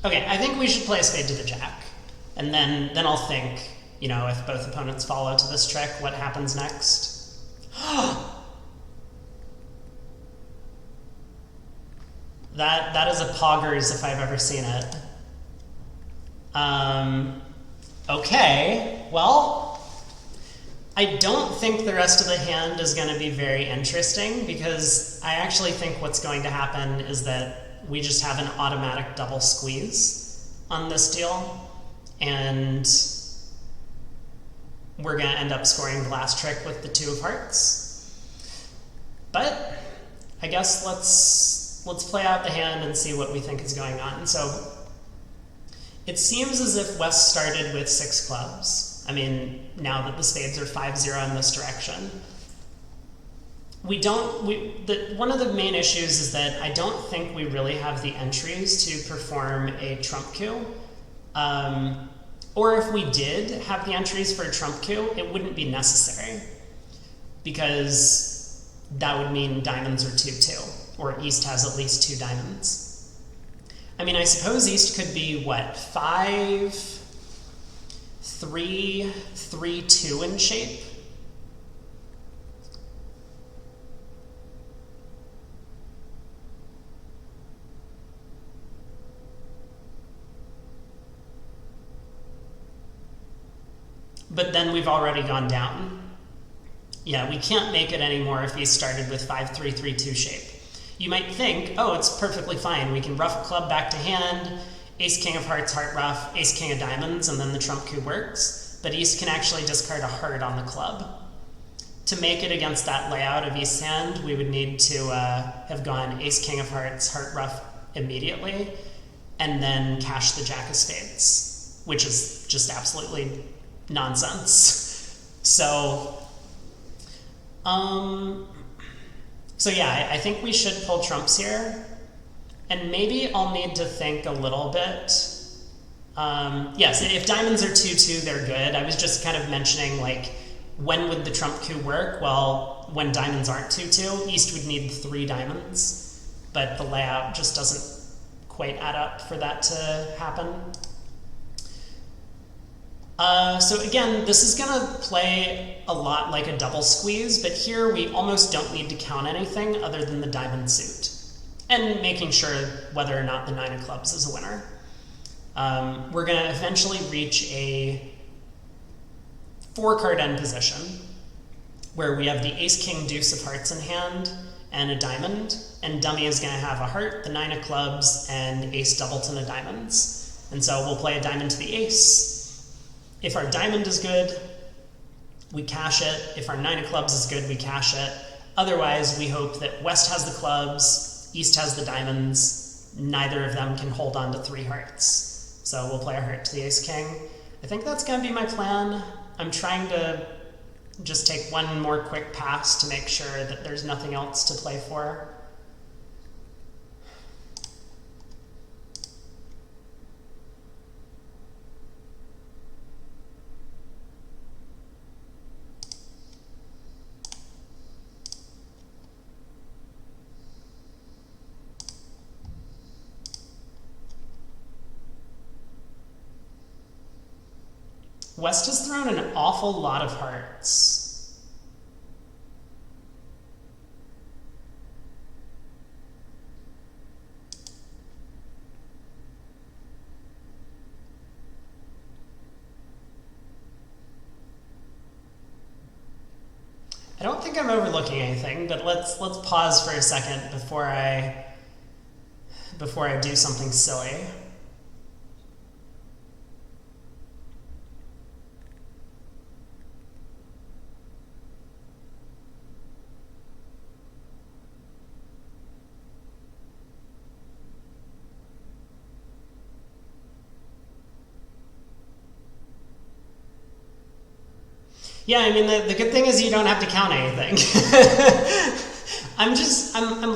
Okay, I think we should play a spade to the jack. And then I'll think, you know, if both opponents follow to this trick, what happens next? That is a poggers if I've ever seen it. Okay, well, I don't think the rest of the hand is going to be very interesting because I actually think what's going to happen is that we just have an automatic double squeeze on this deal. And we're going to end up scoring the last trick with the 2 of hearts. But I guess let's play out the hand and see what we think is going on. So it seems as if West started with 6 clubs. I mean, now that the spades are 5-0 in this direction. One of the main issues is that I don't think we really have the entries to perform a trump coup. Or if we did have the entries for a trump coup, it wouldn't be necessary because that would mean diamonds are 2-2, or East has at least 2 diamonds. I mean, I suppose East could be, what, 5-3, 3-2 in shape? But then we've already gone down. Yeah, we can't make it anymore if he started with 5-3, 3-2 shape. You might think, oh, it's perfectly fine. We can ruff a club back to hand, ace, king of hearts, heart ruff, ace, king of diamonds, and then the trump coup works. But East can actually discard a heart on the club. To make it against that layout of East's hand, we would need to have gone ace, king of hearts, heart ruff immediately, and then cash the jack of spades, which is just absolutely nonsense. So yeah, I think we should pull trumps here. And maybe I'll need to think a little bit. Yes, if diamonds are 2-2, they're good. I was just kind of mentioning, like, when would the trump coup work? Well, when diamonds aren't 2-2, East would need 3 diamonds. But the layout just doesn't quite add up for that to happen. So again, this is going to play a lot like a double squeeze, but here we almost don't need to count anything other than the diamond suit, and making sure whether or not the 9 of clubs is a winner. We're going to eventually reach a 4-card end position, where we have the ace, king, deuce of hearts in hand, and a diamond, and dummy is going to have a heart, the 9 of clubs, and ace doubleton of diamonds. And so we'll play a diamond to the ace. If our diamond is good, we cash it. If our 9 of clubs is good, we cash it. Otherwise, we hope that West has the clubs, East has the diamonds, neither of them can hold on to 3 hearts. So we'll play a heart to the ace king. I think that's going to be my plan. I'm trying to just take one more quick pass to make sure that there's nothing else to play for. West has thrown an awful lot of hearts. I don't think I'm overlooking anything, but let's pause for a second before I do something silly. Yeah, I mean, the good thing is you don't have to count anything. I'm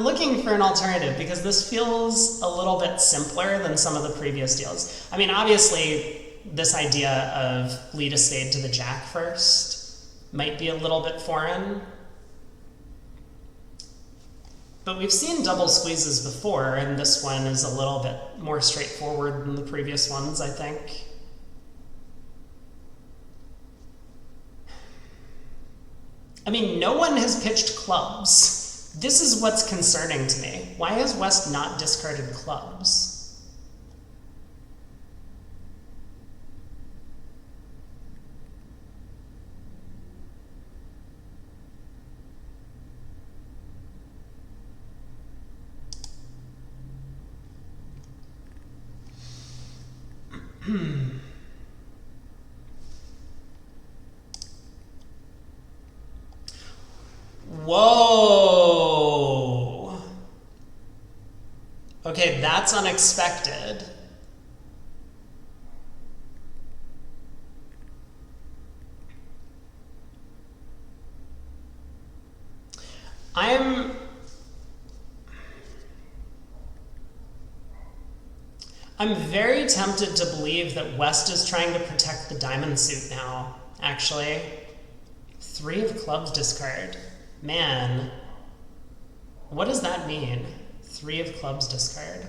looking for an alternative because this feels a little bit simpler than some of the previous deals. I mean, obviously, this idea of lead a spade to the jack first might be a little bit foreign. But we've seen double squeezes before, and this one is a little bit more straightforward than the previous ones, I think. I mean, no one has pitched clubs. This is what's concerning to me. Why has West not discarded clubs? Whoa! Okay, that's unexpected. I'm very tempted to believe that West is trying to protect the diamond suit now, actually. 3 of clubs discard. Man, what does that mean? 3 of clubs discard.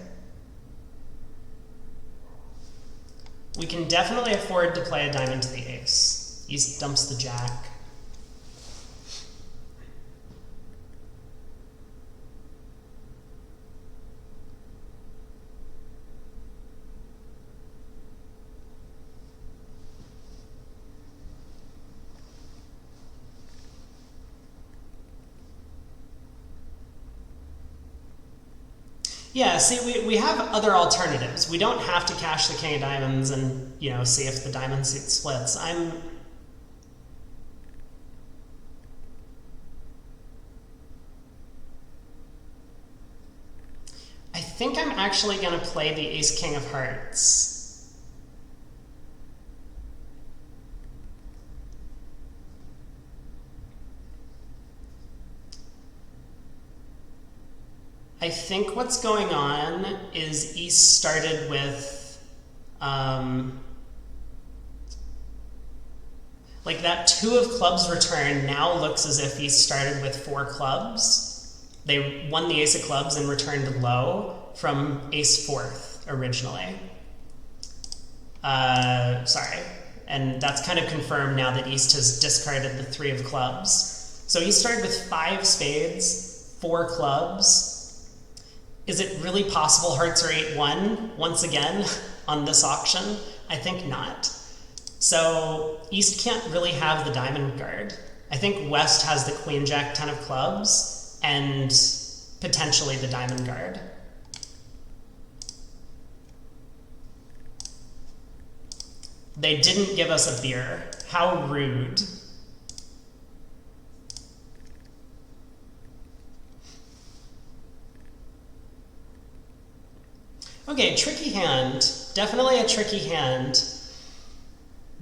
We can definitely afford to play a diamond to the ace. East dumps the jack. Yeah, see, we have other alternatives. We don't have to cash the king of diamonds and, you know, see if the diamond suit splits. I think I'm actually going to play the ace king of hearts. I think what's going on is East started with, like that 2 of clubs return now looks as if East started with 4 clubs. They won the ace of clubs and returned low from ace 4th originally. Sorry. And that's kind of confirmed now that East has discarded the 3 of clubs. So East started with 5 spades, 4 clubs. Is it really possible hearts are 8-1 once again on this auction? I think not. So East can't really have the diamond guard. I think West has the queen jack 10 of clubs and potentially the diamond guard. They didn't give us a beer. How rude. Okay, tricky hand. Definitely a tricky hand.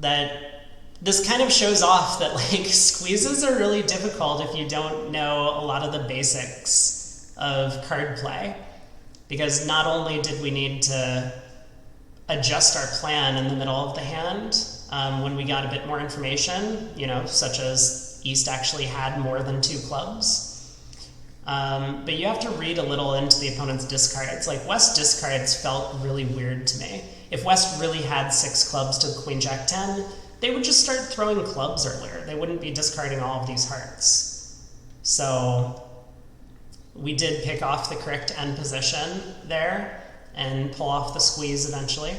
That this kind of shows off that like squeezes are really difficult if you don't know a lot of the basics of card play. Because not only did we need to adjust our plan in the middle of the hand when we got a bit more information, you know, such as East actually had more than 2 clubs. But you have to read a little into the opponent's discards. Like, West discards felt really weird to me. If West really had 6 clubs to the queen jack 10, they would just start throwing clubs earlier. They wouldn't be discarding all of these hearts. So we did pick off the correct end position there and pull off the squeeze eventually.